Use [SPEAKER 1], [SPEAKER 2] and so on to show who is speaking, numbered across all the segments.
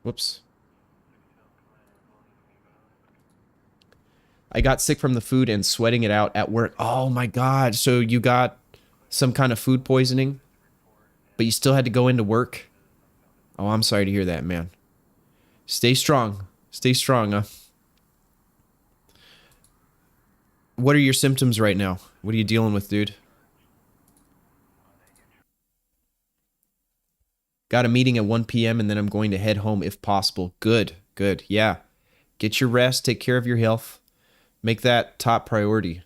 [SPEAKER 1] Whoops. I got sick from the food and sweating it out at work. Oh my God. So you got some kind of food poisoning, but you still had to go into work? Oh, I'm sorry to hear that, man. Stay strong. Stay strong. What are your symptoms right now? What are you dealing with, dude? Got a meeting at 1 p.m. and then I'm going to head home if possible. Good, good. Yeah. Get your rest, take care of your health. Make that top priority.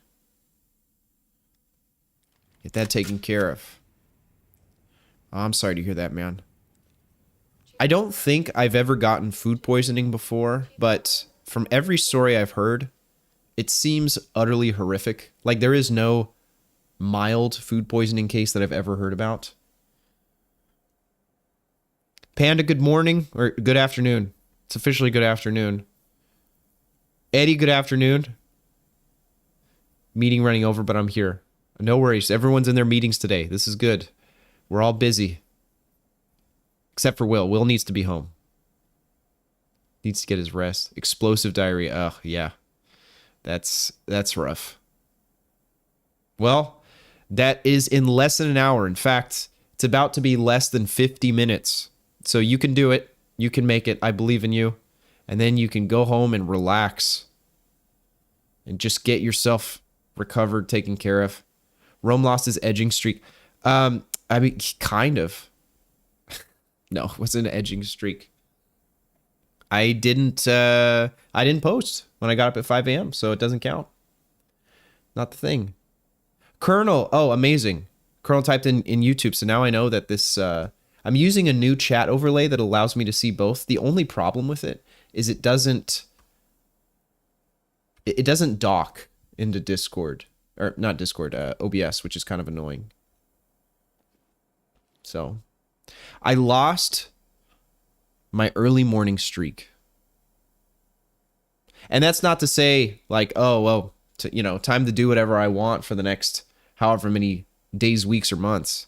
[SPEAKER 1] Get that taken care of. Oh, I'm sorry to hear that, man. I don't think I've ever gotten food poisoning before, but from every story I've heard, it seems utterly horrific. Like there is no mild food poisoning case that I've ever heard about. Panda, good morning or good afternoon. It's officially good afternoon. Eddie, good afternoon. Meeting running over, but I'm here. No worries. Everyone's in their meetings today. This is good. We're all busy. Except for Will. Will needs to be home. Needs to get his rest. Explosive diarrhea. Oh, yeah. That's rough. Well, that is in less than an hour. In fact, it's about to be less than 50 minutes. So you can do it. You can make it. I believe in you. And then you can go home and relax. And just get yourself recovered, taken care of. Rome lost his edging streak. I mean, kind of. No, it wasn't an edging streak. I didn't post when I got up at 5 a.m., so it doesn't count. Not the thing. Colonel, oh, amazing. Colonel typed in YouTube, so now I know that this, I'm using a new chat overlay that allows me to see both. The only problem with it is it doesn't dock into Discord, or not Discord, OBS, which is kind of annoying. So I lost my early morning streak. And that's not to say like, oh, well, time to do whatever I want for the next however many days, weeks, or months.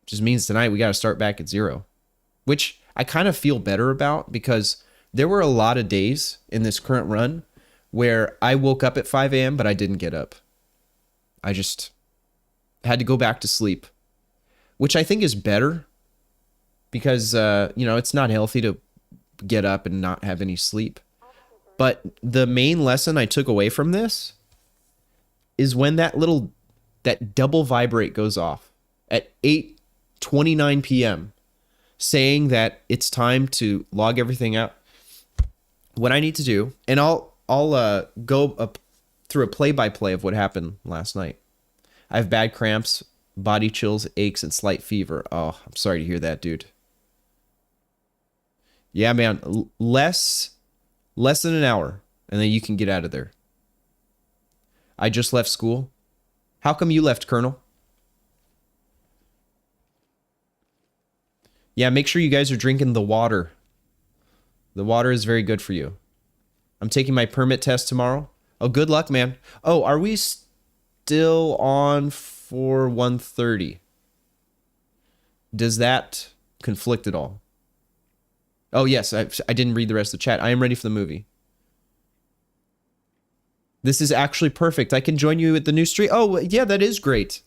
[SPEAKER 1] Just means tonight we got to start back at zero, which I kind of feel better about because there were a lot of days in this current run where I woke up at 5 a.m., but I didn't get up. I just had to go back to sleep, which I think is better because, it's not healthy to get up and not have any sleep. But the main lesson I took away from this is when that double vibrate goes off at 8:29 p.m., saying that it's time to log everything out. What I need to do, and I'll go up through a play-by-play of what happened last night. I have bad cramps, body chills, aches, and slight fever. Oh, I'm sorry to hear that, dude. Yeah, man, less than an hour, and then you can get out of there. I just left school. How come you left, Colonel? Yeah, make sure you guys are drinking the water. The water is very good for you. I'm taking my permit test tomorrow. Oh, good luck, man. Oh, are we still on for 1:30? Does that conflict at all? Oh, yes, I didn't read the rest of the chat. I am ready for the movie. This is actually perfect. I can join you at the new stream. Oh, yeah, that is great.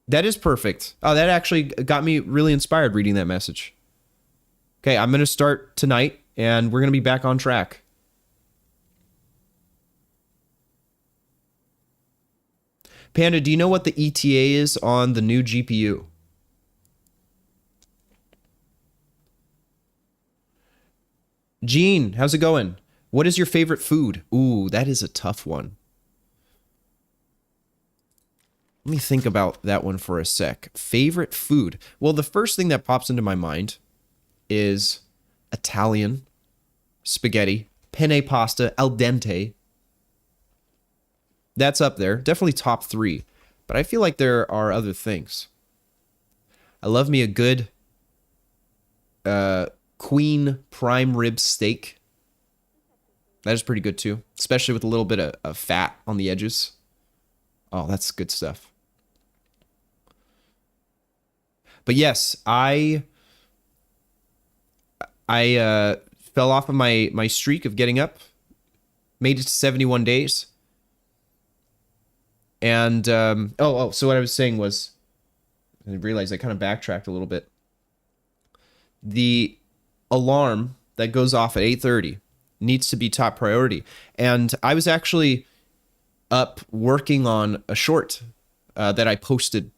[SPEAKER 1] That is perfect. Oh, that actually got me really inspired reading that message. Okay, I'm going to start tonight, and we're going to be back on track. Panda, do you know what the ETA is on the new GPU? Gene, how's it going? What is your favorite food? Ooh, that is a tough one. Let me think about that one for a sec. Favorite food? Well, the first thing that pops into my mind is Italian spaghetti, penne pasta, al dente. That's up there. Definitely top 3. But I feel like there are other things. I love me a good queen prime rib steak. That is pretty good too, especially with a little bit of fat on the edges. Oh, that's good stuff. But yes, I I fell off of my streak of getting up, made it to 71 days. And so what I was saying was, I realized I kind of backtracked a little bit. The alarm that goes off at 8:30 needs to be top priority. And I was actually up working on a short that I posted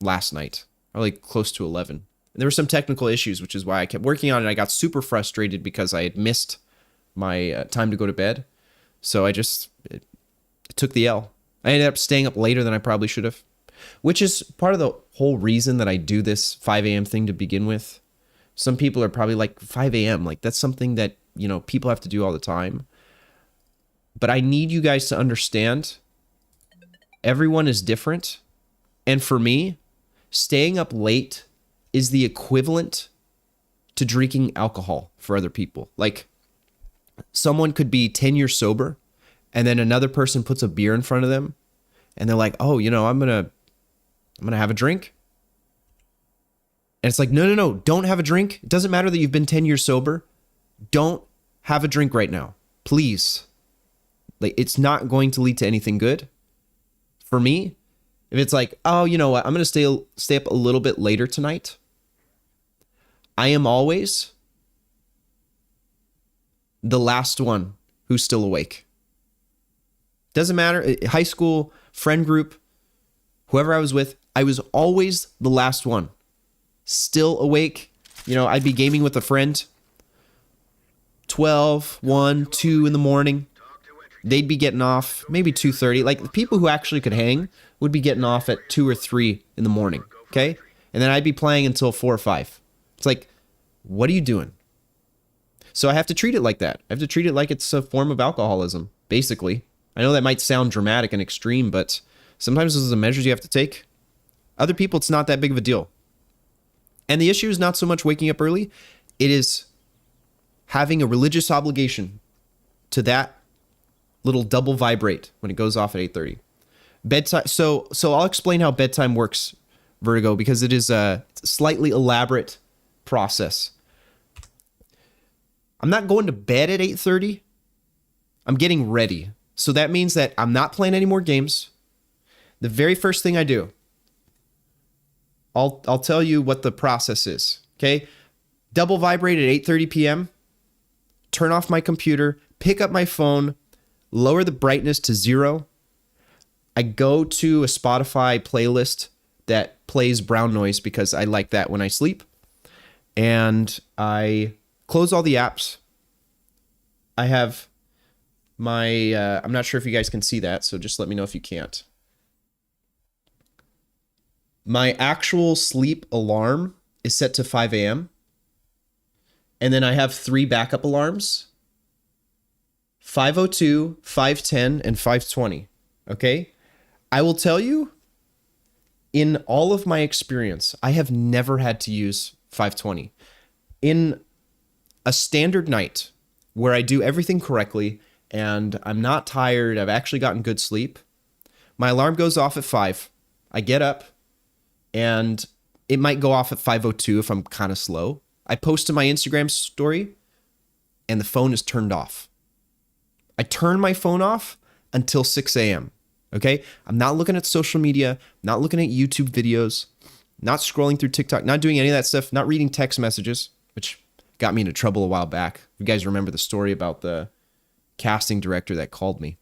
[SPEAKER 1] last night, probably close to 11. And there were some technical issues, which is why I kept working on it. I got super frustrated because I had missed my time to go to bed. So I just it took the L. I ended up staying up later than I probably should have, which is part of the whole reason that I do this 5 a.m. thing to begin with. Some people are probably like, 5 a.m., like that's something that, people have to do all the time. But I need you guys to understand everyone is different. And for me, staying up late is the equivalent to drinking alcohol for other people. Like, someone could be 10 years sober, and then another person puts a beer in front of them, and they're like, oh, I'm gonna have a drink. And it's like, no, don't have a drink. It doesn't matter that you've been 10 years sober. Don't have a drink right now, please. Like, it's not going to lead to anything good. For me, if it's like, oh, you know what, I'm going to stay up a little bit later tonight, I am always the last one who's still awake. Doesn't matter. High school, friend group, whoever I was with, I was always the last one still awake. I'd be gaming with a friend 12, 1, 2 in the morning. They'd be getting off maybe 2:30. Like, the people who actually could hang would be getting off at 2 or 3 in the morning. Okay. And then I'd be playing until 4 or 5. It's like, what are you doing? So I have to treat it like that. I have to treat it like it's a form of alcoholism, basically. I know that might sound dramatic and extreme, but sometimes those are the measures you have to take. Other people, it's not that big of a deal. And the issue is not so much waking up early. It is having a religious obligation to that little double vibrate when it goes off at 8:30. Bedtime. So I'll explain how bedtime works, Vertigo, because it is a slightly elaborate process. I'm not going to bed at 8:30. I'm getting ready. So that means that I'm not playing any more games. The very first thing I do, I'll tell you what the process is. Okay? Double vibrate at 8:30 p.m. Turn off my computer, pick up my phone, lower the brightness to 0. I go to a Spotify playlist that plays brown noise because I like that when I sleep. And I close all the apps. I have my, I'm not sure if you guys can see that, so just let me know if you can't. My actual sleep alarm is set to 5 a.m. And then I have 3 backup alarms. 5:02, 5:10, and 5:20. Okay? I will tell you, in all of my experience, I have never had to use 5:20. In a standard night where I do everything correctly and I'm not tired, I've actually gotten good sleep, my alarm goes off at 5. I get up and it might go off at 5:02 if I'm kind of slow. I post to my Instagram story and the phone is turned off. I turn my phone off until 6 a.m. Okay? I'm not looking at social media, not looking at YouTube videos, not scrolling through TikTok, not doing any of that stuff, not reading text messages, which got me into trouble a while back. You guys remember the story about the casting director that called me.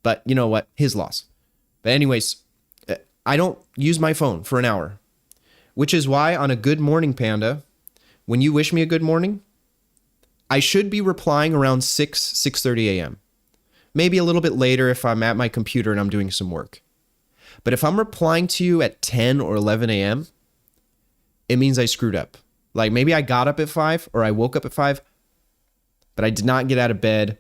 [SPEAKER 1] But you know what? His loss. But anyways, I don't use my phone for an hour, which is why on a Good Morning Panda, when you wish me a good morning, I should be replying around 6:30 a.m. Maybe a little bit later if I'm at my computer and I'm doing some work. But if I'm replying to you at 10 or 11 a.m., it means I screwed up. Like, maybe I got up at 5 or I woke up at 5, but I did not get out of bed.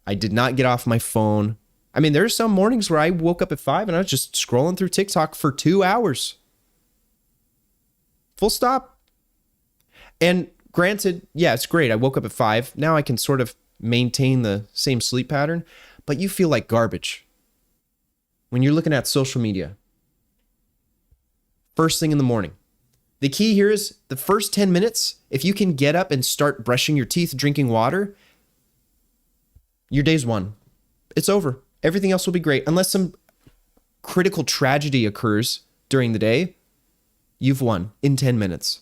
[SPEAKER 1] I did not get off my phone. I mean, there's some mornings where I woke up at 5 and I was just scrolling through TikTok for 2 hours. Full stop. And granted, yeah, it's great. I woke up at 5. Now I can sort of maintain the same sleep pattern, but you feel like garbage when you're looking at social media first thing in the morning. The key here is the first 10 minutes, if you can get up and start brushing your teeth, drinking water, your day's won. It's over. Everything else will be great. Unless some critical tragedy occurs during the day, you've won in 10 minutes.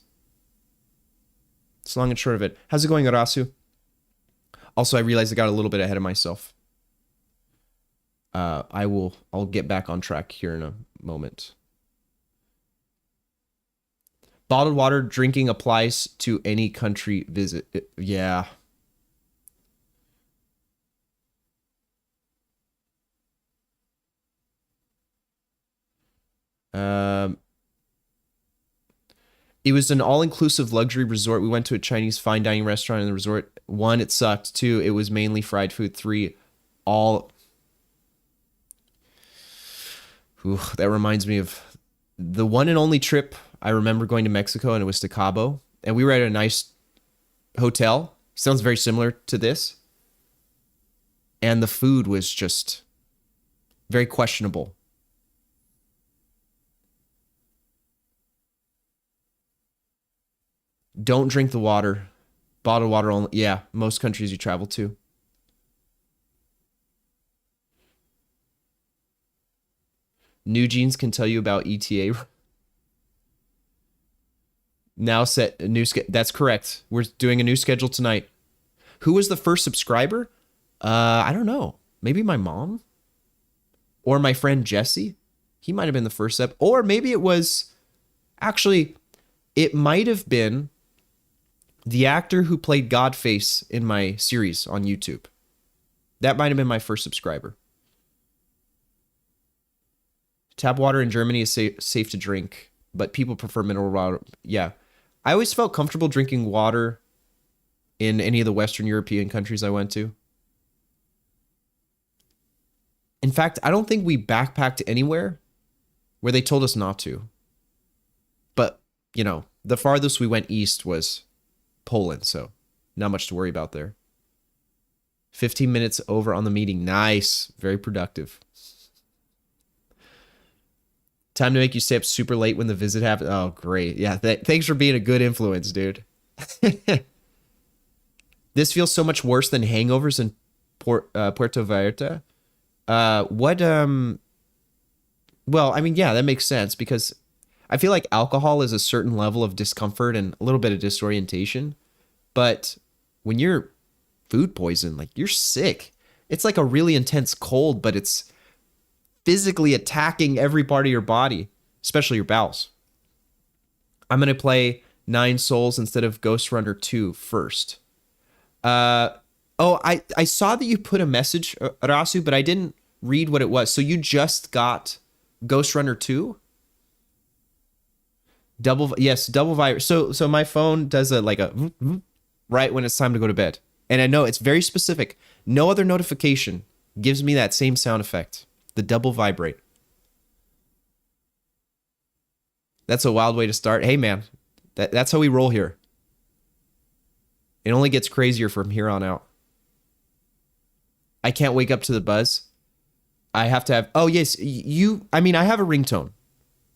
[SPEAKER 1] It's long and short of it. How's it going, Arasu? Also, I realized I got a little bit ahead of myself. I'll get back on track here in a moment. Bottled water drinking applies to any country visit. Yeah. It was an all-inclusive luxury resort. We went to a Chinese fine dining restaurant in the resort. 1, it sucked. 2, it was mainly fried food. 3, all... Ooh, that reminds me of the one and only trip I remember going to Mexico, and it was to Cabo. And we were at a nice hotel. Sounds very similar to this. And the food was just very questionable. Don't drink the water. Bottled water only. Yeah, most countries you travel to. New Jeans can tell you about ETA. Now set a new schedule. That's correct. We're doing a new schedule tonight. Who was the first subscriber? I don't know. Maybe my mom? Or my friend Jesse? He might have been the first step. Or maybe it was... Actually, it might have been the actor who played Godface in my series on YouTube. That might have been my first subscriber. Tap water in Germany is safe to drink, but people prefer mineral water. Yeah. I always felt comfortable drinking water in any of the Western European countries I went to. In fact, I don't think we backpacked anywhere where they told us not to. But, you know, the farthest we went east was Poland, so not much to worry about there. 15 minutes over on the meeting. Nice. Very productive. Time to make you stay up super late when the visit happens. Oh, great. Yeah, thanks for being a good influence, dude. This feels so much worse than hangovers in Puerto Vallarta. Well, I mean, yeah, that makes sense because I feel like alcohol is a certain level of discomfort and a little bit of disorientation. But when you're food poisoned, like you're sick. It's like a really intense cold, but it's physically attacking every part of your body, especially your bowels. I'm going to play Nine Souls instead of Ghost Runner 2 first. I saw that you put a message, Rasu, but I didn't read what it was. So you just got Ghost Runner 2? Double vibrate. So my phone does a right when it's time to go to bed. And I know it's very specific. No other notification gives me that same sound effect. The double vibrate. That's a wild way to start. Hey, man, that's how we roll here. It only gets crazier from here on out. I can't wake up to the buzz. I have to have... Oh, yes, I have a ringtone.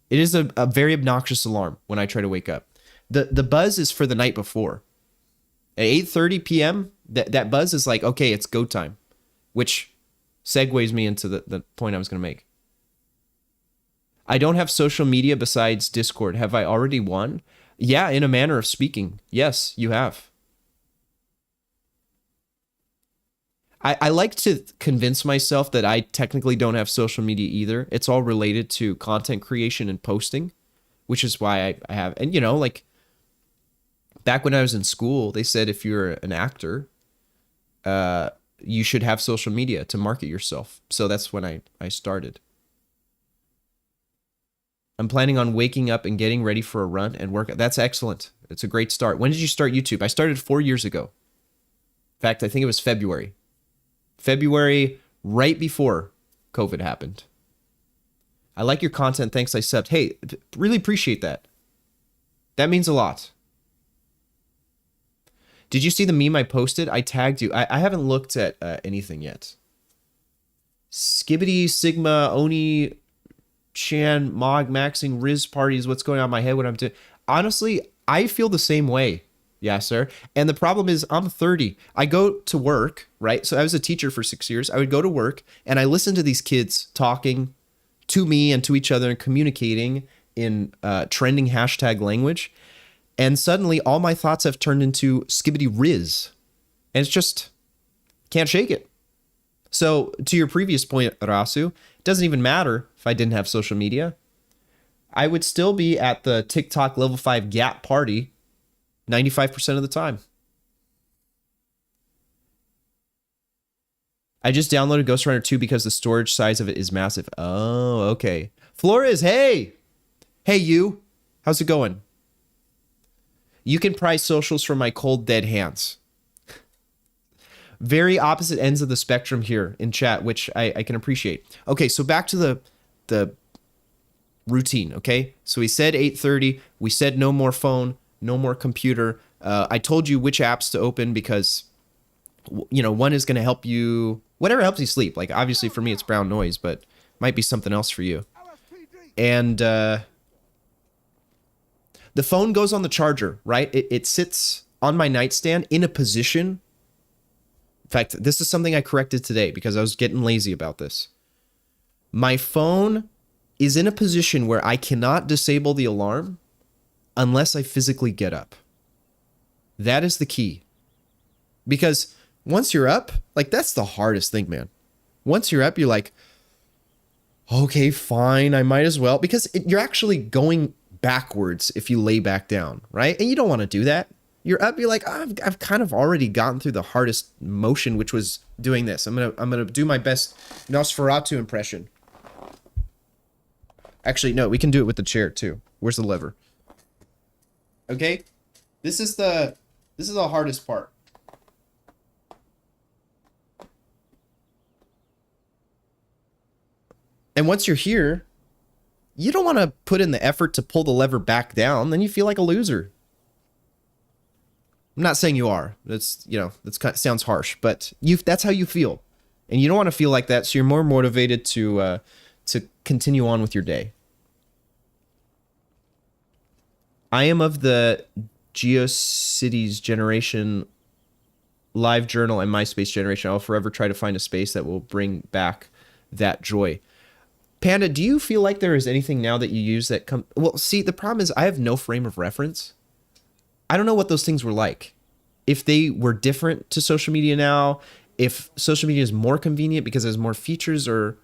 [SPEAKER 1] It is a very obnoxious alarm when I try to wake up. The buzz is for the night before. At 8:30 p.m., that buzz is like, okay, it's go time, which segues me into the point I was going to make. I don't have social media besides Discord. Have I already won? Yeah, in a manner of speaking. Yes, you have. I like to convince myself that I technically don't have social media either. It's all related to content creation and posting, which is why I have. And, like back when I was in school, they said if you're an actor, you should have social media to market yourself. So that's when I started. I'm planning on waking up and getting ready for a run and work. That's excellent. It's a great start. When did you start YouTube? I started 4 years ago. In fact, I think it was February. February, right before COVID happened. I like your content. Thanks, I subbed. Hey, really appreciate that. That means a lot. Did you see the meme I posted? I tagged you. I haven't looked at anything yet. Skibbity Sigma Oni Chan, Mog, Maxing, Riz parties, what's going on in my head when I'm doing. Honestly, I feel the same way. Yeah, sir. And the problem is I'm 30. I go to work, right? So I was a teacher for 6 years. I would go to work and I listen to these kids talking to me and to each other and communicating in trending hashtag language. And suddenly all my thoughts have turned into skibbity Riz. And it's just, can't shake it. So to your previous point, Rasu, it doesn't even matter if I didn't have social media. I would still be at the TikTok level 5 Gap party 95% of the time. I just downloaded Ghost Runner 2 because the storage size of it is massive. Oh, okay. Flores, hey! Hey, you. How's it going? You can price socials from my cold, dead hands. Very opposite ends of the spectrum here in chat, which I can appreciate. Okay, so back to the routine, okay? So we said 8:30. We said no more phone, no more computer. I told you which apps to open because, you know, one is going to help you, whatever helps you sleep. Like, obviously for me, it's brown noise, but might be something else for you. And the phone goes on the charger, right? It sits on my nightstand in a position. In fact, this is something I corrected today because I was getting lazy about this. My phone is in a position where I cannot disable the alarm unless I physically get up. That is the key. Because once you're up, like, that's the hardest thing, man. Once you're up, you're like, okay, fine, I might as well. Because you're actually going backwards if you lay back down, right? And you don't want to do that. You're up, you're like, oh, I've kind of already gotten through the hardest motion, which was doing this. I'm gonna do my best Nosferatu impression. Actually, no, we can do it with the chair too. Where's the lever? Okay, this is the hardest part. And once you're here, you don't want to put in the effort to pull the lever back down. Then you feel like a loser. I'm not saying you are. That's, you know, that's kind of, sounds harsh, but that's how you feel. And you don't want to feel like that, so you're more motivated to continue on with your day. I am of the GeoCities generation, Live Journal, and MySpace generation. I'll forever try to find a space that will bring back that joy. Panda, do you feel like there is anything now that you use that come? Well, see, the problem is I have no frame of reference. I don't know what those things were like. If they were different to social media now, if social media is more convenient because there's more features, or,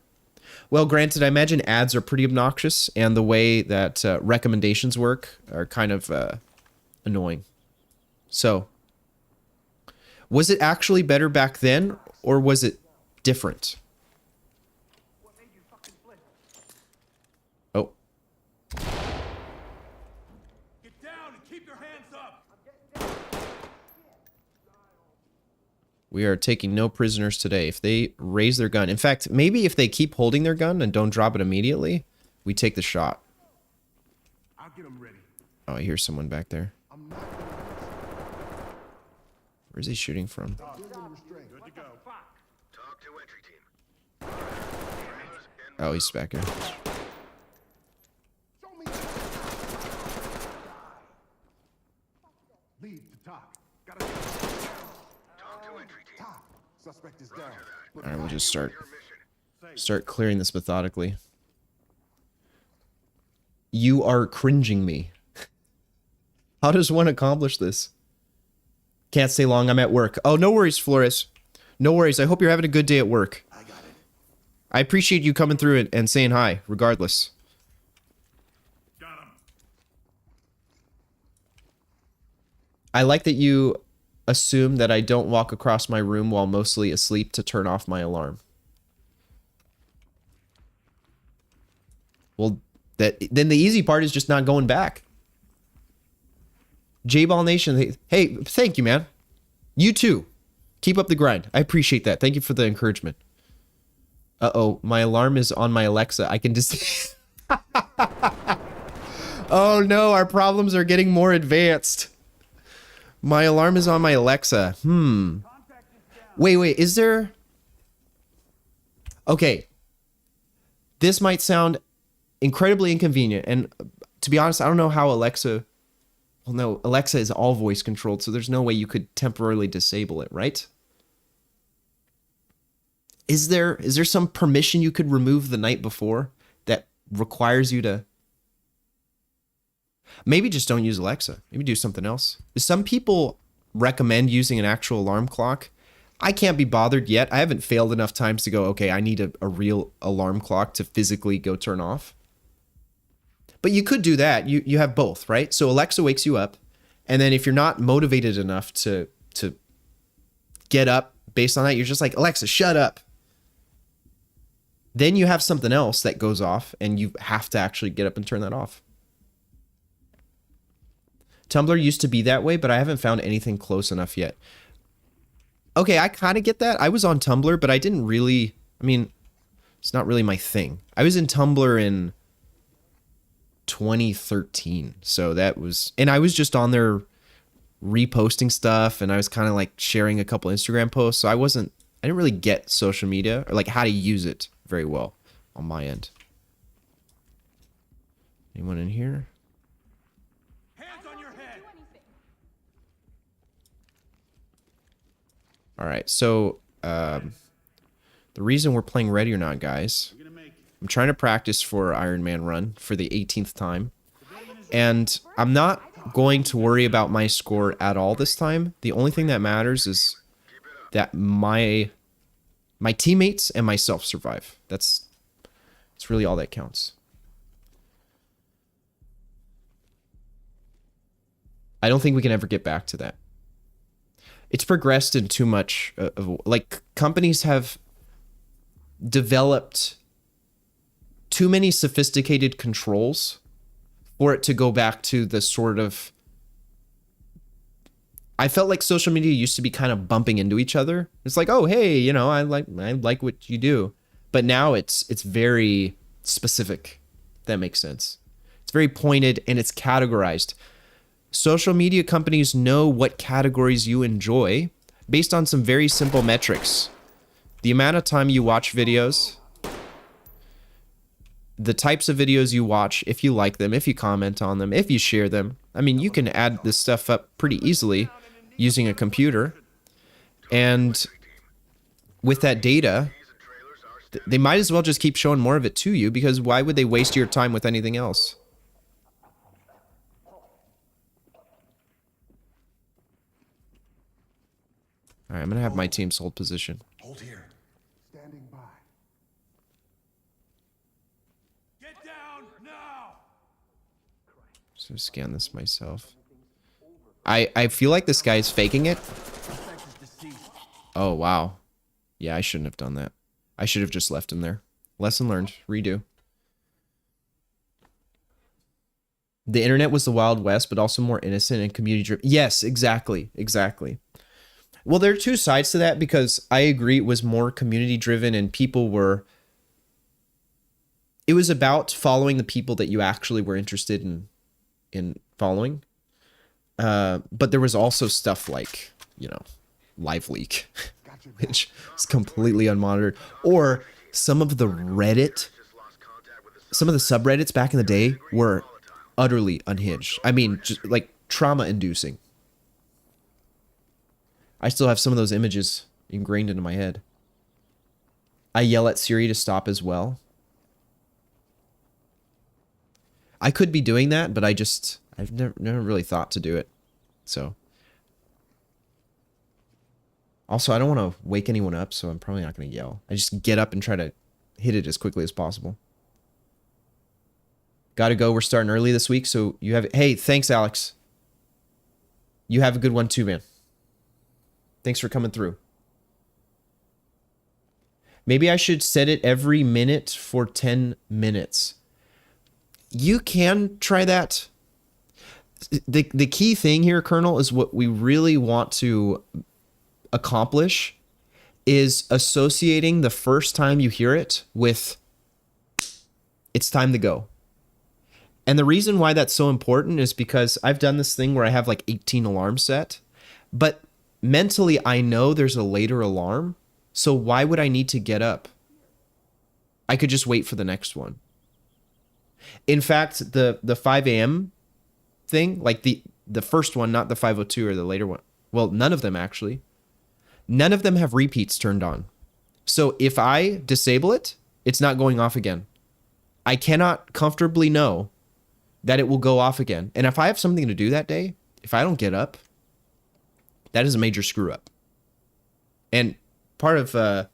[SPEAKER 1] well, granted, I imagine ads are pretty obnoxious, and the way that recommendations work are kind of annoying. So, was it actually better back then, or was it different? Oh.
[SPEAKER 2] Get down and keep your hands up.
[SPEAKER 1] We are taking no prisoners today. If they raise their gun, in fact, maybe if they keep holding their gun and don't drop it immediately, we take the shot.
[SPEAKER 2] I'll get them ready.
[SPEAKER 1] Oh, I hear someone back there. Where's he shooting from?
[SPEAKER 2] Good to go.
[SPEAKER 3] Talk to entry team.
[SPEAKER 1] Oh, he's back here.
[SPEAKER 2] Lead to talk. Gotta
[SPEAKER 3] Talk to entry team.
[SPEAKER 2] Suspect is down.
[SPEAKER 1] All right, we'll just start
[SPEAKER 3] Your mission.
[SPEAKER 1] start clearing this methodically. You are cringing me. How does one accomplish this? Can't stay long. I'm at work. Oh, no worries, Flores. No worries. I hope you're having a good day at work.
[SPEAKER 2] I got it.
[SPEAKER 1] I appreciate you coming through it and saying hi, regardless.
[SPEAKER 2] Got him.
[SPEAKER 1] I like that you assume that I don't walk across my room while mostly asleep to turn off my alarm. Well, then the easy part is just not going back. J-Ball Nation, hey, thank you, man. You too. Keep up the grind. I appreciate that. Thank you for the encouragement. Uh-oh, my alarm is on my Alexa. I can just... Oh no, our problems are getting more advanced. My alarm is on my Alexa. Wait, is there... Okay. This might sound incredibly inconvenient. And to be honest, I don't know how Alexa. Well, no, Alexa is all voice controlled, so there's no way you could temporarily disable it, right? Is there some permission you could remove the night before that requires you to? Maybe just don't use Alexa. Maybe do something else. Some people recommend using an actual alarm clock. I can't be bothered yet. I haven't failed enough times to go, okay, I need a real alarm clock to physically go turn off. But you could do that. You have both, right? So Alexa wakes you up, and then if you're not motivated enough to get up based on that, you're just like, Alexa, shut up. Then you have something else that goes off, and you have to actually get up and turn that off. Tumblr used to be that way, but I haven't found anything close enough yet. Okay, I kind of get that. I was on Tumblr, but I didn't really, I mean, it's not really my thing. I was in Tumblr in 2013. So that was, and I was just on there reposting stuff, and I was kind of like sharing a couple Instagram posts. So I didn't really get social media or like how to use it very well on my end. Anyone in here?
[SPEAKER 2] Hands on your head.
[SPEAKER 1] All right, so the reason we're playing Ready or Not, guys, I'm trying to practice for Iron Man run for the 18th time, and I'm not going to worry about my score at all this time. The only thing that matters is that my teammates and myself survive. That's really all that counts. I don't think we can ever get back to that. It's progressed in too much of like companies have developed too many sophisticated controls for it to go back to the sort of, I felt like social media used to be kind of bumping into each other. It's like, oh, hey, you know, I like what you do. But now it's very specific. If that makes sense. It's very pointed and it's categorized. Social media companies know what categories you enjoy based on some very simple metrics. The amount of time you watch videos, the types of videos you watch, if you like them, if you comment on them, if you share them. I mean, you can add this stuff up pretty easily using a computer. And with that data, they might as well just keep showing more of it to you, because why would they waste your time with anything else? All right, I'm going to have my team's hold position.
[SPEAKER 2] Hold here. Standing by. Get down now.
[SPEAKER 1] So scan this myself. I feel like this guy's faking it. Oh, wow. Yeah, I shouldn't have done that. I should have just left him there. Lesson learned. Redo. The internet was the Wild West, but also more innocent and community-driven. Yes, exactly. Exactly. Well, there are two sides to that, because I agree it was more community-driven and people were... It was about following the people that you actually were interested in following. But there was also stuff like, you know, Live Leak, which is completely unmonitored. Or some of the Reddit, some of the subreddits back in the day were utterly unhinged. I mean, just like trauma-inducing. I still have some of those images ingrained into my head. I yell at Siri to stop as well. I could be doing that, but I've never really thought to do it. So. Also, I don't want to wake anyone up, so I'm probably not going to yell. I just get up and try to hit it as quickly as possible. Gotta go. We're starting early this week, so you have... Hey, thanks, Alex. You have a good one too, man. Thanks for coming through. Maybe I should set it every minute for 10 minutes. You can try that. The key thing here, Colonel, is what we really want to accomplish is associating the first time you hear it with it's time to go. And the reason why that's so important is because I've done this thing where I have like 18 alarms set, but mentally I know there's a later alarm. So why would I need to get up? I could just wait for the next one. In fact, the 5 a.m. thing, like the first one, not the 502 or the later one. Well, none of them actually. None of them have repeats turned on. So if I disable it, it's not going off again. I cannot comfortably know that it will go off again. And if I have something to do that day, if I don't get up, that is a major screw up. And part of the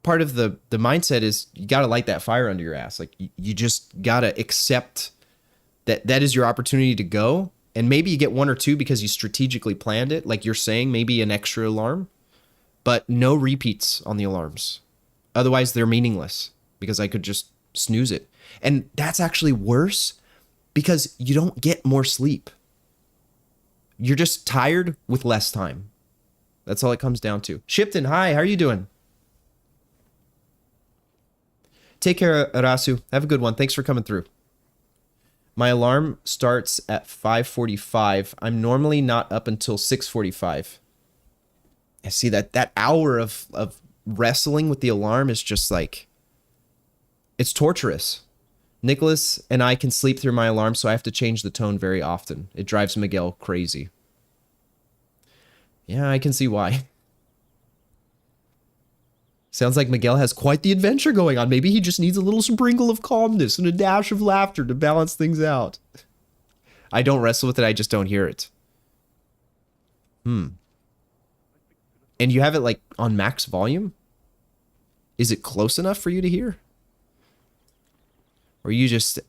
[SPEAKER 1] mindset is you got to light that fire under your ass. Like you just got to accept that is your opportunity to go. And maybe you get one or two because you strategically planned it. Like you're saying, maybe an extra alarm, but no repeats on the alarms. Otherwise they're meaningless because I could just snooze it. And that's actually worse because you don't get more sleep. You're just tired with less time. That's all it comes down to. Shipton, hi, how are you doing? Take care, Arasu. Have a good one. Thanks for coming through. My alarm starts at 5:45. I'm normally not up until 6:45. I see that hour of wrestling with the alarm is just like, it's torturous. Nicholas and I can sleep through my alarm, so I have to change the tone very often. It drives Miguel crazy. Yeah, I can see why. Sounds like Miguel has quite the adventure going on. Maybe he just needs a little sprinkle of calmness and a dash of laughter to balance things out. I don't wrestle with it, I just don't hear it. And you have it like on max volume? Is it close enough for you to hear? Or are you just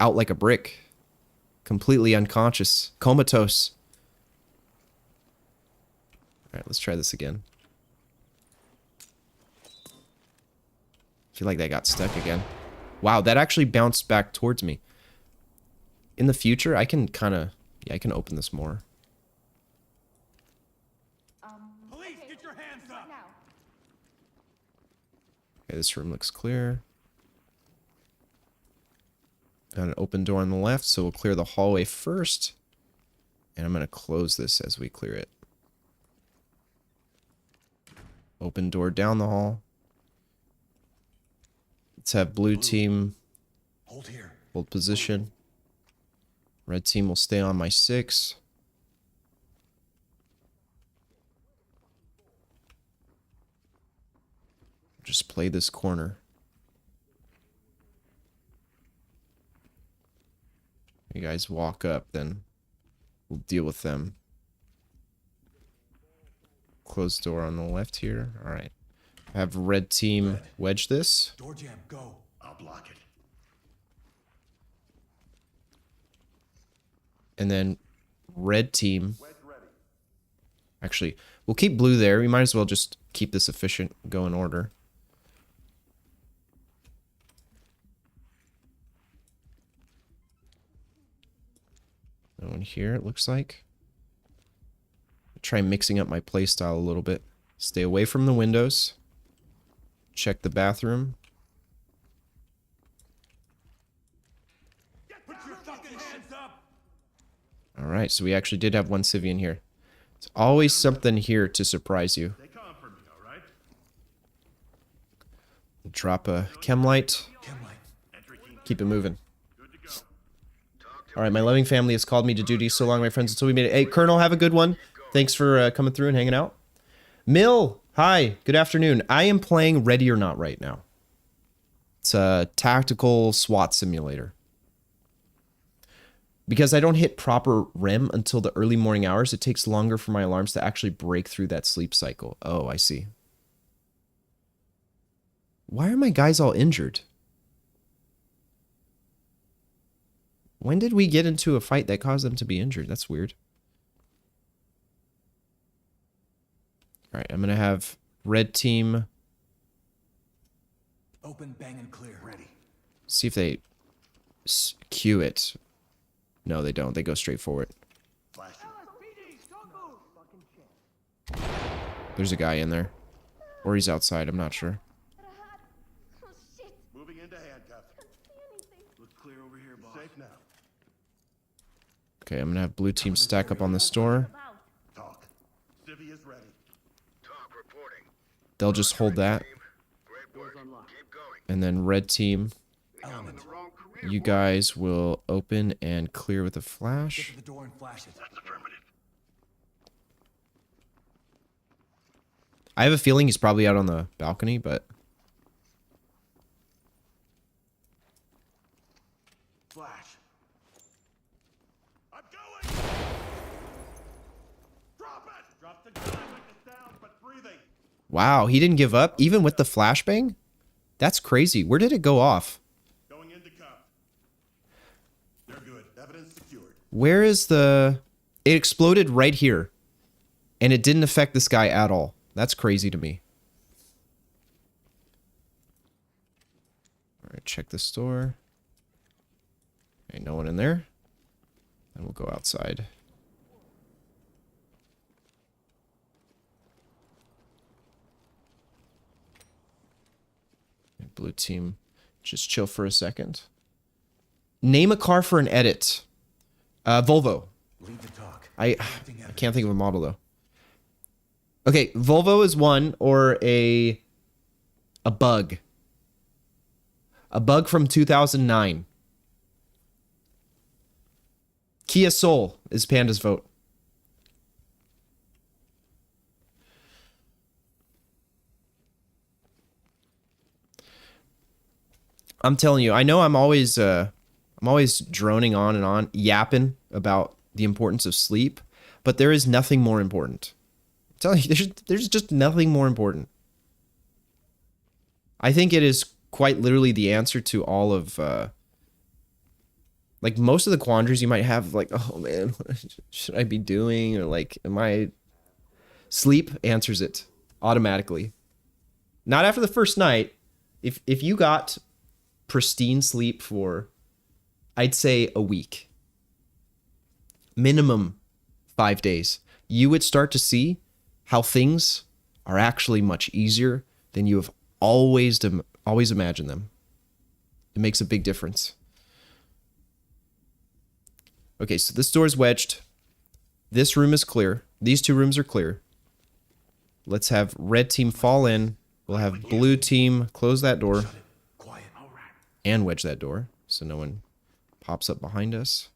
[SPEAKER 1] out like a brick? Completely unconscious. Comatose. Alright, let's try this again. I feel like that got stuck again. Wow, that actually bounced back towards me. In the future, I can kind of... Yeah, I can open this more.
[SPEAKER 2] Police, get your hands up!
[SPEAKER 1] Okay, this room looks clear. Got an open door on the left, so we'll clear the hallway first. And I'm going to close this as we clear it. Open door down the hall. Let's have blue team
[SPEAKER 2] Hold here.
[SPEAKER 1] hold position. Red team will stay on my 6. Just play this corner. You guys walk up, then we'll deal with them. Closed door on the left here. All right. Have red team wedge this.
[SPEAKER 2] Door jam, go.
[SPEAKER 3] I'll block it.
[SPEAKER 1] And then red team. Actually, we'll keep blue there. We might as well just keep this efficient, go in order. No one here, it looks like. Try mixing up my playstyle a little bit. Stay away from the windows. Check the bathroom.
[SPEAKER 2] Put your fucking hands up!
[SPEAKER 1] Alright, so we actually did have one civvy here. It's always something here to surprise you.
[SPEAKER 3] They come for me, all right?
[SPEAKER 1] Drop a chem light.
[SPEAKER 3] Entry team,
[SPEAKER 1] Keep it moving.
[SPEAKER 3] good to go. Talk to
[SPEAKER 1] Alright, my loving family has called me to duty. So long, my friends, until we made it. Hey, Colonel, have a good one. Thanks for coming through and hanging out. Mill, hi, good afternoon. I am playing Ready or Not right now. It's a tactical SWAT simulator. Because I don't hit proper REM until the early morning hours, it takes longer for my alarms to actually break through that sleep cycle. Oh, I see. Why are my guys all injured? When did we get into a fight that caused them to be injured? That's weird. Alright, I'm going to have red team
[SPEAKER 2] Open, bang, and clear. Ready.
[SPEAKER 1] see if they cue it. No, they don't. They go straight for it.
[SPEAKER 3] flash.
[SPEAKER 1] There's a guy in there. Or he's outside, I'm not sure.
[SPEAKER 4] Oh shit!
[SPEAKER 3] Moving into handcuff.
[SPEAKER 4] Can't see anything.
[SPEAKER 3] Looks clear over here, boss. Safe now.
[SPEAKER 1] Okay, I'm going to have blue team stack up on this door.
[SPEAKER 4] About.
[SPEAKER 3] Talk. Civvy is ready. Talk reporting.
[SPEAKER 1] They'll just hold that.
[SPEAKER 3] Team, great work. Keep going.
[SPEAKER 1] And then red team
[SPEAKER 3] I'm in the wrong
[SPEAKER 1] You guys will open and clear with a
[SPEAKER 2] Get
[SPEAKER 1] flash.
[SPEAKER 2] to the door and flash it.
[SPEAKER 3] That's affirmative.
[SPEAKER 1] I have a feeling he's probably out on the balcony, but
[SPEAKER 2] Flash.
[SPEAKER 3] I'm going! Drop it! Drop the gun, like it's down, but breathing.
[SPEAKER 1] wow, he didn't give up even with the flashbang? That's crazy. Where did it go off?
[SPEAKER 3] Going into cuff. They're good. Evidence secured.
[SPEAKER 1] Where is the... It exploded right here. And it didn't affect this guy at all. That's crazy to me. Alright, check this door. Ain't no one in there. Then we'll go outside. Blue team, just chill for a second. Name a car for an edit. Volvo.
[SPEAKER 2] Lead the talk.
[SPEAKER 1] I can't think of a model though. Okay, Volvo is one, or a bug. A bug from 2009. Kia Soul is Panda's vote. I'm telling you, I know I'm always droning on and on, yapping about the importance of sleep, but there is nothing more important. I'm telling you, there's just nothing more important. I think it is quite literally the answer to all of, like most of the quandaries you might have, like, oh man, what should I be doing? Or like, sleep answers it automatically. Not after the first night. If you got pristine sleep for, I'd say, a week, minimum 5 days, you would start to see how things are actually much easier than you have always imagined them. It makes a big difference. Okay, so this door is wedged. This room is clear. These two rooms are clear. Let's have red team fall in. We'll have blue team close that door
[SPEAKER 2] Quiet. All right.
[SPEAKER 1] and wedge that door so no one pops up behind us.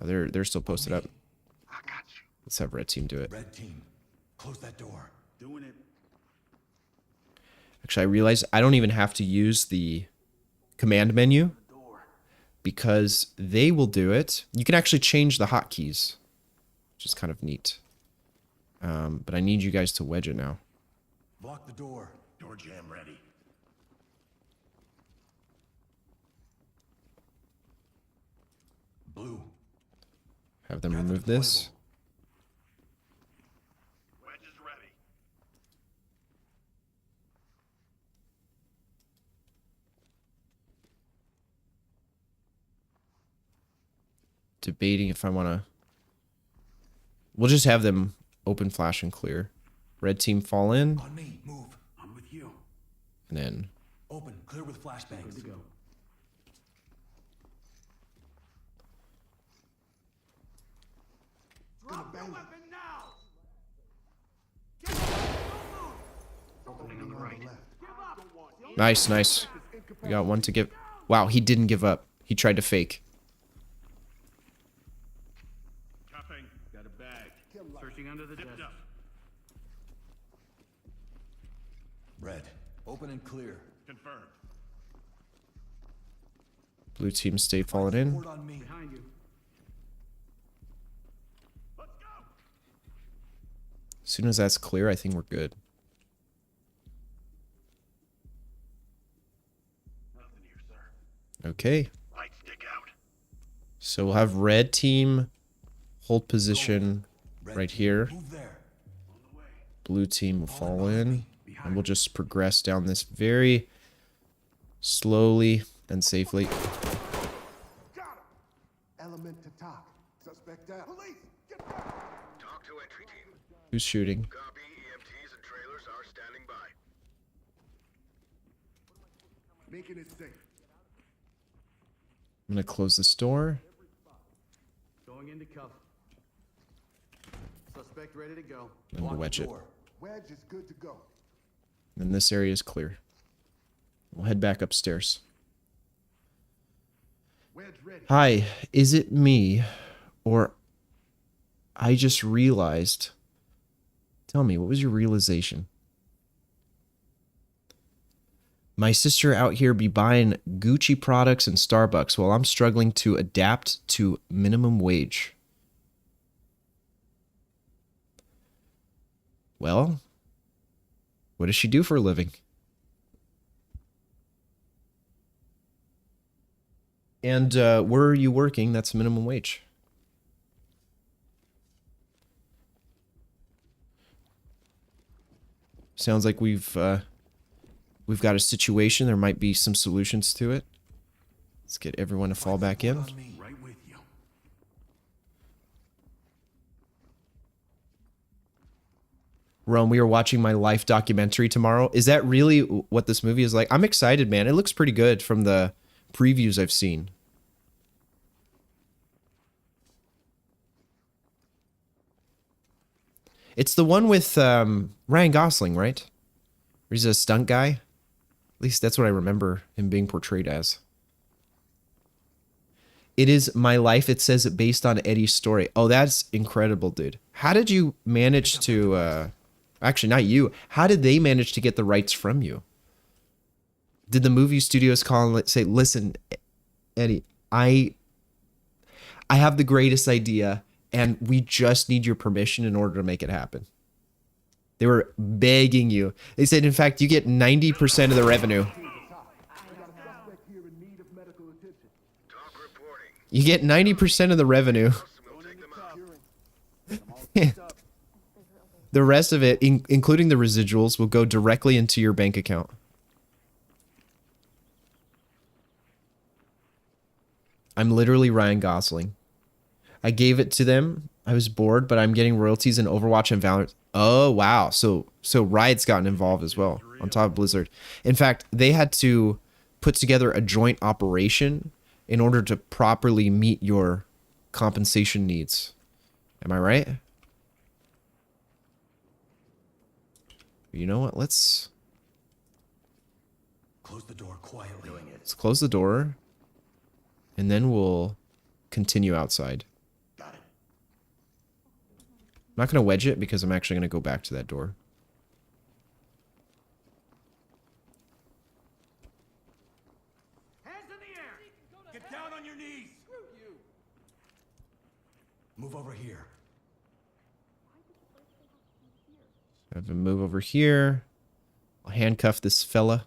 [SPEAKER 1] Oh, they're still posted up.
[SPEAKER 3] I got you.
[SPEAKER 1] Let's have red team do it.
[SPEAKER 2] Red team. Close that door.
[SPEAKER 3] Doing it.
[SPEAKER 1] Actually, I realized I don't even have to use the command menu because they will do it. You can actually change the hotkeys, which is kind of neat. But I need you guys to wedge it now.
[SPEAKER 2] Block the door.
[SPEAKER 3] Door jam ready.
[SPEAKER 2] Blue.
[SPEAKER 1] Have them remove this.
[SPEAKER 3] Wedge is ready.
[SPEAKER 1] Debating if I want to... We'll just have them open, flash, and clear. Red team fall in,
[SPEAKER 2] On me. Move. I'm with you.
[SPEAKER 1] and then
[SPEAKER 2] Open. Clear with flashbangs. Go.
[SPEAKER 3] Drop your weapon now!
[SPEAKER 1] nice, nice. We got one to give. Wow, he didn't give up. He tried to fake.
[SPEAKER 3] Cuffing. Got a bag.
[SPEAKER 5] Searching under the desk.
[SPEAKER 3] Zipped up.
[SPEAKER 2] Red. Open and clear.
[SPEAKER 3] Confirmed.
[SPEAKER 1] Blue team stay falling in.
[SPEAKER 2] Report on me.
[SPEAKER 5] Behind you.
[SPEAKER 3] Let's go!
[SPEAKER 1] As soon as that's clear, I think we're good.
[SPEAKER 3] Nothing here, sir.
[SPEAKER 1] Okay.
[SPEAKER 3] Light stick out.
[SPEAKER 1] So we'll have red team hold position
[SPEAKER 2] Red
[SPEAKER 1] right
[SPEAKER 2] team.
[SPEAKER 1] here.
[SPEAKER 2] Move there.
[SPEAKER 1] Blue team will fall in. And we'll just progress down this very slowly and safely.
[SPEAKER 6] Element to talk. Suspect out. Police, get back!
[SPEAKER 3] Talk to entry team.
[SPEAKER 1] Who's shooting?
[SPEAKER 3] Copy. EMTs and trailers are standing by.
[SPEAKER 6] Making it safe.
[SPEAKER 1] I'm going to close this door.
[SPEAKER 5] Going into cuff. Suspect ready to go.
[SPEAKER 1] And we'll wedge it.
[SPEAKER 2] Door.
[SPEAKER 6] Wedge is good to go.
[SPEAKER 1] And this area is clear. We'll head back upstairs.
[SPEAKER 6] Wedge ready.
[SPEAKER 1] Hi, is it me? Or I just realized. Tell me, what was your realization? My sister out here be buying Gucci products and Starbucks while I'm struggling to adapt to minimum wage. Well, what does she do for a living? And where are you working? That's minimum wage. Sounds like we've got a situation. There might be some solutions to it. Let's get everyone to fall back in.
[SPEAKER 2] On me.
[SPEAKER 5] Right with you.
[SPEAKER 1] Rome, we are watching my life documentary tomorrow. Is that really what this movie is like? I'm excited, man. It looks pretty good from the previews I've seen. It's the one with Ryan Gosling, right? Where he's a stunt guy. At least that's what I remember him being portrayed as. It is my life. It says it based on Eddie's story. Oh, that's incredible, dude. How did you manage to... actually, not you. How did they manage to get the rights from you? Did the movie studios call and say, listen, Eddie, I have the greatest idea, and we just need your permission in order to make it happen. They were begging you. They said, in fact, you get 90% of the revenue. You get 90% of the revenue. The rest of it, including the residuals, will go directly into your bank account. I'm literally Ryan Gosling. I gave it to them. I was bored, but I'm getting royalties in Overwatch and Valorant. Oh, wow. So Riot's gotten involved as well, on top of Blizzard. In fact, they had to put together a joint operation in order to properly meet your compensation needs. Am I right? You know what? Let's
[SPEAKER 2] Close the door quietly.
[SPEAKER 1] close the door, and then we'll continue outside.
[SPEAKER 3] Got it.
[SPEAKER 1] I'm not going to wedge it because I'm actually going to go back to that door.
[SPEAKER 5] Hands in the air.
[SPEAKER 2] Get down on your knees. Move over here.
[SPEAKER 1] Have him move over here. I'll handcuff this fella.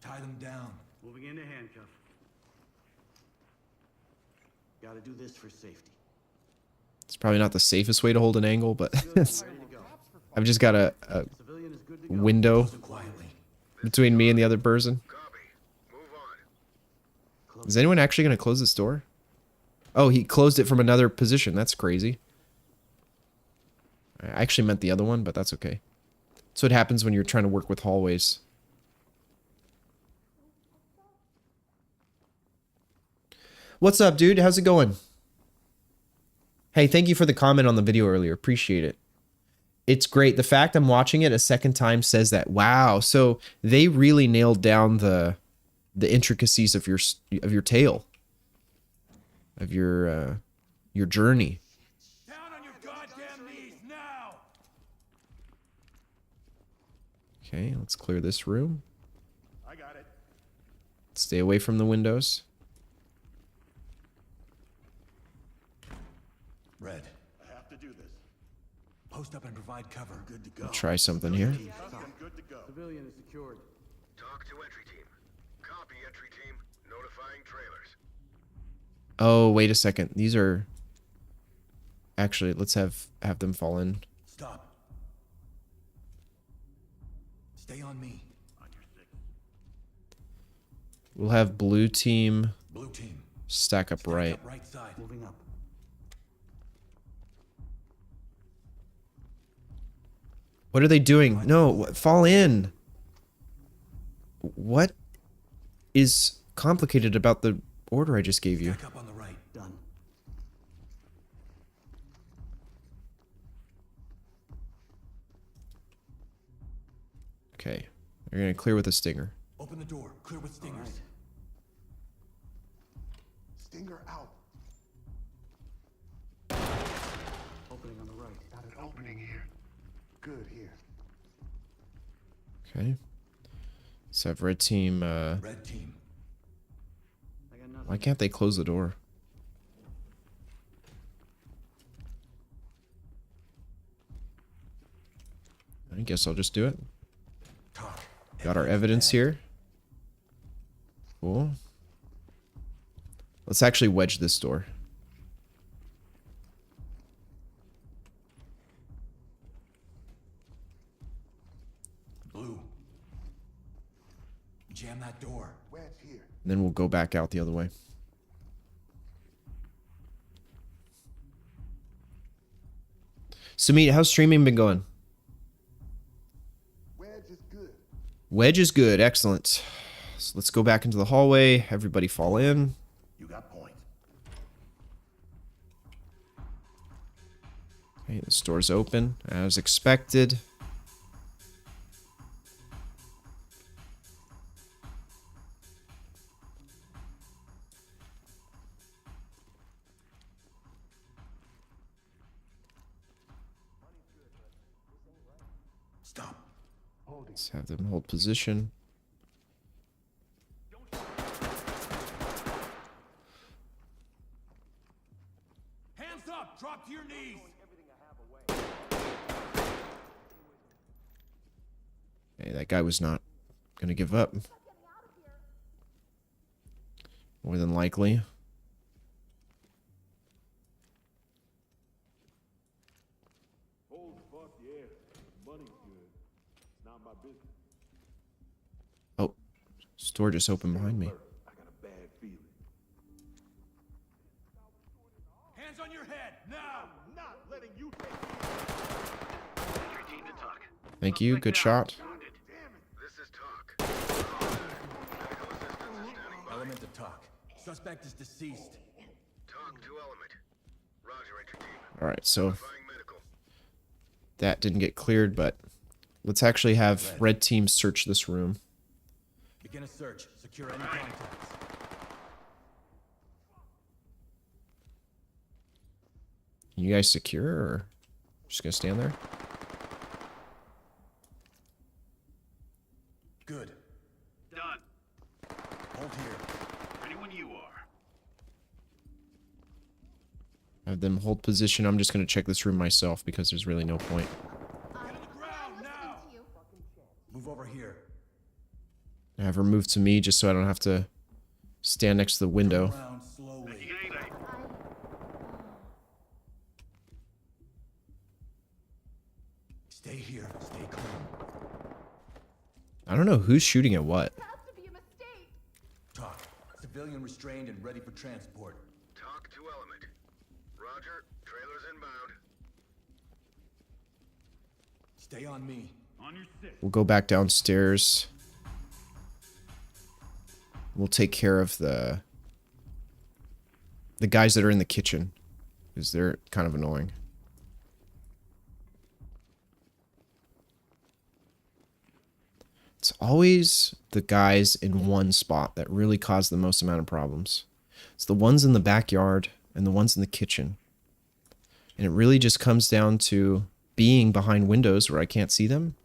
[SPEAKER 2] Tie them down.
[SPEAKER 5] Moving into handcuff.
[SPEAKER 7] Gotta do this for safety.
[SPEAKER 1] It's probably not the safest way to hold an angle, but it's-
[SPEAKER 5] Ready to go.
[SPEAKER 1] I've just got a
[SPEAKER 5] Civilian is good to go.
[SPEAKER 1] window
[SPEAKER 2] Close it quietly.
[SPEAKER 1] between me and the other person. Is anyone actually going to close this door? Oh, he closed it from another position. That's crazy. I actually meant the other one, but that's okay. So it happens when you're trying to work with hallways. What's up, dude? How's it going? Hey, thank you for the comment on the video earlier. Appreciate it. It's great. The fact I'm watching it a second time says that. Wow. So they really nailed down the intricacies of your tale, of your journey.
[SPEAKER 2] Down on your goddamn knees now.
[SPEAKER 1] Okay, let's clear this room.
[SPEAKER 3] I got it.
[SPEAKER 1] Stay away from the windows.
[SPEAKER 2] Red,
[SPEAKER 3] I have to do this.
[SPEAKER 2] post up and provide cover.
[SPEAKER 3] Good to go.
[SPEAKER 1] Try something here.
[SPEAKER 3] I'm good to go.
[SPEAKER 5] Civilian is secured.
[SPEAKER 8] Talk to entry team. Copy entry team. Notifying trailers.
[SPEAKER 1] Oh, wait a second. These are... Actually, let's have them fall in.
[SPEAKER 2] Stop. Stay on me.
[SPEAKER 3] On your six.
[SPEAKER 1] We'll have blue team
[SPEAKER 2] Blue team.
[SPEAKER 1] stack up
[SPEAKER 2] Stack
[SPEAKER 1] right.
[SPEAKER 2] up right side.
[SPEAKER 5] Moving up.
[SPEAKER 1] What are they doing? No, fall in. What is complicated about the order I just gave you?
[SPEAKER 2] Stack up on the right.
[SPEAKER 5] Done.
[SPEAKER 1] Okay. You're gonna clear with a stinger.
[SPEAKER 2] Open the door. Clear with stingers.
[SPEAKER 6] Stinger out.
[SPEAKER 5] Opening on the right.
[SPEAKER 6] Got an opening here. Good here.
[SPEAKER 1] Okay. Let's have red team.
[SPEAKER 2] Red team.
[SPEAKER 5] I got nothing.
[SPEAKER 1] Why can't they close the door? I guess I'll just do it.
[SPEAKER 2] Talk.
[SPEAKER 1] Got our evidence here. Cool. Let's actually wedge this door.
[SPEAKER 2] Blue. Jam that door.
[SPEAKER 6] Wedge here.
[SPEAKER 1] And then we'll go back out the other way. Sumit, how's streaming been going?
[SPEAKER 6] Wedge is good.
[SPEAKER 1] Wedge is good. Excellent. So let's go back into the hallway. Everybody fall in.
[SPEAKER 3] You got point.
[SPEAKER 1] Okay, this door's open as expected.
[SPEAKER 2] Stop.
[SPEAKER 1] Let's have them hold position.
[SPEAKER 2] Hands up. Drop to your knees.
[SPEAKER 1] Hey, that guy was not gonna give up. More than likely. Oh, this door just opened behind me.
[SPEAKER 2] Hands on your head. Now.
[SPEAKER 8] Entry team to talk.
[SPEAKER 1] Thank you. Good shot.
[SPEAKER 8] This is talk. Medical assistance is standing by.
[SPEAKER 2] Element to talk. Suspect is deceased.
[SPEAKER 8] Talk to element. Roger, entry team.
[SPEAKER 1] All right, so
[SPEAKER 8] Notifying medical.
[SPEAKER 1] that didn't get cleared, but let's actually have red team search this room.
[SPEAKER 2] Begin a search. Secure any contacts.
[SPEAKER 1] You guys secure or just gonna stand there?
[SPEAKER 2] Good.
[SPEAKER 8] Done.
[SPEAKER 2] Hold here.
[SPEAKER 8] Ready when you are.
[SPEAKER 1] Have them hold position. I'm just gonna check this room myself because there's really no point.
[SPEAKER 2] Get on the ground now.
[SPEAKER 4] To you.
[SPEAKER 2] Move over here.
[SPEAKER 1] Have her move to me just so I don't have to stand next to the window.
[SPEAKER 2] Around slowly.
[SPEAKER 8] Yay,
[SPEAKER 2] Stay here. Stay clean.
[SPEAKER 1] I don't know who's shooting at what.
[SPEAKER 4] It has to be a mistake.
[SPEAKER 2] Talk. Civilian restrained and ready for transport.
[SPEAKER 8] Talk to element. Roger, trailers inbound.
[SPEAKER 2] Stay on me.
[SPEAKER 1] We'll go back downstairs. We'll take care of the guys that are in the kitchen, because they're kind of annoying. It's always the guys in one spot that really cause the most amount of problems. It's the ones in the backyard and the ones in the kitchen. And it really just comes down to being behind windows where I can't see them,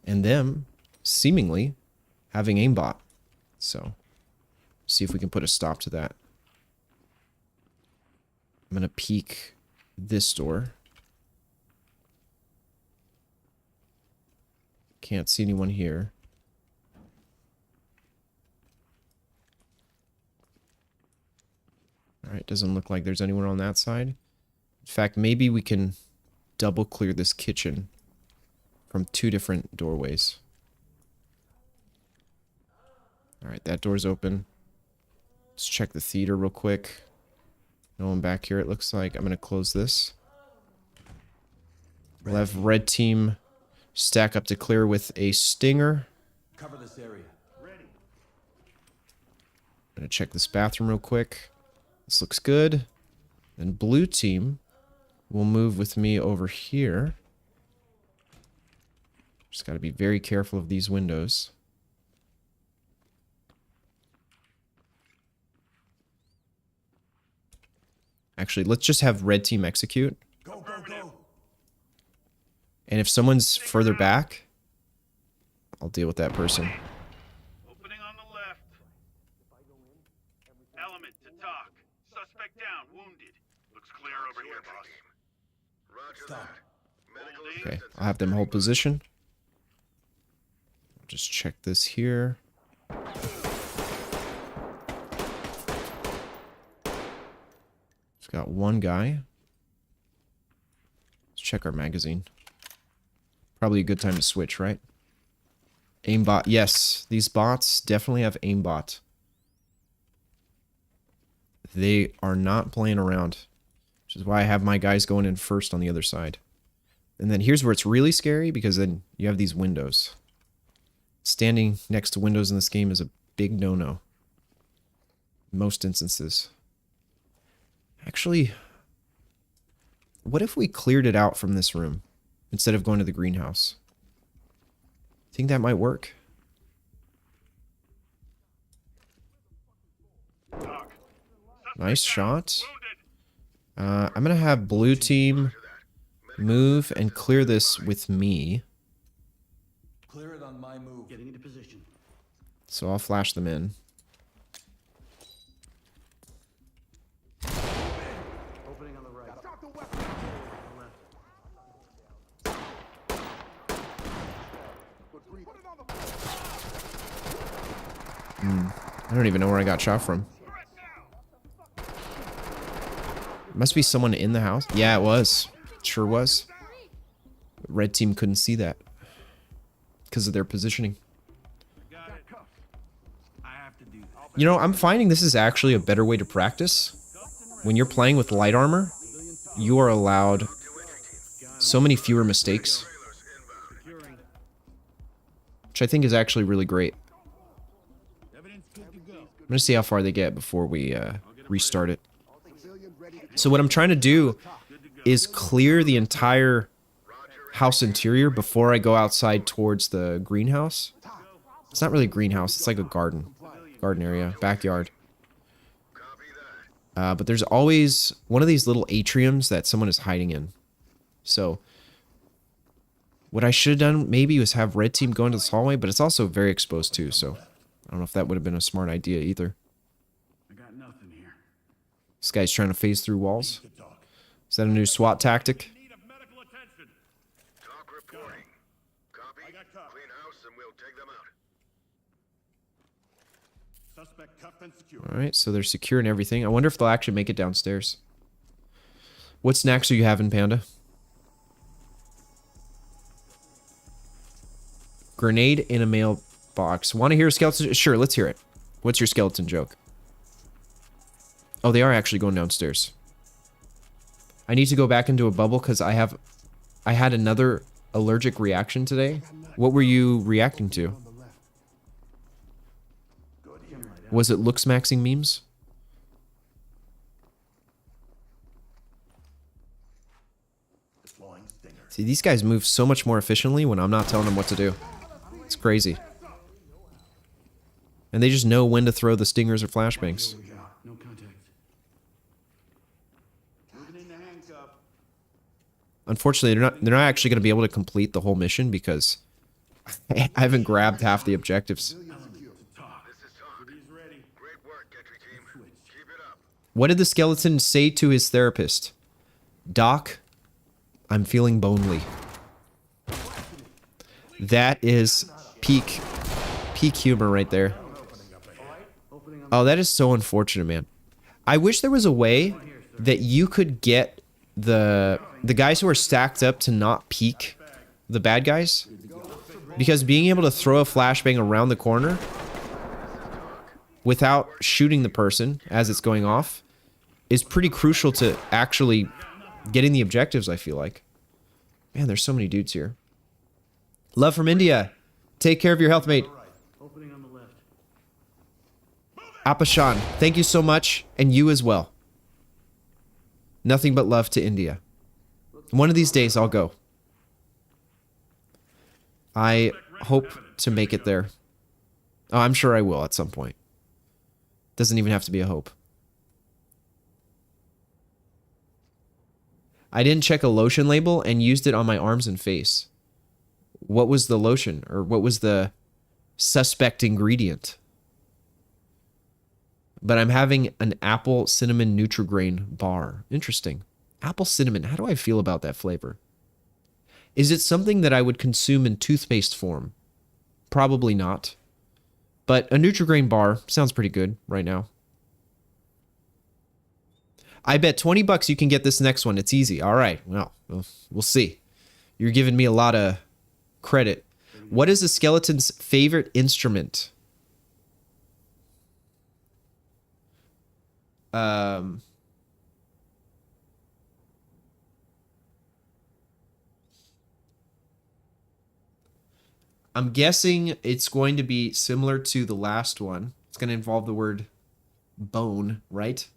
[SPEAKER 1] and them seemingly having aimbot. So, see if we can put a stop to that. I'm gonna peek this door. Can't see anyone here. Alright, doesn't look like there's anyone on that side. In fact, maybe we can double clear this kitchen from two different doorways. Alright, that door's open. Let's check the theater real quick. No one back here, it looks like. I'm going to close this. We'll have red team stack up to clear with a stinger.
[SPEAKER 2] Cover this area.
[SPEAKER 1] I'm going to check this bathroom real quick. This looks good. Then blue team will move with me over here. Just got to be very careful of these windows. Actually, let's just have red team execute.
[SPEAKER 3] Go, go, go.
[SPEAKER 1] And if someone's further back, I'll deal with that person.
[SPEAKER 9] Opening on the left. Element to talk. Suspect down, wounded. Looks clear over here, boss.
[SPEAKER 8] Roger
[SPEAKER 3] Stop.
[SPEAKER 8] that. Medical
[SPEAKER 9] Holding.
[SPEAKER 1] Okay, I'll have them hold position. Just check this here. It's got one guy. Let's check our magazine. Probably a good time to switch, right? Aimbot. Yes, these bots definitely have aimbot. They are not playing around, which is why I have my guys going in first on the other side. And then here's where it's really scary, because then you have these windows. Standing next to windows in this game is a big no-no. Most instances. Actually, what if we cleared it out from this room instead of going to the greenhouse? Think that might work? Nice shot. I'm gonna have blue team move and clear this with me.
[SPEAKER 2] Clear it on my move.
[SPEAKER 7] Getting into position.
[SPEAKER 1] So I'll flash them in.
[SPEAKER 5] Opening on the right.
[SPEAKER 6] Drop the weapon. Good breathing. Put it on the
[SPEAKER 1] I don't even know where I got shot from. Must be someone in the house. Yeah, it was. Sure was. Red team couldn't see that because of their positioning. You know, I'm finding this is actually a better way to practice. When you're playing with light armor, you are allowed so many fewer mistakes, which I think is actually really great. I'm gonna see how far they get before we restart it. So what I'm trying to do is clear the entire house interior before I go outside towards the greenhouse. It's not really a greenhouse, it's like a garden area, backyard. But there's always one of these little atriums that someone is hiding in. So what I should have done maybe was have red team go into this hallway, but it's also very exposed too, so I don't know if that would have been a smart idea either.
[SPEAKER 7] I got nothing here.
[SPEAKER 1] This guy's trying to phase through walls. Is that a new SWAT tactic?
[SPEAKER 3] Need of medical attention.
[SPEAKER 8] Talk reporting. Copy.
[SPEAKER 3] I got cops.
[SPEAKER 8] Clean house and we'll take them out.
[SPEAKER 3] Suspect cuffed and secure.
[SPEAKER 1] Alright, so they're secure and everything. I wonder if they'll actually make it downstairs. What snacks are you having, Panda? Grenade in a mailbox. Want to hear a skeleton? Sure, let's hear it. What's your skeleton joke? Oh, they are actually going downstairs. I need to go back into a bubble because I had another allergic reaction today. What were you reacting to? Was it looks maxing memes?
[SPEAKER 3] Deploying stinger.
[SPEAKER 1] See, these guys move so much more efficiently when I'm not telling them what to do. It's crazy. And they just know when to throw the stingers or flashbangs.
[SPEAKER 7] We got no contact. Moving into handcuff.
[SPEAKER 1] Unfortunately, they're not actually going to be able to complete the whole mission because I haven't grabbed half the objectives.
[SPEAKER 8] This is talk.
[SPEAKER 7] He's ready.
[SPEAKER 8] Great work, entry team. Keep it up.
[SPEAKER 1] What did the skeleton say to his therapist? Doc, I'm feeling bonely. That is peak humor right there. Oh, that is so unfortunate, man. I wish there was a way that you could get the guys who are stacked up to not peek the bad guys. Because being able to throw a flashbang around the corner without shooting the person as it's going off is pretty crucial to actually getting the objectives, I feel like. Man, there's so many dudes here. Love from India. Take care of your health, mate.
[SPEAKER 7] Opening on the left.
[SPEAKER 1] Apashan, thank you so much, and you as well. Nothing but love to India. One of these days, I'll go. I hope to make it there. Oh, I'm sure I will at some point. Doesn't even have to be a hope. I didn't check a lotion label and used it on my arms and face. What was the lotion, or what was the suspect ingredient? But I'm having an apple cinnamon Nutri-Grain bar. Interesting. Apple cinnamon. How do I feel about that flavor? Is it something that I would consume in toothpaste form? Probably not. But a Nutri-Grain bar sounds pretty good right now. I bet $20 you can get this next one. It's easy. All right. Well, we'll see. You're giving me a lot of credit. What is a skeleton's favorite instrument? I'm guessing it's going to be similar to the last one. It's going to involve the word bone, right?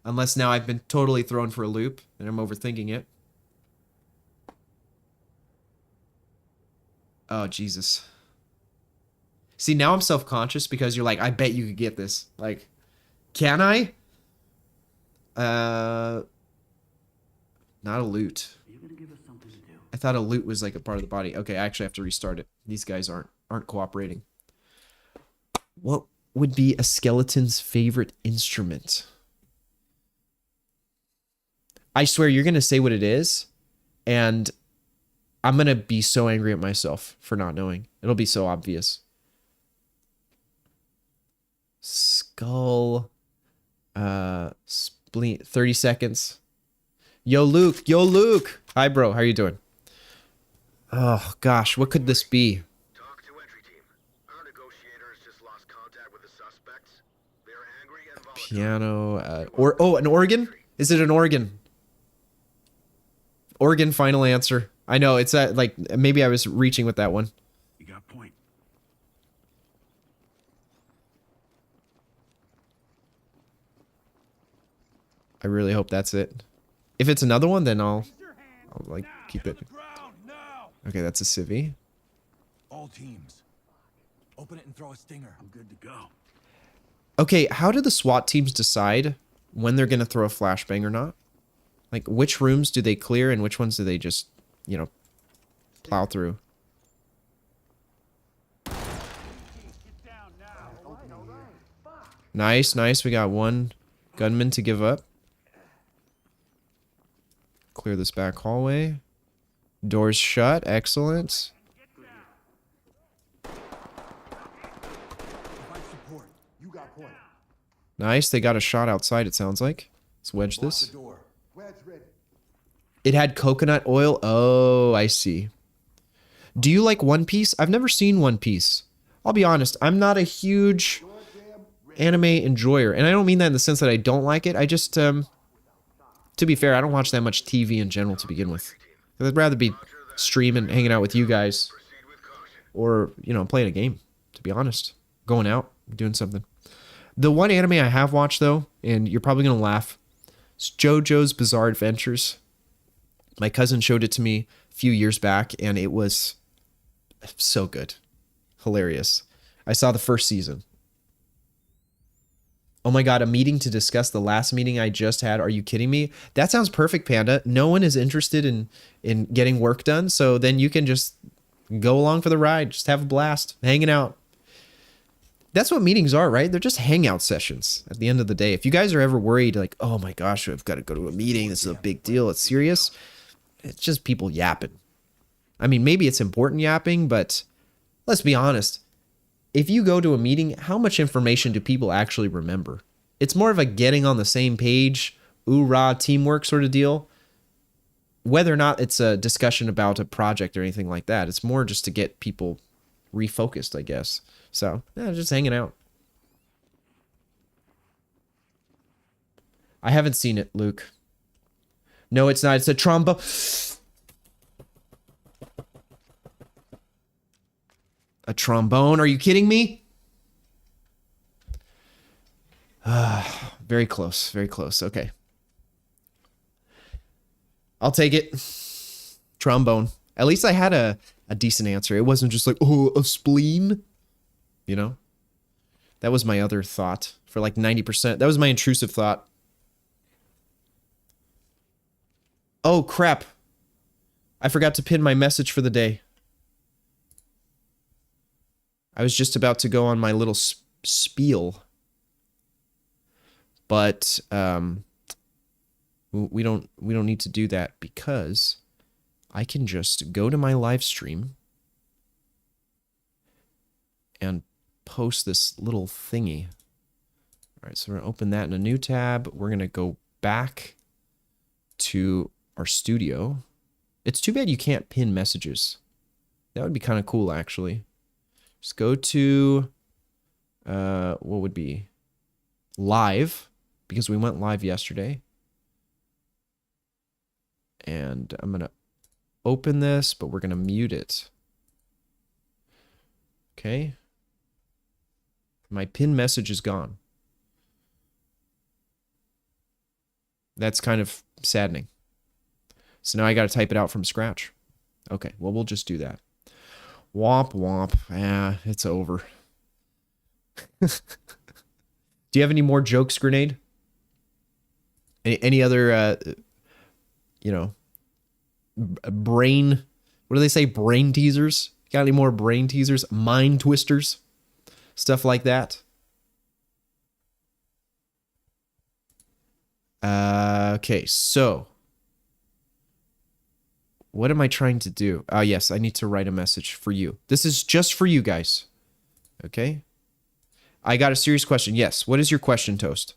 [SPEAKER 1] Unless now I've been totally thrown for a loop and I'm overthinking it. Oh, Jesus. See, now I'm self-conscious because you're like, I bet you could get this. Like, can I? Not a loot.
[SPEAKER 7] Are you gonna give us something to do?
[SPEAKER 1] I thought a loot was like a part of the body. Okay, I actually have to restart it. These guys aren't cooperating. What would be a skeleton's favorite instrument? I swear you're going to say what it is, and I'm going to be so angry at myself for not knowing. It'll be so obvious. Skull. Spleen. 30 seconds. Yo, Luke. Yo, Luke. Hi, bro. How you doing? Oh, gosh. What could this be?
[SPEAKER 8] Talk to entry team. Our negotiators just lost contact with the suspects. They are angry and volatile.
[SPEAKER 1] An organ? Is it an organ? Organ, final answer. I know, it's like, maybe I was reaching with that one.
[SPEAKER 7] You got point.
[SPEAKER 1] I really hope that's it. If it's another one, then I'll like keep it. Okay, that's a civvy.
[SPEAKER 2] All teams. Open it and throw a stinger.
[SPEAKER 7] I'm good to go.
[SPEAKER 1] Okay, how do the SWAT teams decide when they're gonna throw a flashbang or not? Like, which rooms do they clear and which ones do they just, you know, plow through? Nice, nice. We got one gunman to give up. Clear this back hallway. Doors shut. Excellent.
[SPEAKER 6] Provide support. You got point.
[SPEAKER 1] Nice. They got a shot outside, it sounds like. Let's wedge
[SPEAKER 6] Lock
[SPEAKER 1] this.
[SPEAKER 6] the door. Wedge ready.
[SPEAKER 1] It had coconut oil. Oh, I see. Do you like One Piece? I've never seen One Piece. I'll be honest. I'm not a huge anime enjoyer. And I don't mean that in the sense that I don't like it. I just, to be fair, I don't watch that much TV in general to begin with. I'd rather be streaming, hanging out with you guys. Or, you know, playing a game, to be honest. Going out, doing something. The one anime I have watched, though, and you're probably going to laugh, it's JoJo's Bizarre Adventures. My cousin showed it to me a few years back, and it was so good. Hilarious. I saw the first season. Oh my God, a meeting to discuss the last meeting I just had. Are you kidding me? That sounds perfect, Panda. No one is interested in getting work done, so then you can just go along for the ride. Just have a blast, hanging out. That's what meetings are, right? They're just hangout sessions at the end of the day. If you guys are ever worried, like, oh my gosh, I've got to go to a meeting. This is a big deal. It's serious. It's just people yapping. I mean, maybe it's important yapping, but let's be honest. If you go to a meeting, how much information do people actually remember? It's more of a getting on the same page, oorah, teamwork sort of deal. Whether or not it's a discussion about a project or anything like that, it's more just to get people refocused, I guess. So, yeah, just hanging out. I haven't seen it, Luke. No, it's not. It's a trombone. A trombone? Are you kidding me? Very close. Very close. Okay. I'll take it. Trombone. At least I had a decent answer. It wasn't just like, oh, a spleen. You know? That was my other thought for like 90%. That was my intrusive thought. Oh, crap. I forgot to pin my message for the day. I was just about to go on my little spiel. But we don't need to do that because I can just go to my live stream and post this little thingy. All right, so we're going to open that in a new tab. We're going to go back to our studio. It's too bad you can't pin messages. That would be kind of cool, actually. Just go to, what would be live, because we went live yesterday. And I'm going to open this, but we're going to mute it. Okay. My pin message is gone. That's kind of saddening. So now I got to type it out from scratch. Okay, well, we'll just do that. Womp womp. Ah, it's over. Do you have any more jokes, Grenade? Any other, you know, brain, what do they say? Brain teasers? Got any more brain teasers? Mind twisters? Stuff like that? Okay, so what am I trying to do? Yes, I need to write a message for you. This is just for you guys. Okay? I got a serious question. Yes, what is your question, Toast?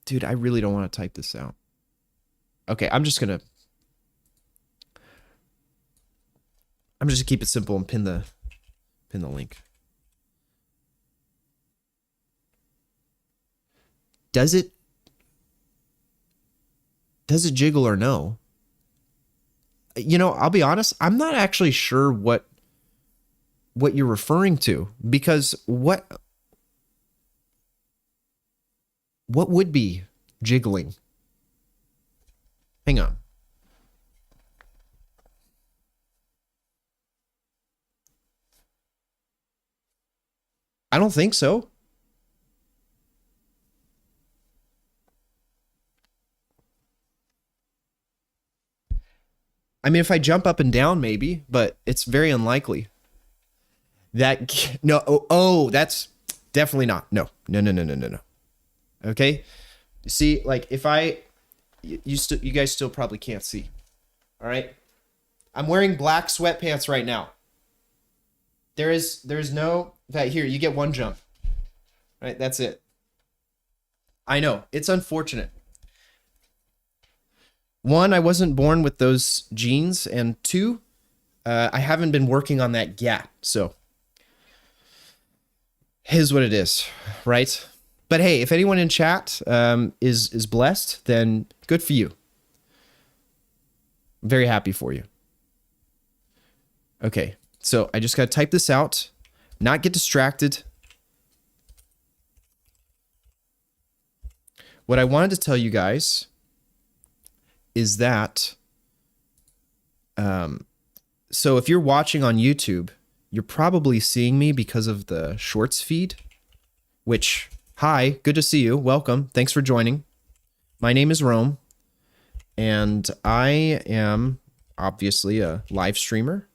[SPEAKER 1] Dude, I really don't want to type this out. Okay, I'm just gonna keep it simple and pin the link. Does it jiggle or no? You know, I'll be honest, I'm not actually sure what you're referring to, because what would be jiggling? Hang on. I don't think so. I mean, if I jump up and down, maybe, but it's very unlikely. No, that's definitely not. No. Okay? See, like, if you guys still probably can't see. All right? I'm wearing black sweatpants right now. There's no, that here, you get one jump. All right? That's it. I know. It's unfortunate. One, I wasn't born with those genes, and two, I haven't been working on that gap, so here's what it is, right? But hey, if anyone in chat is blessed, then good for you. I'm very happy for you. Okay, so I just got to type this out, not get distracted. What I wanted to tell you guys is that, so if you're watching on YouTube, you're probably seeing me because of the shorts feed, which, hi, good to see you. Welcome. Thanks for joining. My name is Rome, and I am obviously a live streamer,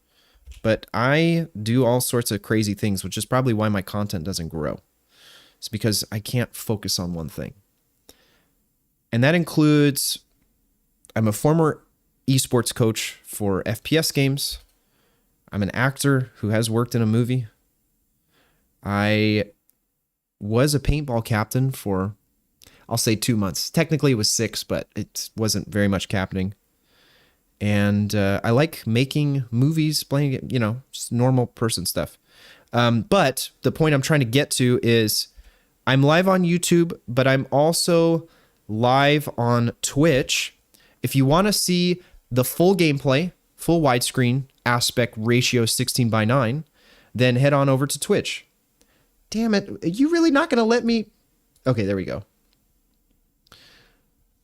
[SPEAKER 1] but I do all sorts of crazy things, which is probably why my content doesn't grow. It's because I can't focus on one thing. And that includes, I'm a former esports coach for FPS games. I'm an actor who has worked in a movie. I was a paintball captain for, I'll say 2 months. Technically it was 6, but it wasn't very much captaining. And I like making movies, playing, you know, just normal person stuff. But the point I'm trying to get to is I'm live on YouTube, but I'm also live on Twitch. If you want to see the full gameplay, full widescreen, aspect ratio 16:9, then head on over to Twitch. Damn it. Are you really not going to let me? Okay, there we go.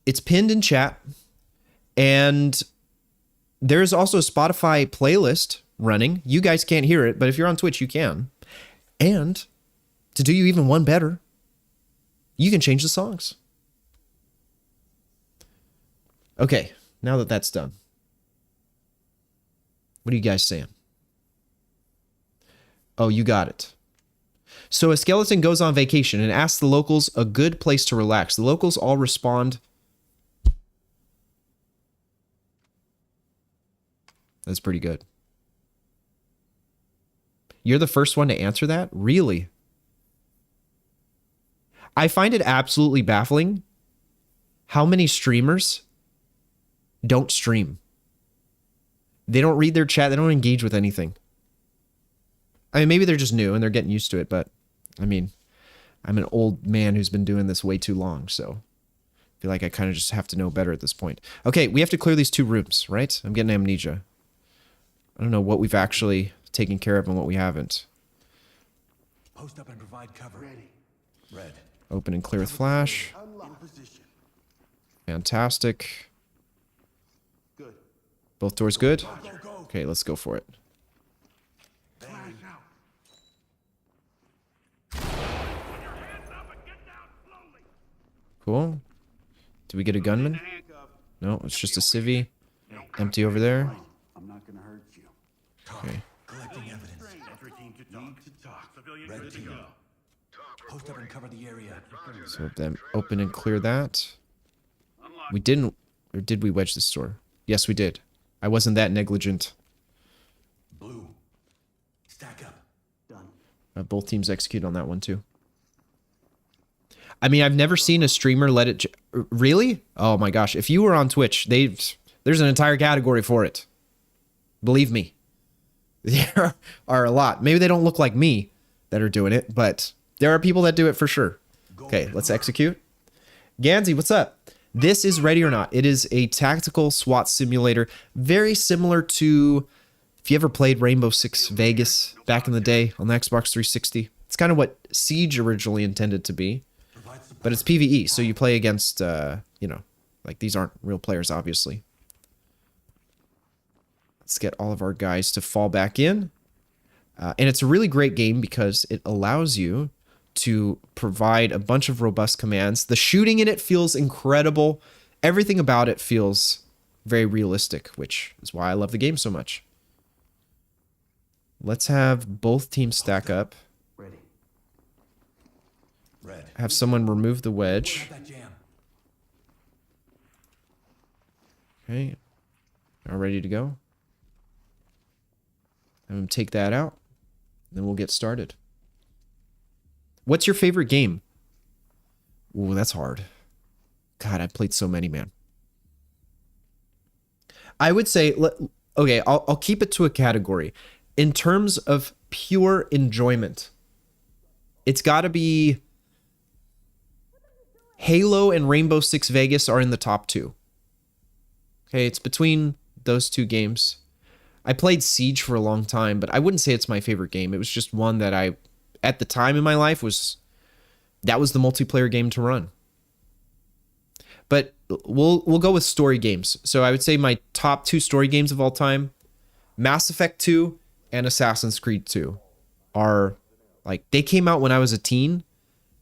[SPEAKER 1] It's pinned in chat. And there's also a Spotify playlist running. You guys can't hear it, but if you're on Twitch, you can. And to do you even one better, you can change the songs. Okay, now that that's done, what are you guys saying? Oh, you got it. So a skeleton goes on vacation and asks the locals a good place to relax. The locals all respond. That's pretty good. You're the first one to answer that? Really? I find it absolutely baffling how many streamers don't stream. They don't read their chat. They don't engage with anything. I mean, maybe they're just new and they're getting used to it, but I mean, I'm an old man who's been doing this way too long, so I feel like I kind of just have to know better at this point. Okay, we have to clear these 2 rooms, right? I'm getting amnesia. I don't know what we've actually taken care of and what we haven't.
[SPEAKER 2] Post up and provide cover. Ready. Red.
[SPEAKER 1] Open and clear with flash.
[SPEAKER 3] In position.
[SPEAKER 1] Fantastic.
[SPEAKER 3] Good.
[SPEAKER 1] Both doors good?
[SPEAKER 3] Go, go.
[SPEAKER 1] Okay, let's go for it.
[SPEAKER 3] Flash out.
[SPEAKER 1] Cool. Do we get a gunman? No, it's just a civvy. Empty over there.
[SPEAKER 5] I'm not gonna hurt you.
[SPEAKER 1] Okay.
[SPEAKER 2] Collecting evidence.
[SPEAKER 3] Entry team to talk.
[SPEAKER 7] To talk. Civilian
[SPEAKER 2] Red
[SPEAKER 7] good to
[SPEAKER 2] team.
[SPEAKER 7] go.
[SPEAKER 2] Post up and cover the area.
[SPEAKER 1] So then open and clear that.
[SPEAKER 9] Unlock.
[SPEAKER 1] We didn't, or did we wedge this door? Yes, we did. I wasn't that negligent.
[SPEAKER 2] Blue. Stack up.
[SPEAKER 5] Done.
[SPEAKER 1] Both teams execute on that one too. I mean, I've never seen a streamer let it... Really? Oh my gosh. If you were on Twitch, there's an entire category for it. Believe me. There are a lot. Maybe they don't look like me that are doing it, but there are people that do it for sure. Okay, let's execute. Gansey, what's up? This is Ready or Not. It is a tactical SWAT simulator, very similar to if you ever played Rainbow Six Vegas back in the day on the Xbox 360. It's kind of what Siege originally intended to be, but it's PvE, so you play against, like these aren't real players, obviously. Let's get all of our guys to fall back in. And it's a really great game because it allows you to provide a bunch of robust commands. The shooting in it feels incredible. Everything about it feels very realistic, which is why I love the game so much. Let's have both teams stack up.
[SPEAKER 5] Ready.
[SPEAKER 2] Red.
[SPEAKER 1] Have someone remove the wedge.
[SPEAKER 2] That jam.
[SPEAKER 1] Okay. All ready to go. Have them take that out. Then we'll get started. What's your favorite game? Ooh, that's hard. God, I played so many, man. I would say, okay, I'll keep it to a category. In terms of pure enjoyment, it's got to be Halo and Rainbow Six Vegas are in the top 2. Okay, it's between those 2 games. I played Siege for a long time, but I wouldn't say it's my favorite game. It was just one that I, at the time in my life, that was the multiplayer game to run. But we'll go with story games. So I would say my top 2 story games of all time, Mass Effect 2 and Assassin's Creed 2, are like, they came out when I was a teen,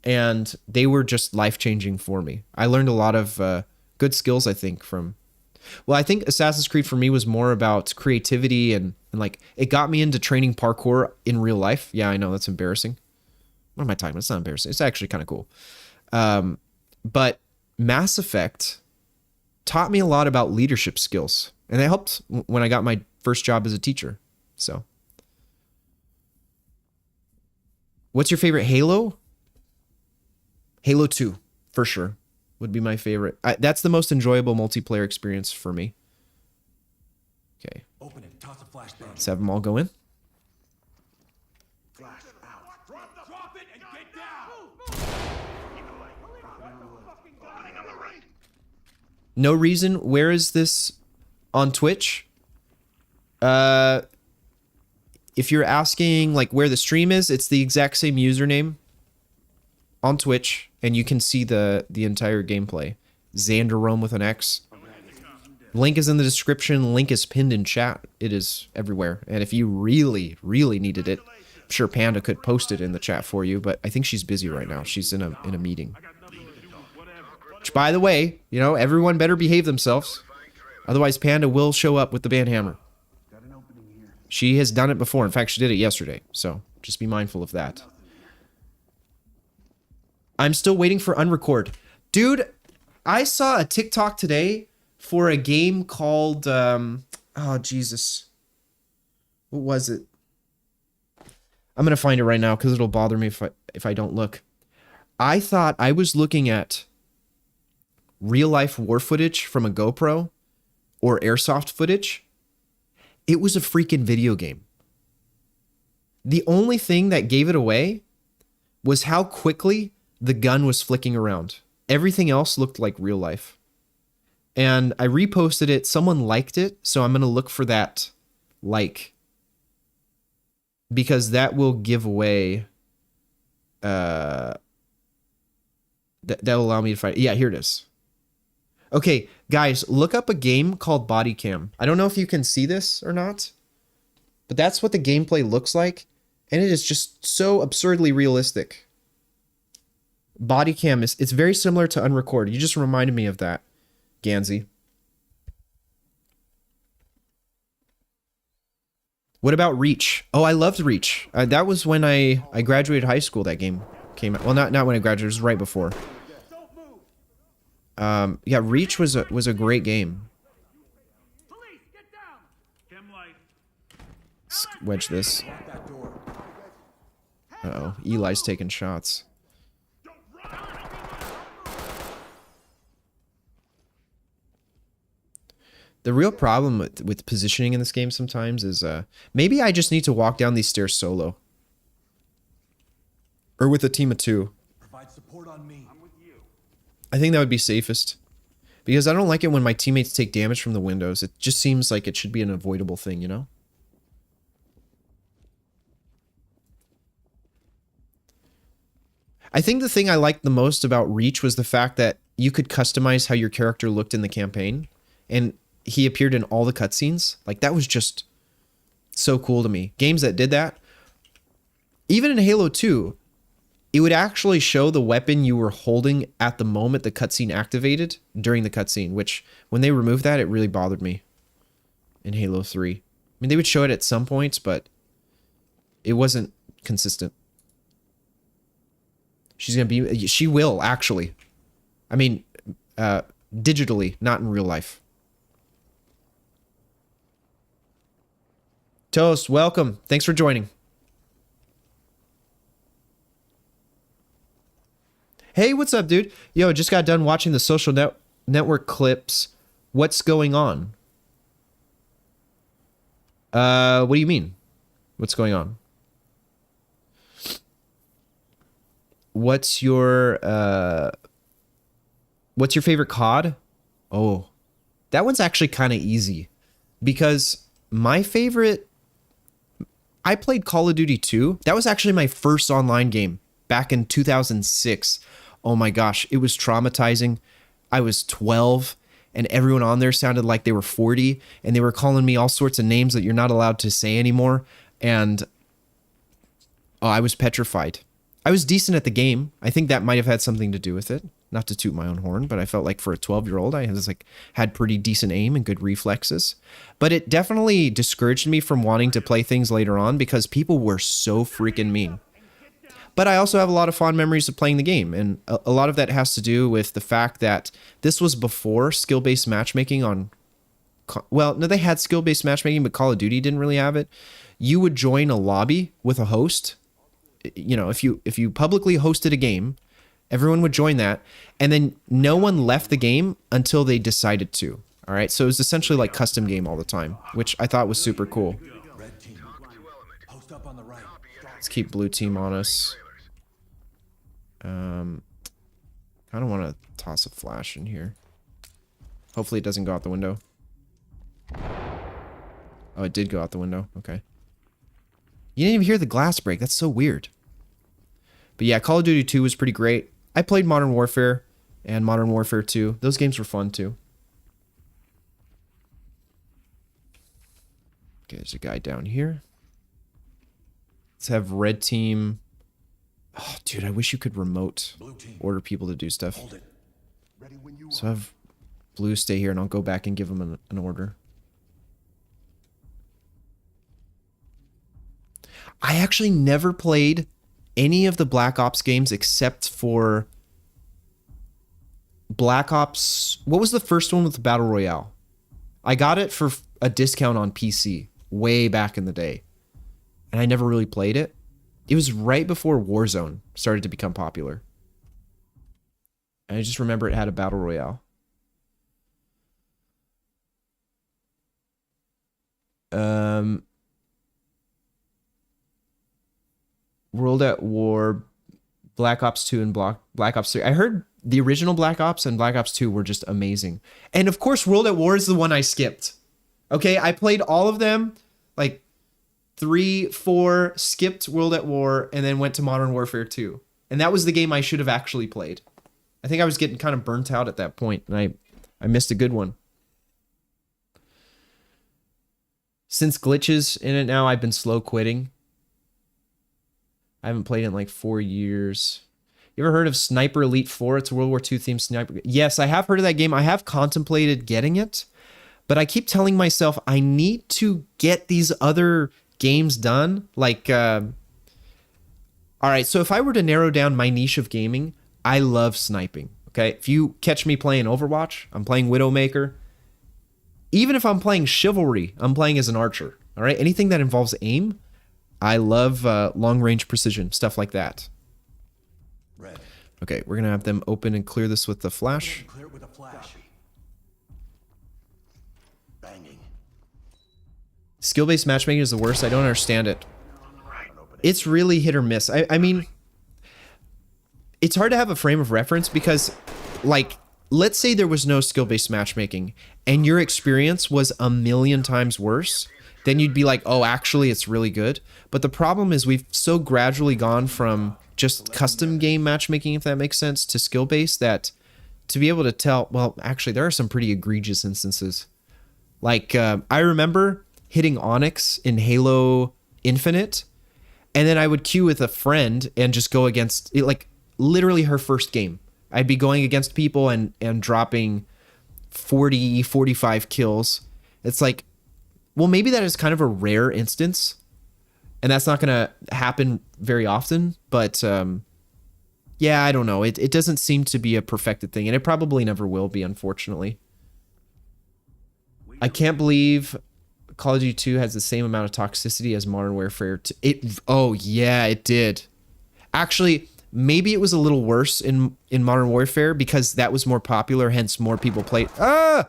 [SPEAKER 1] and they were just life-changing for me. I learned a lot of good skills, I think, from... Well, I think Assassin's Creed for me was more about creativity and like, it got me into training parkour in real life. Yeah, I know, that's embarrassing. What am I talking about? It's not embarrassing. It's actually kind of cool. But Mass Effect taught me a lot about leadership skills, and it helped when I got my first job as a teacher. So, what's your favorite Halo? Halo 2, for sure, would be my favorite. That's the most enjoyable multiplayer experience for me. Okay.
[SPEAKER 2] Open it. Toss a flashbang.
[SPEAKER 1] Let's have them all go in.
[SPEAKER 3] Flash out. Drop it and get down.
[SPEAKER 1] No reason. Where is this on Twitch? if you're asking like where the stream is, it's the exact same username on Twitch, and you can see the entire gameplay. Xanderome with an X. Link is in the description. Link is pinned in chat. It is everywhere. And if you really, really needed it, I'm sure Panda could post it in the chat for you, but I think she's busy right now. She's in a meeting. Which, by the way, you know, everyone better behave themselves. Otherwise, Panda will show up with the banhammer. She has done it before. In fact, she did it yesterday. So just be mindful of that. I'm still waiting for Unrecord. Dude, I saw a TikTok today for a game called, oh, Jesus. What was it? I'm going to find it right now because it'll bother me if I don't look. I thought I was looking at real-life war footage from a GoPro or airsoft footage. It was a freaking video game. The only thing that gave it away was how quickly the gun was flicking around. Everything else looked like real life. And I reposted it. Someone liked it, so I'm going to look for that like. Because that will give away... that will allow me to find... Yeah, here it is. Okay, guys, look up a game called Body Cam. I don't know if you can see this or not, but that's what the gameplay looks like, and it is just so absurdly realistic. Body Cam it's very similar to Unrecord. You just reminded me of that, Gansey. What about Reach? Oh, I loved Reach. That was when I graduated high school. That game came out. Well, not when I graduated. It was right before. Yeah, Reach was a great game. Let's wedge this. Uh-oh, Eli's taking shots. The real problem with positioning in this game sometimes is maybe I just need to walk down these stairs solo. Or with a team of two.
[SPEAKER 2] Provide support on me.
[SPEAKER 1] I think that would be safest. Because I don't like it when my teammates take damage from the windows. It just seems like it should be an avoidable thing, you know? I think the thing I liked the most about Reach was the fact that you could customize how your character looked in the campaign. And he appeared in all the cutscenes. Like, that was just so cool to me. Games that did that. Even in Halo 2, it would actually show the weapon you were holding at the moment the cutscene activated during the cutscene, which, when they removed that, it really bothered me in Halo 3. I mean, they would show it at some points, but it wasn't consistent. She will, actually. I mean, digitally, not in real life. Toast, welcome. Thanks for joining. Hey, what's up, dude? Yo, just got done watching the social network clips. What's going on? What do you mean? What's going on? What's your favorite COD? Oh, that one's actually kind of easy because my favorite, I played Call of Duty 2. That was actually my first online game back in 2006. Oh my gosh, it was traumatizing. I was 12 and everyone on there sounded like they were 40 and they were calling me all sorts of names that you're not allowed to say anymore. And oh, I was petrified. I was decent at the game. I think that might have had something to do with it. Not to toot my own horn, but I felt like for a 12-year-old, I had pretty decent aim and good reflexes. But it definitely discouraged me from wanting to play things later on because people were so freaking mean. But I also have a lot of fond memories of playing the game, and a lot of that has to do with the fact that this was before skill-based matchmaking on... Well, no, they had skill-based matchmaking, but Call of Duty didn't really have it. You would join a lobby with a host. You know, if you publicly hosted a game, everyone would join that, and then no one left the game until they decided to. All right, so it was essentially like custom game all the time, which I thought was super cool.
[SPEAKER 2] Red team. Post up on the right.
[SPEAKER 1] Let's keep blue team on us. I don't want to toss a flash in here. Hopefully it doesn't go out the window. Oh, it did go out the window. Okay. You didn't even hear the glass break. That's so weird. But yeah, Call of Duty 2 was pretty great. I played Modern Warfare and Modern Warfare 2. Those games were fun too. Okay, there's a guy down here. Let's have red team. Oh, dude, I wish you could remote order people to do stuff.
[SPEAKER 6] Ready when you
[SPEAKER 1] So have blue stay here and I'll go back and give them an order. I actually never played any of the Black Ops games except for Black Ops. What was the first one with the Battle Royale? I got it for a discount on PC way back in the day. And I never really played it. It was right before Warzone started to become popular. And I just remember it had a Battle Royale. World at War, Black Ops 2 and Black Ops 3. I heard the original Black Ops and Black Ops 2 were just amazing. And of course, World at War is the one I skipped. Okay, I played all of them, like 3, 4, skipped World at War, and then went to Modern Warfare 2. And that was the game I should have actually played. I think I was getting kind of burnt out at that point, and I missed a good one. Since glitches in it now, I've been slow quitting. I haven't played it in like 4 years. You ever heard of Sniper Elite 4? It's a World War II themed sniper. Yes, I have heard of that game. I have contemplated getting it, but I keep telling myself I need to get these other games done. Like, all right, so if I were to narrow down my niche of gaming, I love sniping. Okay, if you catch me playing Overwatch, I'm playing Widowmaker. Even if I'm playing Chivalry, I'm playing as an archer. All right, anything that involves aim, I love long-range precision, stuff like that.
[SPEAKER 2] Red.
[SPEAKER 1] Okay, we're gonna have them open and clear this with the flash.
[SPEAKER 2] Clear it with a flash. Banging.
[SPEAKER 1] Skill-based matchmaking is the worst. I don't understand it. It's really hit or miss. I mean, it's hard to have a frame of reference because, like, let's say there was no skill-based matchmaking and your experience was a million times worse, then you'd be like, oh, actually, it's really good. But the problem is we've so gradually gone from just custom game matchmaking, if that makes sense, to skill-based that to be able to tell, well, actually, there are some pretty egregious instances. Like, I remember hitting Onyx in Halo Infinite, and then I would queue with a friend and just go against, like, literally her first game. I'd be going against people and dropping 40, 45 kills. It's like, well, maybe that is kind of a rare instance, and that's not going to happen very often, but yeah, I don't know. It doesn't seem to be a perfected thing, and it probably never will be, unfortunately. I can't believe Call of Duty 2 has the same amount of toxicity as Modern Warfare 2. Oh, yeah, it did. Actually, maybe it was a little worse in Modern Warfare because that was more popular, hence more people played. Ah!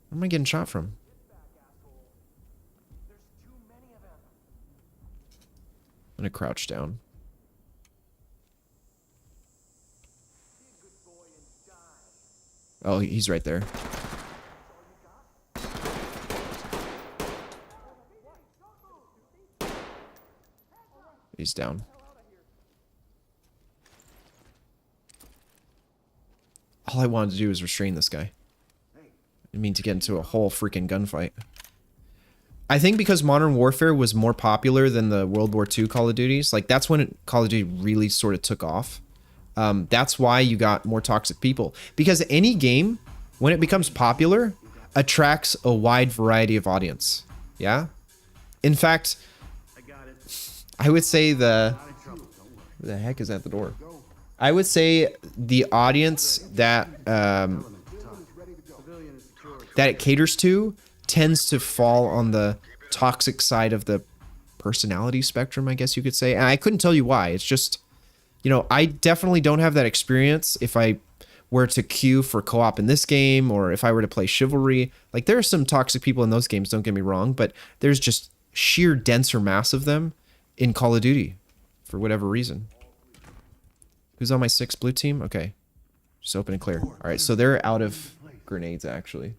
[SPEAKER 1] Where am I getting shot from? I'm gonna crouch down. Oh, he's right there. He's down. All I wanted to do was restrain this guy. I mean, to get into a whole freaking gunfight. I think because Modern Warfare was more popular than the World War II Call of Duties, like that's when Call of Duty really sort of took off. That's why you got more toxic people. Because any game, when it becomes popular, attracts a wide variety of audience. Yeah? In fact, I would say who the heck is at the door? I would say the audience that that it caters to tends to fall on the toxic side of the personality spectrum, I guess you could say. And I couldn't tell you why. It's just, you know, I definitely don't have that experience if I were to queue for co-op in this game or if I were to play Chivalry. Like, there are some toxic people in those games, don't get me wrong, but there's just sheer denser mass of them in Call of Duty for whatever reason. Who's on my 6 blue team? Okay. Just open and clear. All right, so they're out of grenades, actually.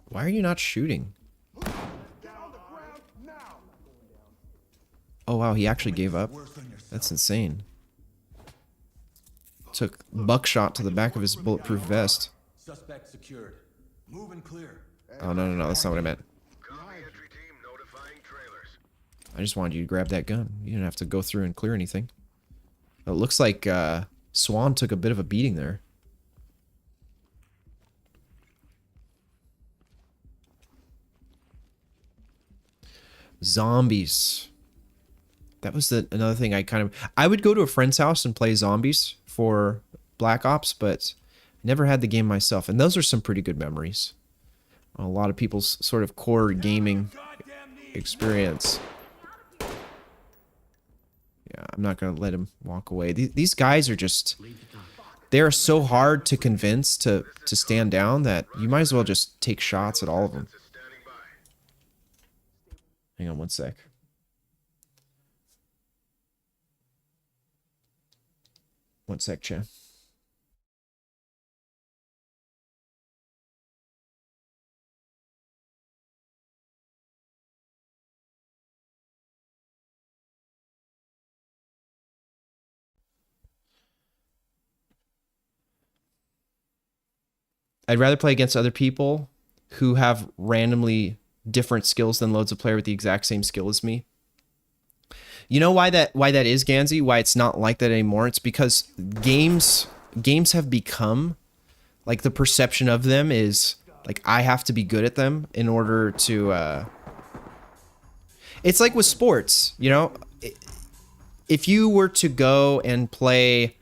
[SPEAKER 1] Why are you not shooting?
[SPEAKER 6] Get on the ground now.
[SPEAKER 1] Oh wow, he actually gave up. That's insane. Took buckshot to the back of his bulletproof vest.
[SPEAKER 2] Suspect secured. Move and clear.
[SPEAKER 1] Oh no, that's not what I meant.
[SPEAKER 8] Copy, entry team notifying trailers.
[SPEAKER 1] I just wanted you to grab that gun. You didn't have to go through and clear anything. It looks like Swan took a bit of a beating there. Zombies. That was another thing I would go to a friend's house and play zombies for Black Ops, but never had the game myself. And those are some pretty good memories. A lot of people's sort of core gaming experience. Yeah, I'm not going to let him walk away. These guys are just... They're so hard to convince to stand down that you might as well just take shots at all of them.
[SPEAKER 8] Standing by.
[SPEAKER 1] Hang on one sec. One sec, Che. I'd rather play against other people who have randomly different skills than loads of player with the exact same skill as me. You know why that is, Gansey? Why it's not like that anymore? It's because games have become like the perception of them is like I have to be good at them in order to it's like with sports, you know? If you were to go and play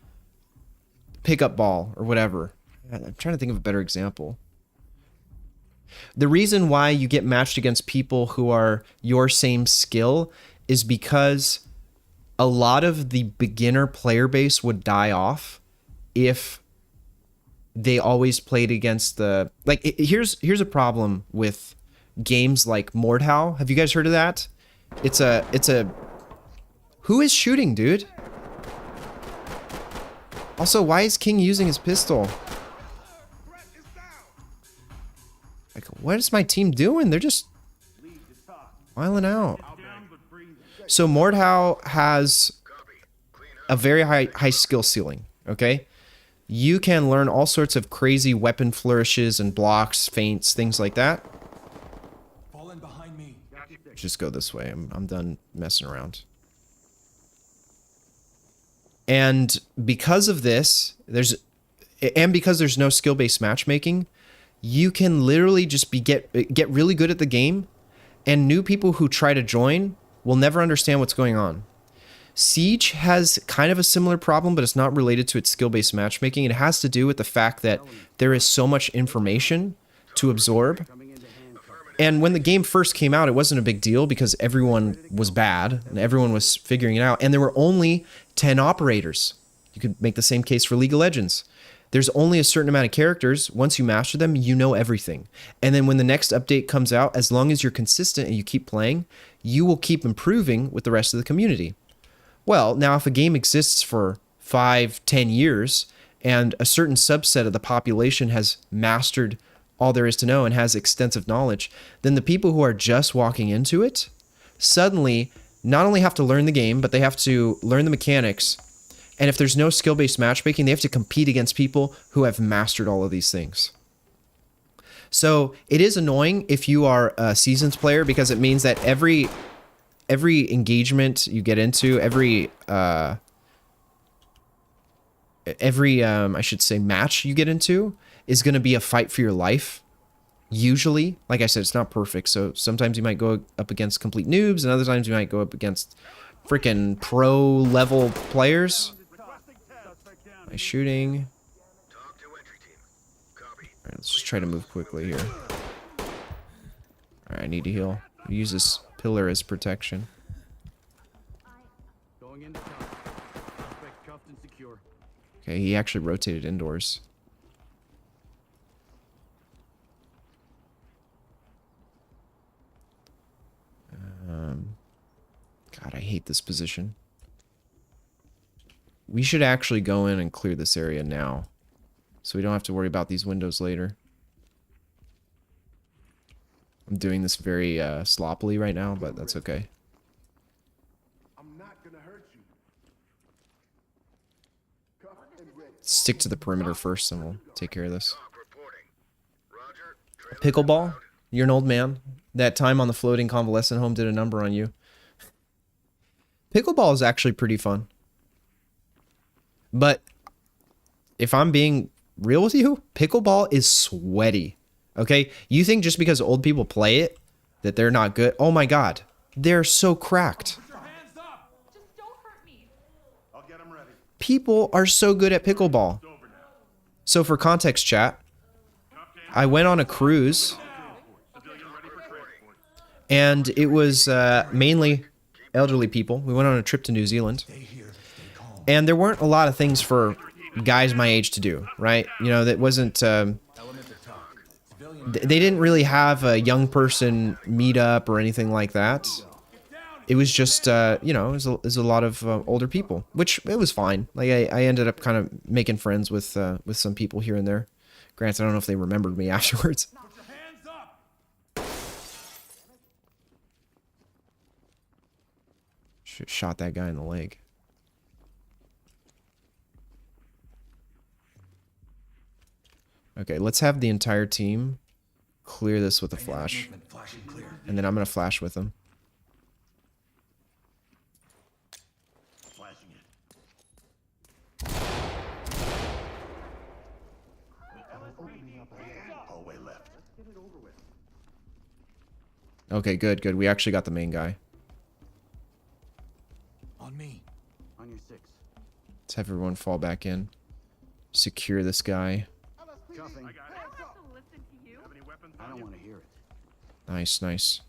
[SPEAKER 1] pickup ball or whatever, I'm trying to think of a better example. The reason why you get matched against people who are your same skill is because a lot of the beginner player base would die off if they always played against the... Like, here's a problem with games like Mordhau. Have you guys heard of that? It's a... Who is shooting, dude? Also, why is King using his pistol? Like, what is my team doing? They're just whiling out. So Mordhau has a very high skill ceiling, okay? You can learn all sorts of crazy weapon flourishes and blocks, feints, things like that.
[SPEAKER 2] Fall in behind me.
[SPEAKER 1] Just go this way. I'm done messing around. And because of this, because there's no skill-based matchmaking, you can literally just get really good at the game, and new people who try to join will never understand what's going on. Siege has kind of a similar problem, but it's not related to its skill-based matchmaking. It has to do with the fact that there is so much information to absorb. And when the game first came out, it wasn't a big deal because everyone was bad and everyone was figuring it out. And there were only 10 operators. You could make the same case for League of Legends. There's only a certain amount of characters. Once you master them, you know everything. And then when the next update comes out, as long as you're consistent and you keep playing, you will keep improving with the rest of the community. Well, now if a game exists for 5-10 years and a certain subset of the population has mastered all there is to know and has extensive knowledge, then the people who are just walking into it suddenly not only have to learn the game, but they have to learn the mechanics. And if there's no skill-based matchmaking, they have to compete against people who have mastered all of these things. So it is annoying if you are a seasons player because it means that every engagement you get into, every I should say match you get into is going to be a fight for your life. Usually, like I said, it's not perfect. So sometimes you might go up against complete noobs and other times you might go up against freaking pro level players. Nice shooting.
[SPEAKER 8] Talk to entry team. Copy.
[SPEAKER 1] All right, let's just try to move quickly here. All right, I need to heal. Use this pillar as protection.
[SPEAKER 5] Going into town. Suspect cuffed and secure.
[SPEAKER 1] Okay, he actually rotated indoors. God, I hate this position. We should actually go in and clear this area now, so we don't have to worry about these windows later. I'm doing this very sloppily right now, but that's okay.
[SPEAKER 6] I'm not gonna hurt you. Cuff and ready.
[SPEAKER 1] Stick to the perimeter first, and we'll take care of this.
[SPEAKER 8] Talk reporting. Roger.
[SPEAKER 1] Pickleball, you're an old man. That time on the floating convalescent home did a number on you. Pickleball is actually pretty fun. But if I'm being real with you, pickleball is sweaty. Okay? You think just because old people play it that they're not good? Oh my god. They're so cracked.
[SPEAKER 4] Just don't hurt me.
[SPEAKER 3] I'll get him ready.
[SPEAKER 1] People are so good at pickleball.
[SPEAKER 3] It's over now.
[SPEAKER 1] So for context, chat, I went on a cruise
[SPEAKER 3] Civilian ready for transport.
[SPEAKER 1] and it was mainly elderly people. We went on a trip to New Zealand. And there weren't a lot of things for guys my age to do, right? You know, that wasn't... they didn't really have a young person meetup or anything like that. It was just, you know, it was a lot of older people, which it was fine. Like I ended up kind of making friends with some people here and there. Granted, I don't know if they remembered me afterwards. Shot that guy in the leg. Okay, let's have the entire team clear this with a flash. And then I'm going to flash with them.
[SPEAKER 3] Flashing it. Hallway left.
[SPEAKER 1] Okay, good. We actually got the main guy.
[SPEAKER 5] On me. On your 6.
[SPEAKER 1] Let's have everyone fall back in. Secure this guy.
[SPEAKER 5] Cuffing.
[SPEAKER 4] I don't have to listen to you.
[SPEAKER 3] Any weapons
[SPEAKER 5] I
[SPEAKER 3] on
[SPEAKER 5] don't
[SPEAKER 3] you?
[SPEAKER 5] want to hear it.
[SPEAKER 1] Nice.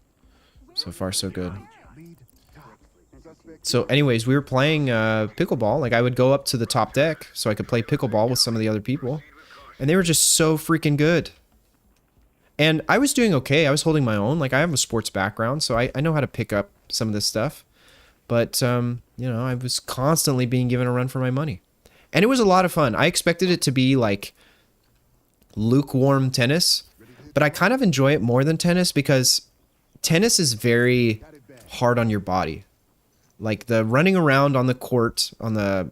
[SPEAKER 1] So far, so good.
[SPEAKER 6] Lead. Talk. Suspect.
[SPEAKER 1] So anyways, we were playing pickleball. Like I would go up to the top deck so I could play pickleball with some of the other people. And they were just so freaking good. And I was doing okay. I was holding my own. Like I have a sports background, so I know how to pick up some of this stuff. But, you know, I was constantly being given a run for my money. And it was a lot of fun. I expected it to be like lukewarm tennis, but I kind of enjoy it more than tennis because tennis is very hard on your body. Like the running around on the court, on the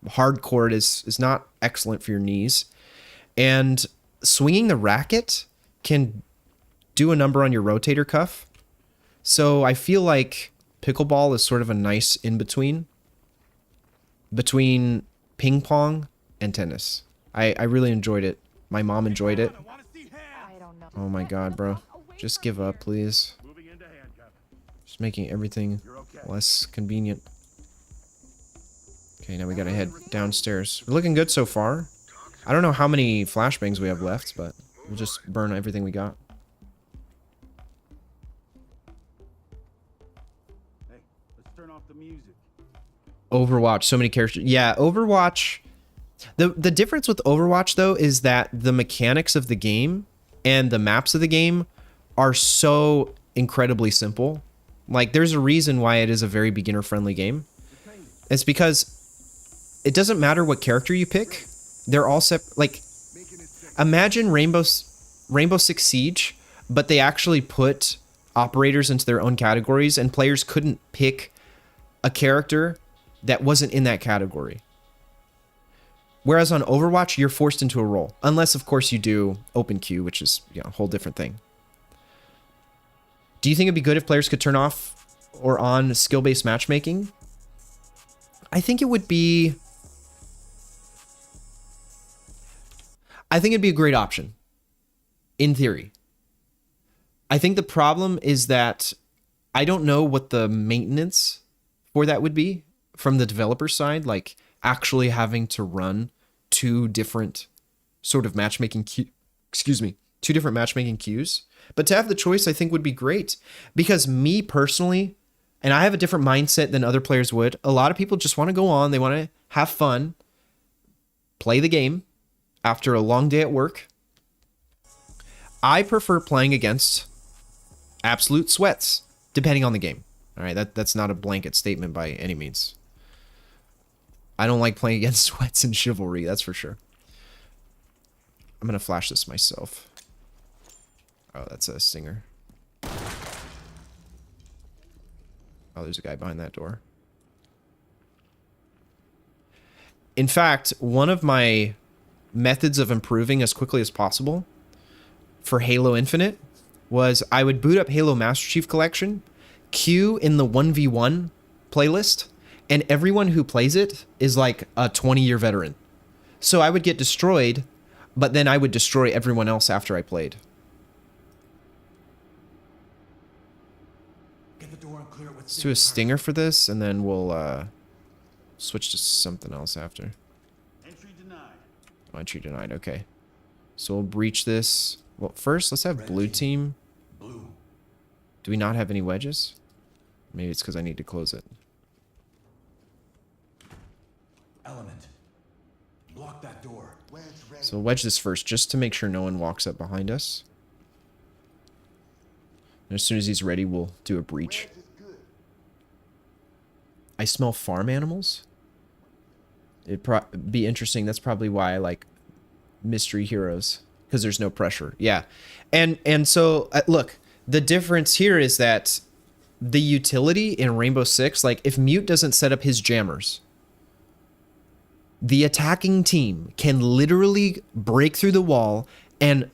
[SPEAKER 1] hard court is not excellent for your knees. And swinging the racket can do a number on your rotator cuff. So I feel like pickleball is sort of a nice in-between between ping pong and tennis. I really enjoyed it. My mom enjoyed it.
[SPEAKER 4] I don't know.
[SPEAKER 1] Oh my god, bro. Just give up, please.
[SPEAKER 3] Moving into handcuff.
[SPEAKER 1] Just making everything less convenient. Okay, now we gotta head downstairs. We're looking good so far. I don't know how many flashbangs we have left, but we'll just burn everything we got.
[SPEAKER 5] Hey, let's turn off the music.
[SPEAKER 1] Overwatch, so many characters. Yeah, Overwatch. The difference with Overwatch though is that the mechanics of the game and the maps of the game are so incredibly simple. Like there's a reason why it is a very beginner friendly game. It's because it doesn't matter what character you pick. They're all like imagine Rainbow Six Siege, but they actually put operators into their own categories and players couldn't pick a character that wasn't in that category. Whereas on Overwatch, you're forced into a role. Unless, of course, you do open queue, which is, you know, a whole different thing. Do you think it'd be good if players could turn off or on skill-based matchmaking? I think it would be... I think it'd be a great option. In theory. I think the problem is that I don't know what the maintenance for that would be from the developer side, like actually having to run two different sort of matchmaking two different matchmaking queues. But to have the choice, I think would be great because me personally, and I have a different mindset than other players would. A lot of people just want to go on. They want to have fun, play the game after a long day at work. I prefer playing against absolute sweats, depending on the game. All right, that's not a blanket statement by any means. I don't like playing against sweats and chivalry, that's for sure. I'm going to flash this myself. Oh, that's a Stinger. Oh, there's a guy behind that door. In fact, one of my methods of improving as quickly as possible for Halo Infinite was I would boot up Halo Master Chief Collection, queue in the 1v1 playlist, and everyone who plays it is like a 20-year veteran. So I would get destroyed, but then I would destroy everyone else after I played.
[SPEAKER 2] Get the door and clear it with
[SPEAKER 1] Let's do a Stinger for this, and then we'll switch to something else after.
[SPEAKER 5] Entry denied.
[SPEAKER 1] Oh, entry denied, okay. So we'll breach this. Well, first, let's have blue team.
[SPEAKER 2] Blue.
[SPEAKER 1] Do we not have any wedges? Maybe it's because I need to close it.
[SPEAKER 2] Element. Block that door.
[SPEAKER 6] Wedge ready.
[SPEAKER 1] So we'll wedge this first, just to make sure no one walks up behind us. And as soon as he's ready, we'll do a breach.
[SPEAKER 6] Wedge is good.
[SPEAKER 1] I smell farm animals. It'd be interesting. That's probably why I like mystery heroes, because there's no pressure. Yeah. And so look, the difference here is that the utility in Rainbow Six, like if Mute doesn't set up his jammers, the attacking team can literally break through the wall and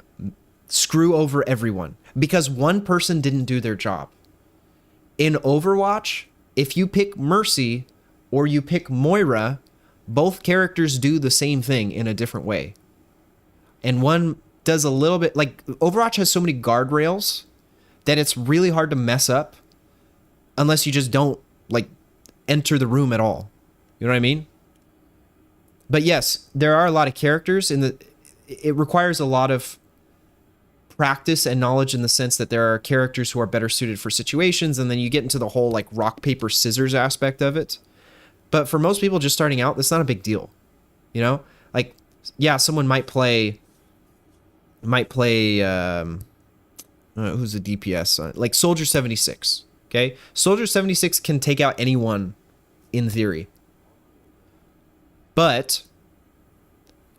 [SPEAKER 1] screw over everyone because one person didn't do their job. In Overwatch, if you pick Mercy or you pick Moira, both characters do the same thing in a different way. And one does a little bit, like Overwatch has so many guardrails that it's really hard to mess up unless you just don't like enter the room at all. You know what I mean? But yes, there are a lot of characters it requires a lot of practice and knowledge in the sense that there are characters who are better suited for situations, and then you get into the whole like rock, paper, scissors aspect of it. But for most people just starting out, that's not a big deal. You know? Like, yeah, someone might play who's the DPS? Like Soldier 76. Okay? Soldier 76 can take out anyone in theory. But,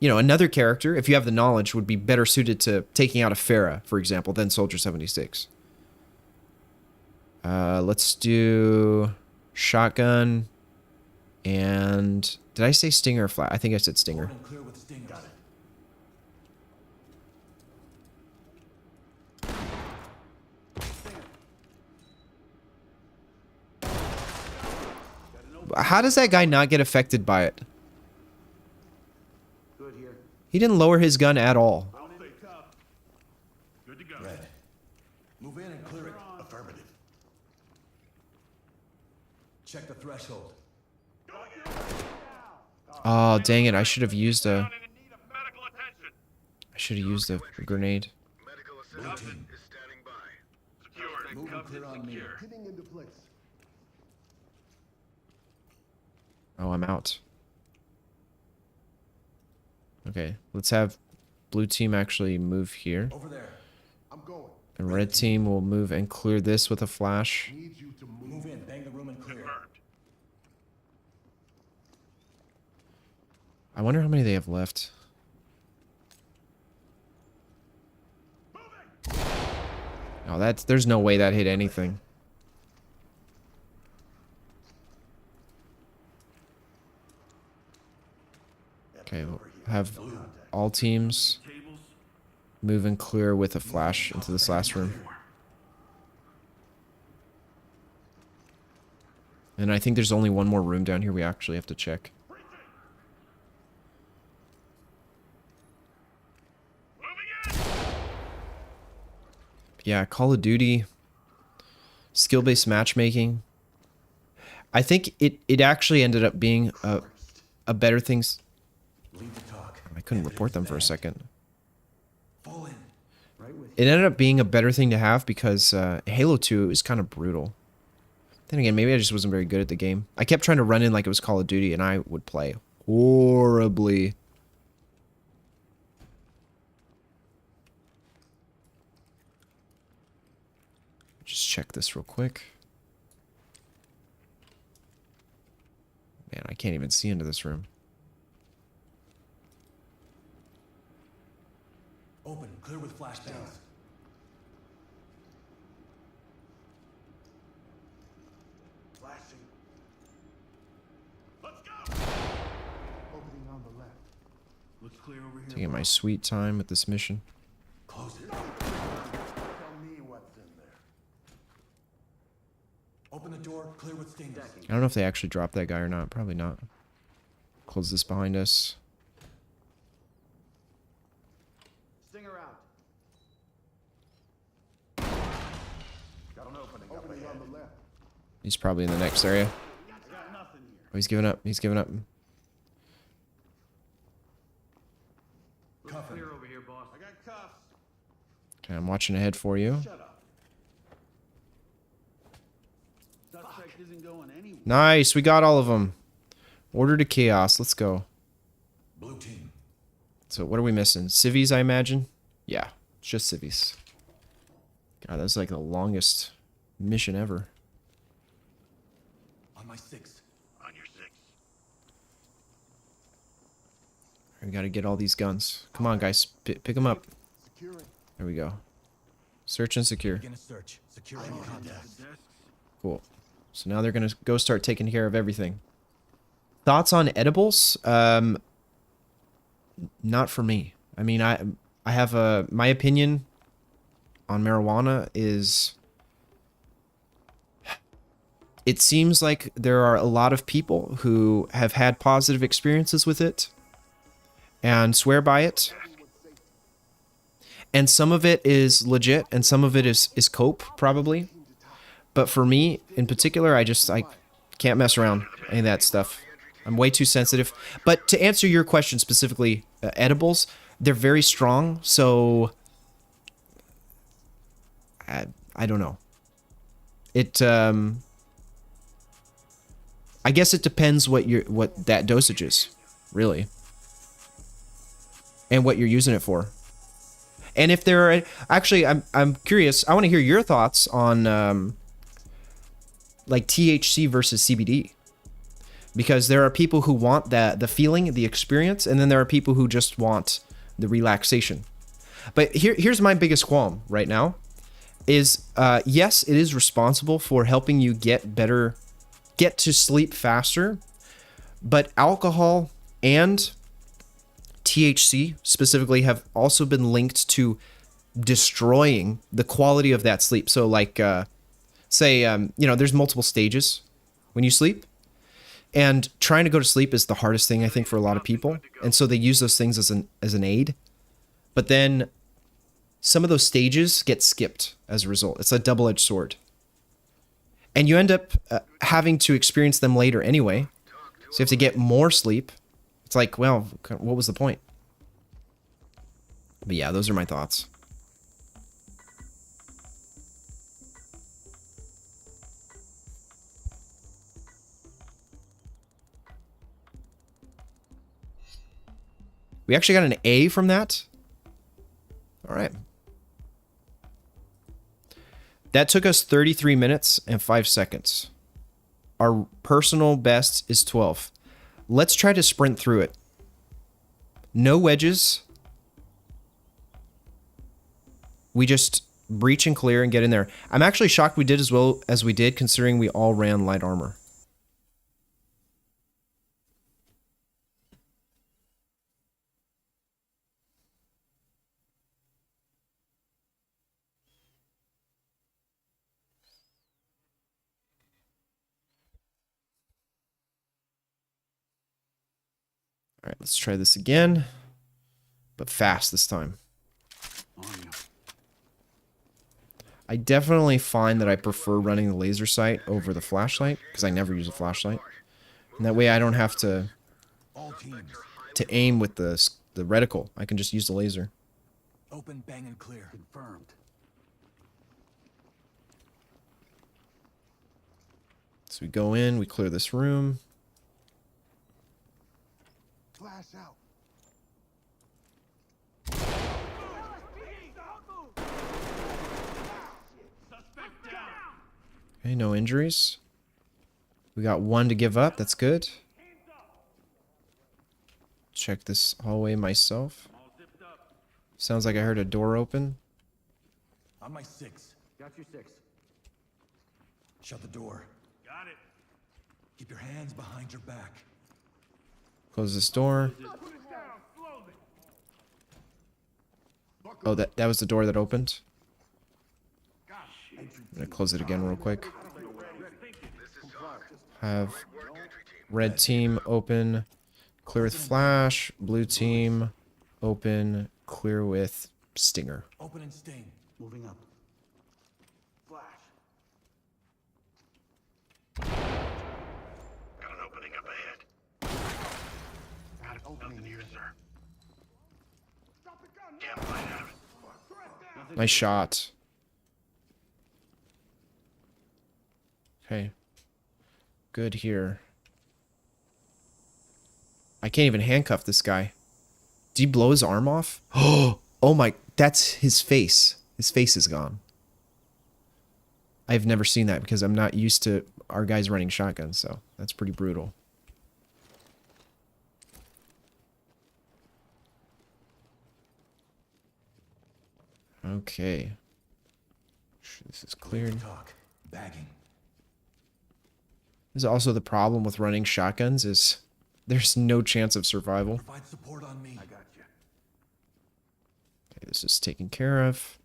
[SPEAKER 1] you know, another character, if you have the knowledge, would be better suited to taking out a Pharah, for example, than Soldier 76. Let's do shotgun and... Did I say Stinger or flat? I think I said Stinger.
[SPEAKER 2] And clear with Sting. Got it.
[SPEAKER 1] How does that guy not get affected by it?
[SPEAKER 5] Good here.
[SPEAKER 1] He didn't lower his gun at all.
[SPEAKER 9] I'll stay tough. Good to go.
[SPEAKER 2] Red. Move in and clear it. Affirmative. Check the threshold.
[SPEAKER 1] Oh, dang it. I should have used a...
[SPEAKER 9] Down and in need of medical attention.
[SPEAKER 1] I should have used a grenade.
[SPEAKER 8] Medical assistance is standing by.
[SPEAKER 9] Secured.
[SPEAKER 2] Move and clear on me.
[SPEAKER 6] Getting into place.
[SPEAKER 1] Oh, I'm out. Okay, let's have blue team actually move here.
[SPEAKER 2] Over there.
[SPEAKER 6] I'm going.
[SPEAKER 1] And red team will move and clear this with a flash.
[SPEAKER 6] Need you to move.
[SPEAKER 2] Move in. Bang the room and clear.
[SPEAKER 9] Confirmed.
[SPEAKER 1] I wonder how many they have left. Oh, there's no way that hit anything. Okay, we'll have all teams
[SPEAKER 7] Tables.
[SPEAKER 1] move and clear with a flash into this last room. And I think there's only one more room down here we actually have to check. Yeah, Call of Duty, skill-based matchmaking. I think it actually ended up being a better thing.
[SPEAKER 2] Lead the talk.
[SPEAKER 1] I couldn't report them for a second.
[SPEAKER 2] Fall in.
[SPEAKER 5] Right with
[SPEAKER 1] It ended up being a better thing to have because Halo 2 is kind of brutal. Then again, maybe I just wasn't very good at the game. I kept trying to run in like it was Call of Duty, and I would play horribly. Just check this real quick. Man, I can't even see into this room.
[SPEAKER 2] Open. Clear with flashbangs.
[SPEAKER 7] Looks clear over here.
[SPEAKER 1] Taking my sweet time with this mission.
[SPEAKER 2] Close it.
[SPEAKER 6] Tell me what's in there.
[SPEAKER 2] Open the door, clear with stingers.
[SPEAKER 1] I don't know if they actually dropped that guy or not. Probably not. Close this behind us.
[SPEAKER 5] Stinger out.
[SPEAKER 6] Got an opening up ahead. On the left.
[SPEAKER 1] He's probably in the next area.
[SPEAKER 5] I got nothing here.
[SPEAKER 1] Oh, he's giving up. He's giving up.
[SPEAKER 2] Cuff him.
[SPEAKER 7] Clear over here, boss.
[SPEAKER 5] I got cuffs.
[SPEAKER 1] Okay, I'm watching ahead for you.
[SPEAKER 5] Shut up. Suspect isn't going anywhere.
[SPEAKER 1] Nice. We got all of them. Order to chaos. Let's go.
[SPEAKER 2] Blue team.
[SPEAKER 1] So what are we missing? Civies, I imagine? Yeah, it's just civies. God, that's like the longest mission ever.
[SPEAKER 2] On my 6.
[SPEAKER 9] On your 6.
[SPEAKER 1] We gotta get all these guns. Come on, guys. Pick them up.
[SPEAKER 6] Securing.
[SPEAKER 1] There we go. Search and secure.
[SPEAKER 2] Begin a search. Secure any contacts.
[SPEAKER 7] Desks.
[SPEAKER 1] Cool. So now they're gonna go start taking care of everything. Thoughts on edibles? Not for me. I mean, I have my opinion on marijuana is it seems like there are a lot of people who have had positive experiences with it and swear by it. And some of it is legit and some of it is cope probably. But for me in particular, I can't mess around any of that stuff. I'm way too sensitive. But to answer your question specifically, edibles, they're very strong, so I don't know. It I guess it depends what that dosage is, really. And what you're using it for. And if there are actually I'm curious, I want to hear your thoughts on like THC versus CBD. Because there are people who want the feeling, the experience, and then there are people who just want the relaxation. But here's my biggest qualm right now is, yes, it is responsible for helping you get to sleep faster, but alcohol and THC specifically have also been linked to destroying the quality of that sleep. So like, say, there's multiple stages when you sleep. And trying to go to sleep is the hardest thing, I think, for a lot of people. And so they use those things as an aid. But then some of those stages get skipped as a result. It's a double-edged sword. And you end up having to experience them later anyway. So you have to get more sleep. It's like, well, what was the point? But yeah, those are my thoughts. We actually got an A from that. All right. That took us 33 minutes and 5 seconds. Our personal best is 12. Let's try to sprint through it. No wedges. We just breach and clear and get in there. I'm actually shocked we did as well as we did, considering we all ran light armor. All right, let's try this again, but fast this time.
[SPEAKER 7] On you.
[SPEAKER 1] I definitely find that I prefer running the laser sight over the flashlight because I never use a flashlight. And that way I don't have to
[SPEAKER 2] All teams.
[SPEAKER 1] aim with the reticle. I can just use the laser.
[SPEAKER 2] Open, bang, and clear.
[SPEAKER 5] Confirmed.
[SPEAKER 1] So we go in, we clear this room.
[SPEAKER 6] Flash out.
[SPEAKER 5] Suspect down.
[SPEAKER 1] Okay, no injuries. We got one to give up. That's good. Check this hallway myself.
[SPEAKER 7] All zipped up.
[SPEAKER 1] Sounds like I heard a door open.
[SPEAKER 2] On my 6.
[SPEAKER 5] Got your 6.
[SPEAKER 2] Shut the door.
[SPEAKER 9] Got it.
[SPEAKER 2] Keep your hands behind your back.
[SPEAKER 1] Close this door.
[SPEAKER 9] Put it down slowly.
[SPEAKER 1] Oh, that was the door that opened. I'm gonna close it again real quick. Have red team open, clear with flash. Blue team open, clear with stinger.
[SPEAKER 2] Open and sting.
[SPEAKER 5] Moving up. Flash.
[SPEAKER 9] Got an opening up ahead. Nothing here, sir. Can't find out.
[SPEAKER 1] Nice shot. Okay. Good here. I can't even handcuff this guy. Did he blow his arm off? Oh my, that's his face. His face is gone. I've never seen that because I'm not used to our guys running shotguns, so that's pretty brutal. Okay. This is cleared.
[SPEAKER 2] Talk. Bagging.
[SPEAKER 1] This is also the problem with running shotguns is there's no chance of survival.
[SPEAKER 2] Provide support on me.
[SPEAKER 5] I got you.
[SPEAKER 1] Okay, this is taken care of.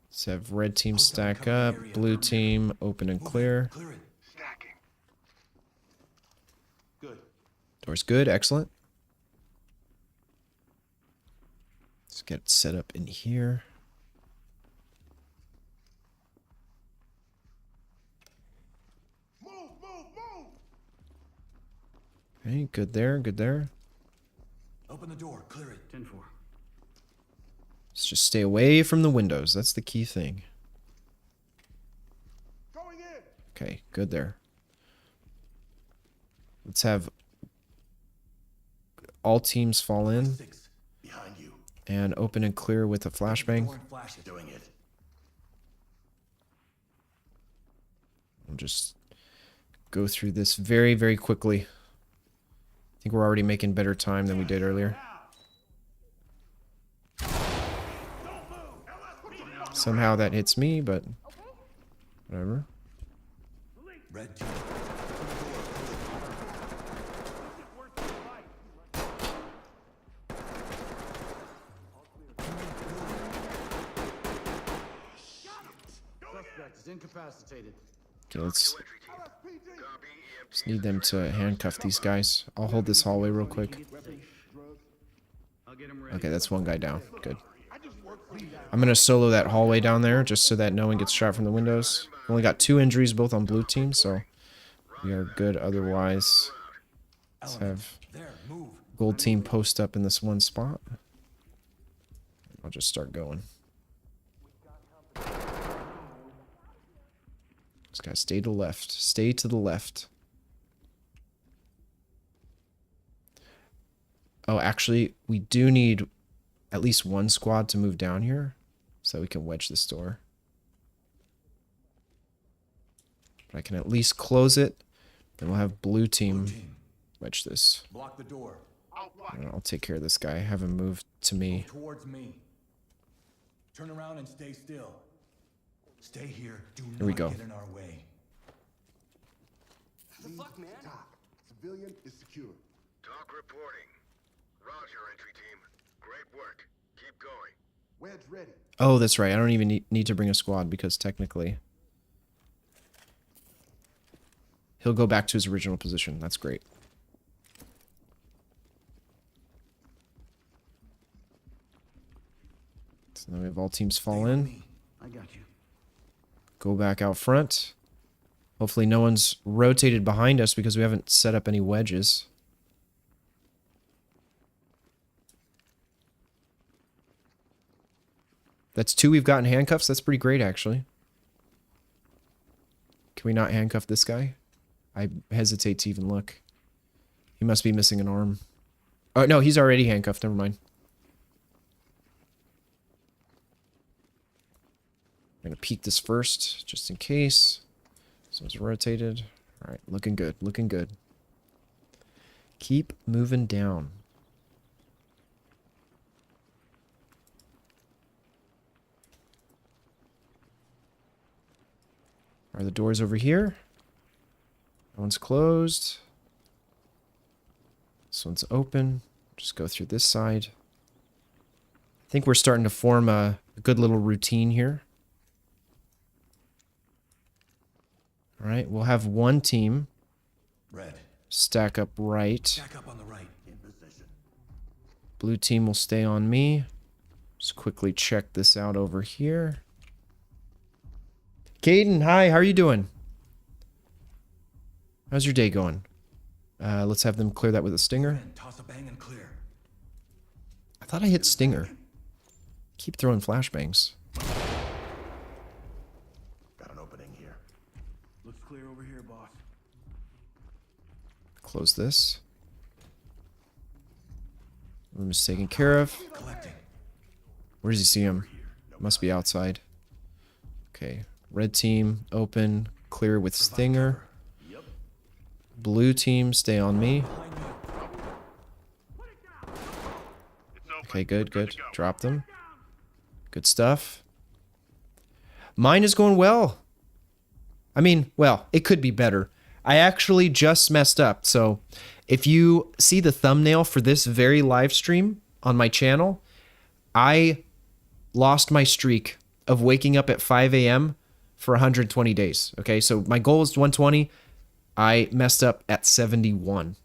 [SPEAKER 1] Let's have red team stack up, blue team open and clear.
[SPEAKER 2] Clear it.
[SPEAKER 9] Stacking.
[SPEAKER 5] Good.
[SPEAKER 1] Door's good, excellent. Let's get it set up in here.
[SPEAKER 6] Move, move, move!
[SPEAKER 1] Okay, good there, good there.
[SPEAKER 2] Open the door. Clear it.
[SPEAKER 5] 10-4.
[SPEAKER 1] Let's just stay away from the windows. That's the key thing.
[SPEAKER 6] Going in!
[SPEAKER 1] Okay, good there. Let's have all teams fall in
[SPEAKER 2] 6.
[SPEAKER 3] Behind you.
[SPEAKER 1] and open and clear with a flashbang.
[SPEAKER 2] Door and flash it.
[SPEAKER 3] Doing it.
[SPEAKER 1] We'll just go through this very, very quickly. I think we're already making better time than we did earlier. Somehow that hits me, but whatever.
[SPEAKER 2] Red team.
[SPEAKER 5] Suspect is incapacitated.
[SPEAKER 1] Okay, let's
[SPEAKER 8] Entry team. Copy. EMT.
[SPEAKER 1] just need them to handcuff these guys. I'll hold this hallway real quick.
[SPEAKER 5] I'll get him ready.
[SPEAKER 1] Okay, that's one guy down. Good. I'm gonna solo that hallway down there just so that no one gets shot from the windows. We only got 2 injuries, both on blue team, so we are good otherwise. Let's have
[SPEAKER 2] There. Move.
[SPEAKER 1] gold team post up in this one spot. I'll just start going. Just gotta stay to the left. Stay to the left. Oh, actually, we do need at least one squad to move down here so we can wedge this door. But I can at least close it. Then we'll have blue team
[SPEAKER 2] Team.
[SPEAKER 1] wedge this.
[SPEAKER 2] Block the door.
[SPEAKER 1] And I'll take care of this guy. Have him move to me.
[SPEAKER 2] Towards me. Turn around and stay still. Stay here. Do
[SPEAKER 1] Here
[SPEAKER 2] not
[SPEAKER 1] we go.
[SPEAKER 2] get in our way.
[SPEAKER 6] Talk. Civilian is secure.
[SPEAKER 8] Talk reporting. Roger, entry team. Great work. Keep going.
[SPEAKER 6] Wedge ready.
[SPEAKER 1] Oh, that's right. I don't even need to bring a squad because technically he'll go back to his original position. That's great. So now we have all teams fall in.
[SPEAKER 5] I got you.
[SPEAKER 1] Go back out front. Hopefully no one's rotated behind us because we haven't set up any wedges. That's 2 we've got in handcuffs. That's pretty great, actually. Can we not handcuff this guy? I hesitate to even look. He must be missing an arm. Oh, no, he's already handcuffed. Never mind. I'm going to peek this first, just in case. Someone's rotated. All right, looking good, looking good. Keep moving down. Are the doors over here? That one's closed. This one's open. Just go through this side. think we're starting to form a good little routine here. All right, we'll have one team
[SPEAKER 2] Red,
[SPEAKER 1] stack up right.
[SPEAKER 2] stack up on the right. In position.
[SPEAKER 1] Blue team will stay on me. Just quickly check this out over here. Caden, hi, how are you doing? How's your day going? Let's have them clear that with a stinger.
[SPEAKER 2] And toss a bang and clear.
[SPEAKER 1] I thought I hit stinger. Keep throwing flashbangs.
[SPEAKER 3] Got an opening here.
[SPEAKER 5] Looks clear over here, boss.
[SPEAKER 1] Close this. Room is taken care of.
[SPEAKER 2] Collecting.
[SPEAKER 1] Where does he see him? Must be outside. Okay. Red team, open, clear with stinger. Blue team, stay on me.
[SPEAKER 2] Behind me.
[SPEAKER 9] It's open.
[SPEAKER 1] Okay, good,
[SPEAKER 9] Good
[SPEAKER 1] good.
[SPEAKER 9] to go.
[SPEAKER 1] Drop them. Good stuff. Mine is going well. I mean, well, it could be better. I actually just messed up. So if you see the thumbnail for this very live stream on my channel, I lost my streak of waking up at 5 a.m. for 120 days. Okay, so my goal is 120. I messed up at 71.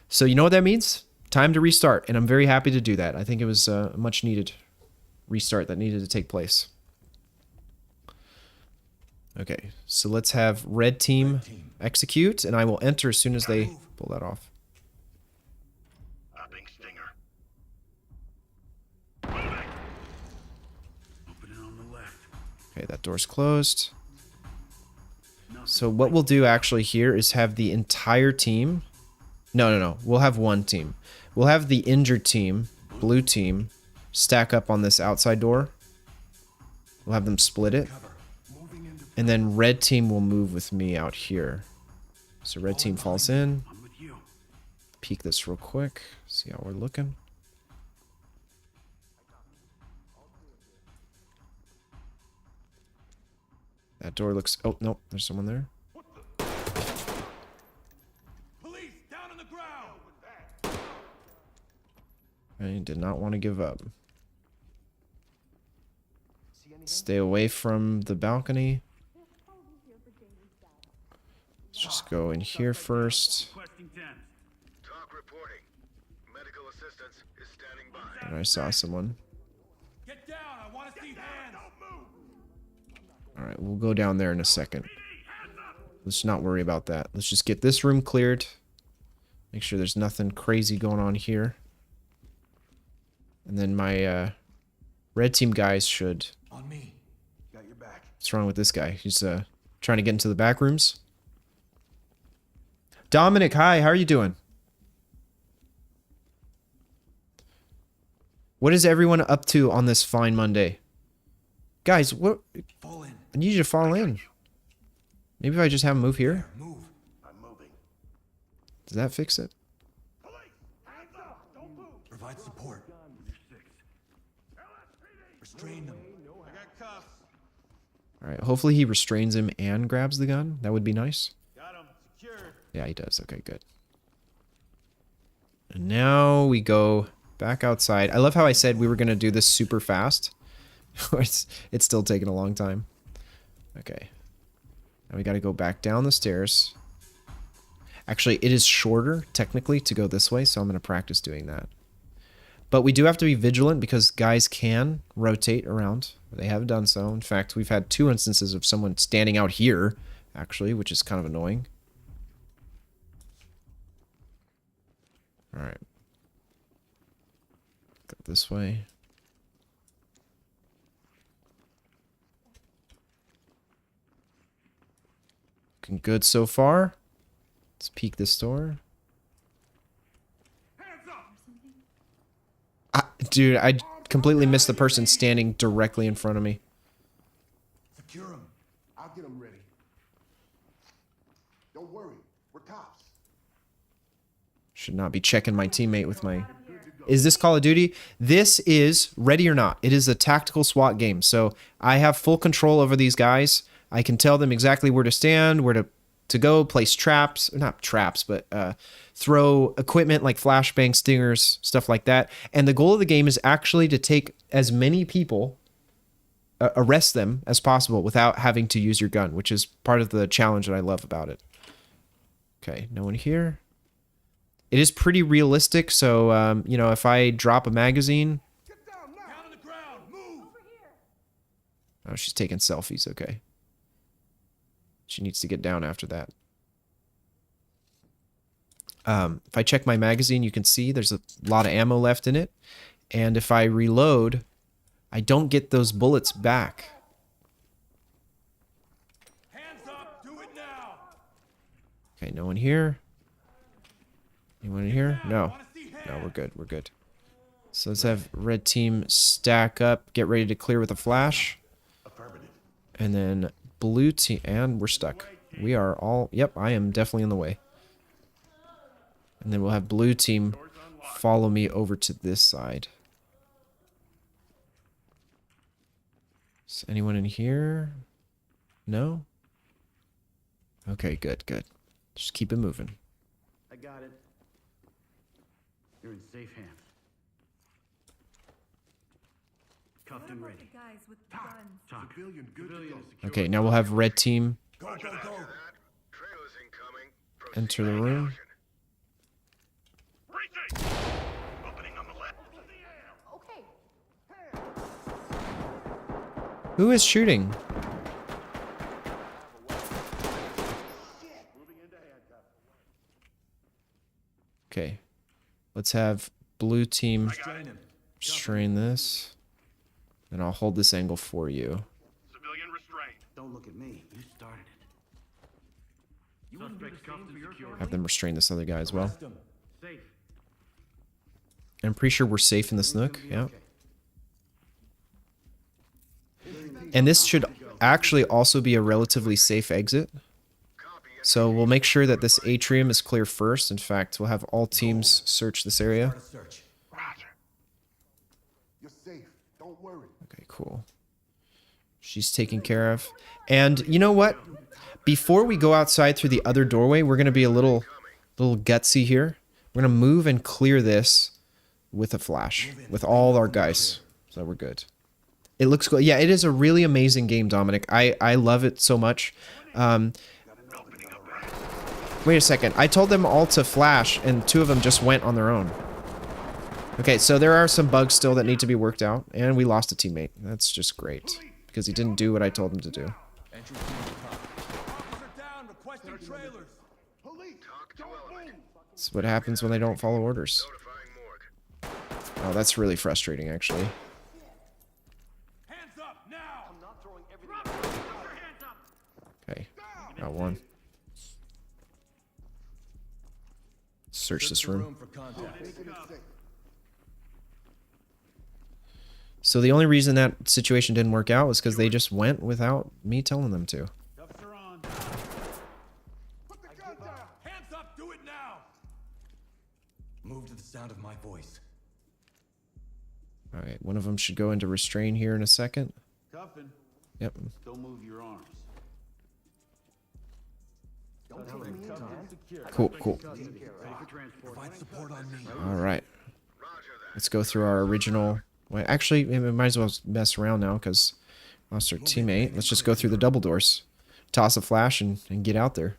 [SPEAKER 1] So you know what that means? Time to restart, and I'm very happy to do that. I think it was a much needed restart that needed to take place. Okay, so let's have red team execute, and I will enter as soon as they pull that off.
[SPEAKER 9] Upping stinger.
[SPEAKER 5] Opening on the left.
[SPEAKER 1] Okay, that door's closed. So what we'll do actually here is have the entire team. No. We'll have one team. We'll have the injured team, blue team, stack up on this outside door. We'll have them split it. And then red team will move with me out here. So red team falls in.
[SPEAKER 5] I'm with you.
[SPEAKER 1] Peek this real quick. See how we're looking. That door looks... Oh, nope. There's someone there.
[SPEAKER 2] Police, down on the ground.
[SPEAKER 1] I did not want to give up. Stay away from the balcony. Let's just go in here first.
[SPEAKER 5] Requesting 10.
[SPEAKER 8] Talk reporting. Medical assistance is standing by.
[SPEAKER 1] And I saw someone.
[SPEAKER 2] Get down. I want to see hands.
[SPEAKER 1] Alright, we'll go down there in a second. Let's not worry about that. Let's just get this room cleared. Make sure there's nothing crazy going on here. And then my red team guys should...
[SPEAKER 2] On me. Got your back.
[SPEAKER 1] What's wrong with this guy? He's trying to get into the back rooms. Dominic, hi, how are you doing? What is everyone up to on this fine Monday? Guys, what?
[SPEAKER 2] Fall in.
[SPEAKER 1] I need you to fall in. Maybe if I just have him move here?
[SPEAKER 2] Move.
[SPEAKER 3] I'm moving.
[SPEAKER 1] Does that fix it?
[SPEAKER 2] Provide support. Restrain them.
[SPEAKER 3] I got cuffs.
[SPEAKER 1] Alright, hopefully he restrains him and grabs the gun. That would be nice.
[SPEAKER 3] Got him. Secured.
[SPEAKER 1] Yeah, he does. Okay, good. And now we go back outside. I love how I said we were going to do this super fast. it's still taking a long time. Okay. Now we got to go back down the stairs. Actually, it is shorter, technically, to go this way, so I'm going to practice doing that. But we do have to be vigilant because guys can rotate around. They have done so. In fact, we've had 2 instances of someone standing out here, actually, which is kind of annoying. Alright. Go this way. Looking good so far. Let's peek this door. Dude, I completely missed the person standing directly in front of me.
[SPEAKER 2] Secure them.
[SPEAKER 6] I'll get them ready. Don't worry. We're cops.
[SPEAKER 1] Should not be checking my teammate with my... Is this Call of Duty? This is Ready or Not. It is a tactical SWAT game. So I have full control over these guys. I can tell them exactly where to stand, where to to go place traps, not traps, but throw equipment like flashbang, stingers, stuff like that. And the goal of the game is actually to take as many people, arrest them as possible without having to use your gun, which is part of the challenge that I love about it. Okay, no one here. It is pretty realistic, so, you know, if I drop a magazine...
[SPEAKER 2] Down on the ground. Move.
[SPEAKER 1] Oh, she's taking selfies, okay. She needs to get down after that. If I check my magazine, you can see there's a lot of ammo left in it. And if I reload, I don't get those bullets back.
[SPEAKER 2] Hands up. Do it now.
[SPEAKER 1] Okay, no one here. Anyone in here? No. No, we're good. We're good. So let's have red team stack up, get ready to clear with a flash.
[SPEAKER 3] Affirmative.
[SPEAKER 1] And then blue team, and we're stuck. We are all, yep, I am definitely in the way. And then we'll have blue team follow me over to this side. Is anyone in here? No? Okay, good, good. Just keep it moving.
[SPEAKER 7] I got it. You're in safe hands. Cuffed and ready.
[SPEAKER 4] Guys with guns.
[SPEAKER 7] Talk.
[SPEAKER 6] Civilian, good to go.
[SPEAKER 1] Okay, now we'll have red team
[SPEAKER 2] Go, go, go.
[SPEAKER 8] Trailers incoming. Proceed
[SPEAKER 1] enter the
[SPEAKER 8] with
[SPEAKER 1] room.
[SPEAKER 8] caution.
[SPEAKER 9] Breaching! Opening on the left.
[SPEAKER 4] Okay.
[SPEAKER 1] Who is shooting? Okay. Let's have blue team strain this. And I'll hold this angle for you.
[SPEAKER 9] Civilian restrained.
[SPEAKER 7] Don't look at me. You started it. Suspects cuffed and secured.
[SPEAKER 1] Have them restrain this other guy as well.
[SPEAKER 2] Arrest 'em.
[SPEAKER 7] Safe.
[SPEAKER 1] I'm pretty sure we're safe in this nook. Yeah. And this should actually also be a relatively safe exit. So we'll make sure that this atrium is clear first. In fact, we'll have all teams search this area.
[SPEAKER 2] Start a search.
[SPEAKER 9] Roger.
[SPEAKER 6] You're safe. Don't worry.
[SPEAKER 1] Okay, cool. She's taken care of. And you know what? Before we go outside through the other doorway, we're going to be a little gutsy here. We're going to move and clear this with a flash with all our guys. So we're good. It looks good. Yeah, it is a really amazing game, Dominic. I love it so much. Wait a second. I told them all to flash, and 2 of them just went on their own. Okay, so there are some bugs still that need to be worked out, and we lost a teammate. That's just great, because he didn't do what I told him to do.
[SPEAKER 2] Entry team to top. Officer down. Requesting trailers.
[SPEAKER 6] Police,
[SPEAKER 8] Talk to
[SPEAKER 6] don't
[SPEAKER 8] element.
[SPEAKER 6] move.
[SPEAKER 1] That's what happens when they don't follow orders.
[SPEAKER 8] Notifying morgue.
[SPEAKER 1] Oh, that's really frustrating, actually.
[SPEAKER 2] Hands up now.
[SPEAKER 1] Okay, got one. Search this room.
[SPEAKER 2] For contact.
[SPEAKER 6] Making it safe.
[SPEAKER 1] So the only reason that situation didn't work out was because they just went without me telling them to.
[SPEAKER 5] Cuffs are on.
[SPEAKER 6] Put the gun down.
[SPEAKER 2] Hands up. Do it now. Move to the sound of my voice.
[SPEAKER 1] All right, one of them should go into restrain here in a second.
[SPEAKER 5] Cuffing.
[SPEAKER 1] Yep.
[SPEAKER 5] Don't move your arms.
[SPEAKER 6] Don't take me in, man.
[SPEAKER 1] Cool, cool.
[SPEAKER 7] Safe for transport.
[SPEAKER 2] Provide support on me.
[SPEAKER 1] All right. Let's go through our original... Well, actually, we might as well mess around now because lost our teammate. Let's just go through the double doors. Toss a flash and get out there.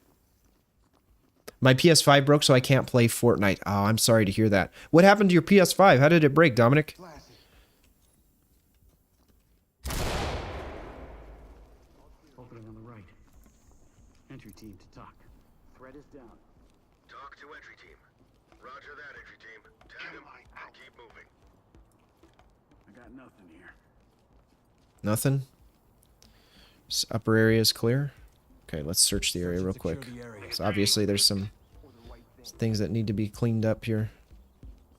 [SPEAKER 1] My PS5 broke, so I can't play Fortnite. Oh, I'm sorry to hear that. What happened to your PS5? How did it break, Dominic?
[SPEAKER 6] Flash it.
[SPEAKER 7] Opening on the right. Entry team to talk. Threat is down.
[SPEAKER 8] Talk to entry team. Roger that, entry team. Tag him and keep moving.
[SPEAKER 5] I got nothing here.
[SPEAKER 1] Nothing? This upper area is clear. Okay, let's search the area real
[SPEAKER 2] Secure
[SPEAKER 1] quick.
[SPEAKER 2] the area.
[SPEAKER 1] So obviously there's some things that need to be cleaned up here.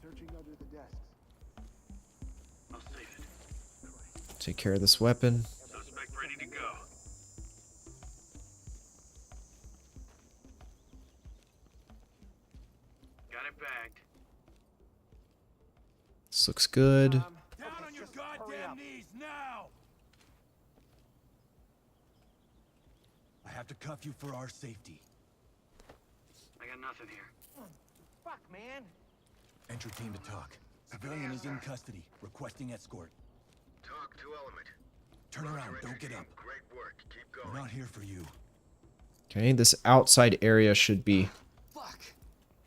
[SPEAKER 6] Searching under the desks.
[SPEAKER 9] I'll save it.
[SPEAKER 1] Take care of this weapon.
[SPEAKER 9] Suspect ready to go. Got it bagged.
[SPEAKER 1] This looks good.
[SPEAKER 2] Down on your goddamn knees now. I have to cuff you for our safety.
[SPEAKER 7] nothing here.
[SPEAKER 10] Fuck, man.
[SPEAKER 2] Entry team to talk. Civilian is in custody, requesting escort.
[SPEAKER 8] Talk to Element.
[SPEAKER 2] Turn around,
[SPEAKER 8] Roger,
[SPEAKER 2] don't
[SPEAKER 8] entry
[SPEAKER 2] get
[SPEAKER 8] team.
[SPEAKER 2] up.
[SPEAKER 8] Great work. Keep
[SPEAKER 2] We're
[SPEAKER 8] going.
[SPEAKER 2] not here for you.
[SPEAKER 1] Okay, this outside area should be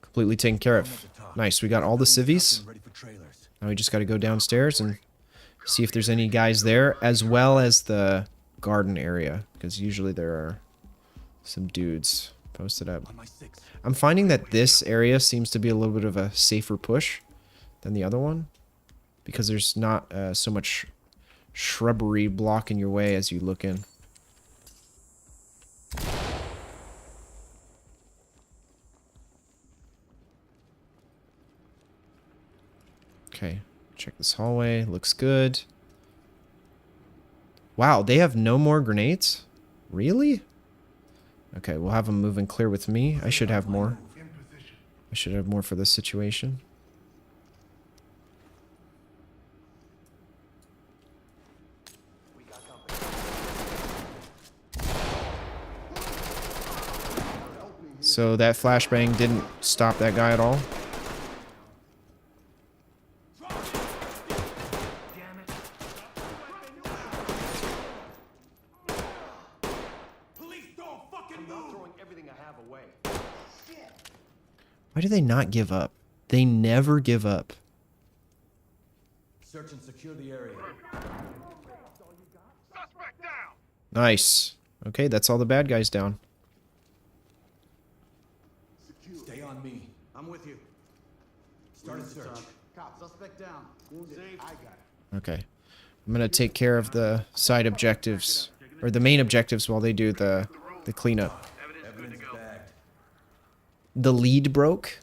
[SPEAKER 1] completely taken care of. Nice, we got all the civvies.
[SPEAKER 2] Ready for trailers.
[SPEAKER 1] Now we just got to go downstairs and see if there's any guys there, as well as the garden area, because usually there are some dudes posted up.
[SPEAKER 2] On my 6.
[SPEAKER 1] I'm finding that this area seems to be a little bit of a safer push than the other one, because there's not so much shrubbery blocking your way as you look in. Okay, check this hallway. Looks good. Wow, they have no more grenades? Really? Okay, we'll have them moving clear with me. I should have more. I should have more for this situation. So that flashbang didn't stop that guy at all?
[SPEAKER 2] Police, don't fucking move!
[SPEAKER 10] Throwing everything I have away.
[SPEAKER 1] Why do they not give up? They never give up.
[SPEAKER 2] Search and secure the area.
[SPEAKER 9] Suspect down!
[SPEAKER 1] Nice. Okay, that's all the bad guys down.
[SPEAKER 2] Stay on me.
[SPEAKER 5] I'm with you.
[SPEAKER 2] Start a search.
[SPEAKER 5] Cop, suspect down. Wounded. I got it.
[SPEAKER 1] Okay. I'm gonna take care of the side objectives, or the main objectives, while they do the cleanup.
[SPEAKER 2] Evidence bagged.
[SPEAKER 1] The lead broke?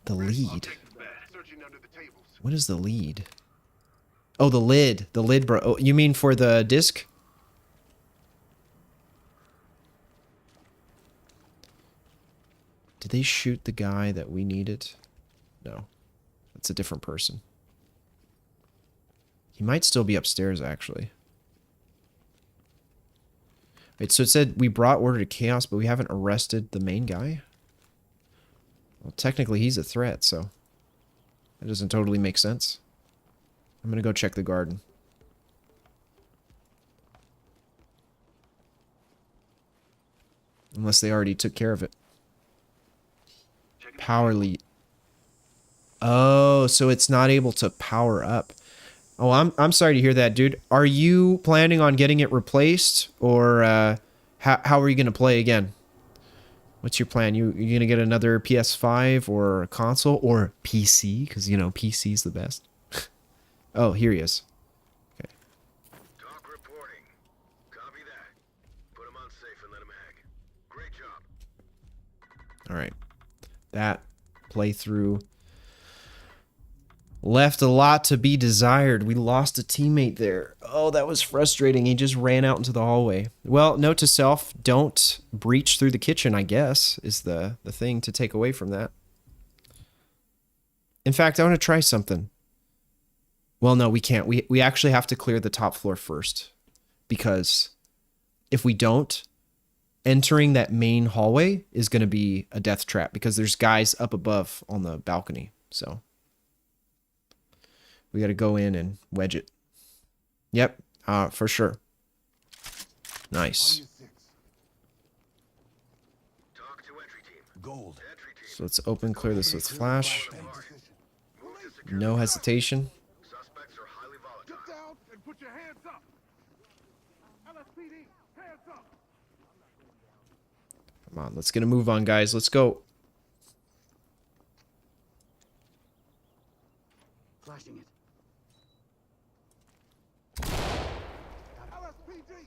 [SPEAKER 1] The lead.
[SPEAKER 3] Searching under the tables.
[SPEAKER 1] What is the lead? Oh, the lid. The lid broke. Oh, you mean for the disc? Did they shoot the guy that we needed? No. That's a different person. He might still be upstairs, actually. Wait, so it said we brought order to chaos, but we haven't arrested the main guy? Well, technically he's a threat, so that doesn't totally make sense. I'm gonna go check the garden. Unless they already took care of it. Power lead. Oh, so it's not able to power up. Oh, I'm sorry to hear that, dude. Are you planning on getting it replaced, or how are you gonna play again? What's your plan? You gonna get another PS5 or a console or PC? Because you know PC's the best. Oh, here he is. Okay.
[SPEAKER 8] Talk reporting. Copy that. Put him on safe and let him hang. Great job.
[SPEAKER 1] All right. That playthrough left a lot to be desired. We lost a teammate there. Oh, that was frustrating. He just ran out into the hallway. Well, note to self, don't breach through the kitchen, I guess, is the thing to take away from that. In fact, I want to try something. Well, no, we can't. We actually have to clear the top floor first. Because if we don't, entering that main hallway is going to be a death trap because there's guys up above on the balcony. So we got to go in and wedge it. Yep, for sure. Nice.
[SPEAKER 8] Talk to entry team.
[SPEAKER 2] Gold.
[SPEAKER 8] Entry team.
[SPEAKER 1] So let's open clear this with flash.
[SPEAKER 8] Move to secure
[SPEAKER 1] No hesitation.
[SPEAKER 8] Suspects are highly volatile.
[SPEAKER 6] Get down and put your hands up. LSPD, hands up.
[SPEAKER 1] Come on, let's get a move on, guys. Let's go.
[SPEAKER 5] Flashing it.
[SPEAKER 6] LSPD.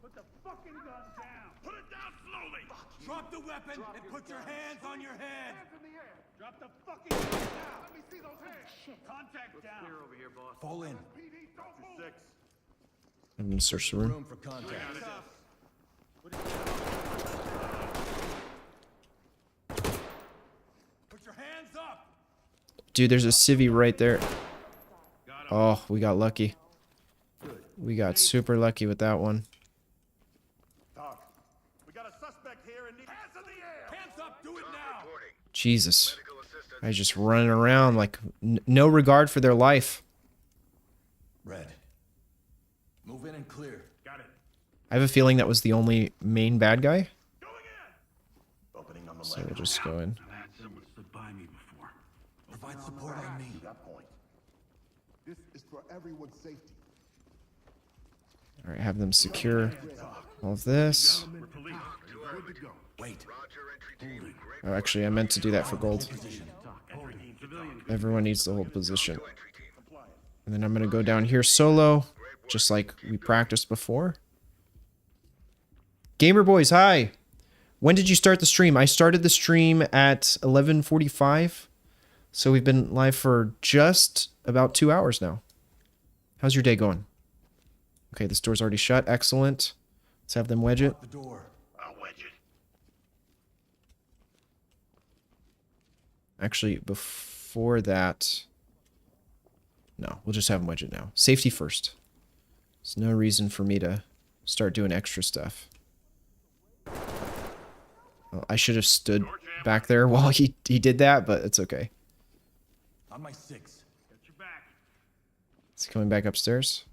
[SPEAKER 5] Put the fucking gun down.
[SPEAKER 9] Put it down slowly!
[SPEAKER 2] Drop the weapon and put your hands on your head.
[SPEAKER 6] Hands in the air.
[SPEAKER 5] Drop the fucking gun down.
[SPEAKER 6] Let me see those hands.
[SPEAKER 5] Contact down.
[SPEAKER 7] Clear over here, boss.
[SPEAKER 2] Fall in.
[SPEAKER 6] PD, don't move.
[SPEAKER 3] 6.
[SPEAKER 1] I'm gonna search the room.
[SPEAKER 2] Room for contact. Put your hands up.
[SPEAKER 1] Dude, there's a civvy right there. Oh, we got lucky. We got super lucky with that one.
[SPEAKER 6] Talk.
[SPEAKER 3] We got a suspect here and need hands in the air.
[SPEAKER 2] Hands up, do it now!
[SPEAKER 8] Reporting.
[SPEAKER 1] Jesus.
[SPEAKER 8] Medical assistance.
[SPEAKER 1] Guys just running around like no regard for their life.
[SPEAKER 2] Red. Move in and clear.
[SPEAKER 5] Got it.
[SPEAKER 1] I have a feeling that was the only main bad guy.
[SPEAKER 5] Going in.
[SPEAKER 3] Opening on the
[SPEAKER 1] So
[SPEAKER 3] left.
[SPEAKER 1] we'll just go in.
[SPEAKER 7] I've had someone stood by me before.
[SPEAKER 2] Provide support on me.
[SPEAKER 3] Got point.
[SPEAKER 6] This is for everyone's safety.
[SPEAKER 1] All right, have them secure all of this.
[SPEAKER 7] We're police. Good to go.
[SPEAKER 2] Wait.
[SPEAKER 8] Roger, entry team. Great
[SPEAKER 1] Oh, actually, I meant to do that for gold.
[SPEAKER 2] Position.
[SPEAKER 7] Entry team civilian.
[SPEAKER 1] Everyone needs to hold position.
[SPEAKER 8] entry team.
[SPEAKER 1] And then I'm going to go down here solo, just like we practiced before. Gamer Boys, hi! When did you start the stream? I started the stream at 11:45. So we've been live for just about 2 hours now. How's your day going? Okay, this door's already shut. Excellent. Let's have them wedge it.
[SPEAKER 2] The door.
[SPEAKER 9] I'll wedge it.
[SPEAKER 1] Actually, before that... No, we'll just have them wedge it now. Safety first. There's no reason for me to start doing extra stuff. Well, I should have stood back there while he did that, but it's okay.
[SPEAKER 2] On my 6.
[SPEAKER 5] Got your back.
[SPEAKER 1] Is he coming back upstairs?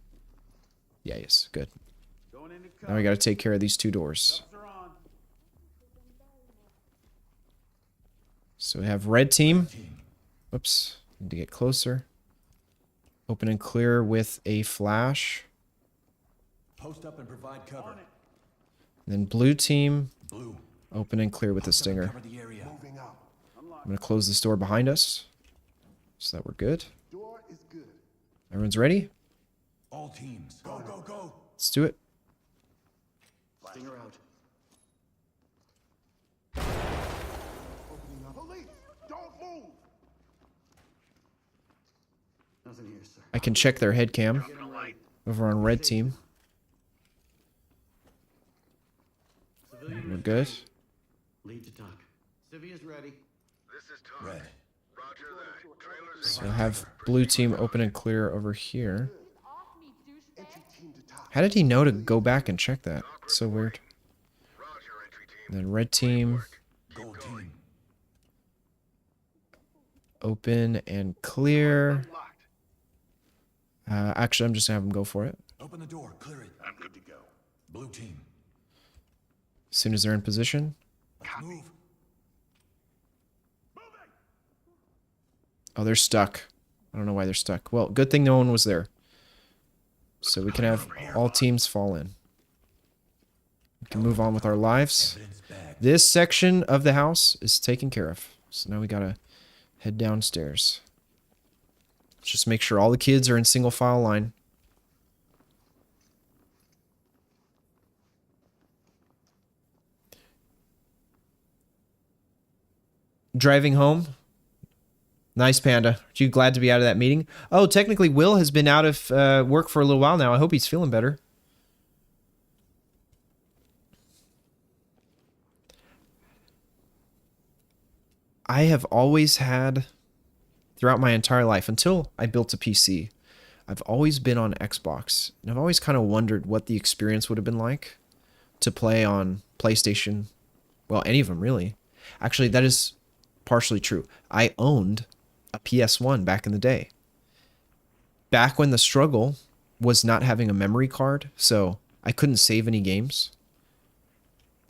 [SPEAKER 1] Yeah, yes. Good.
[SPEAKER 5] Going into
[SPEAKER 1] Now
[SPEAKER 5] cover.
[SPEAKER 1] we got to take care of these 2 doors.
[SPEAKER 5] Cuffs are on.
[SPEAKER 1] So we have red team.
[SPEAKER 2] Team.
[SPEAKER 1] Whoops. Need to get closer. Open and clear with a flash.
[SPEAKER 2] Post up and provide cover.
[SPEAKER 1] Then blue team.
[SPEAKER 2] Blue.
[SPEAKER 1] Open and clear with a stinger.
[SPEAKER 2] Cover the area.
[SPEAKER 6] Moving out.
[SPEAKER 1] I'm going to close this door behind us so that we're good.
[SPEAKER 6] Door is good.
[SPEAKER 1] Everyone's ready?
[SPEAKER 2] All teams. Go, go, go.
[SPEAKER 1] Let's do it.
[SPEAKER 10] Stinger out.
[SPEAKER 6] Opening up. Police, don't move.
[SPEAKER 10] Nothing here, sir.
[SPEAKER 1] I can check their head cam over on red team. We're good.
[SPEAKER 10] Lead to talk. Civia's ready.
[SPEAKER 8] This is Tom.
[SPEAKER 2] Red.
[SPEAKER 8] Roger that. Trailers
[SPEAKER 1] So have blue team open and clear over here.
[SPEAKER 4] Off me, douchebag.
[SPEAKER 6] Entry team to top.
[SPEAKER 1] How did he know to go back and check that? It's so weird.
[SPEAKER 8] Roger, entry team.
[SPEAKER 1] And then red team
[SPEAKER 2] Gold team.
[SPEAKER 1] open and clear.
[SPEAKER 3] Locked.
[SPEAKER 1] Actually, I'm just gonna have him go for it.
[SPEAKER 2] Open the door. Clear it.
[SPEAKER 3] I'm good to go.
[SPEAKER 2] Blue team.
[SPEAKER 1] As soon as they're in position.
[SPEAKER 2] Let's move.
[SPEAKER 1] Oh, they're stuck. I don't know why they're stuck. Well, good thing no one was there. So we can have all teams fall in. We can move on with our lives.
[SPEAKER 2] Evidence bag.
[SPEAKER 1] This section of the house is taken care of. So now we gotta head downstairs. Let's just make sure all the kids are in single file line. Driving home. Nice, Panda. Are you glad to be out of that meeting? Oh, technically, Will has been out of work for a little while now. I hope he's feeling better. I have always had, throughout my entire life, until I built a PC, I've always been on Xbox. And I've always kind of wondered what the experience would have been like to play on PlayStation. Well, any of them, really. Actually, that is partially true. I owned a PS1 back in the day. Back when the struggle was not having a memory card, so I couldn't save any games.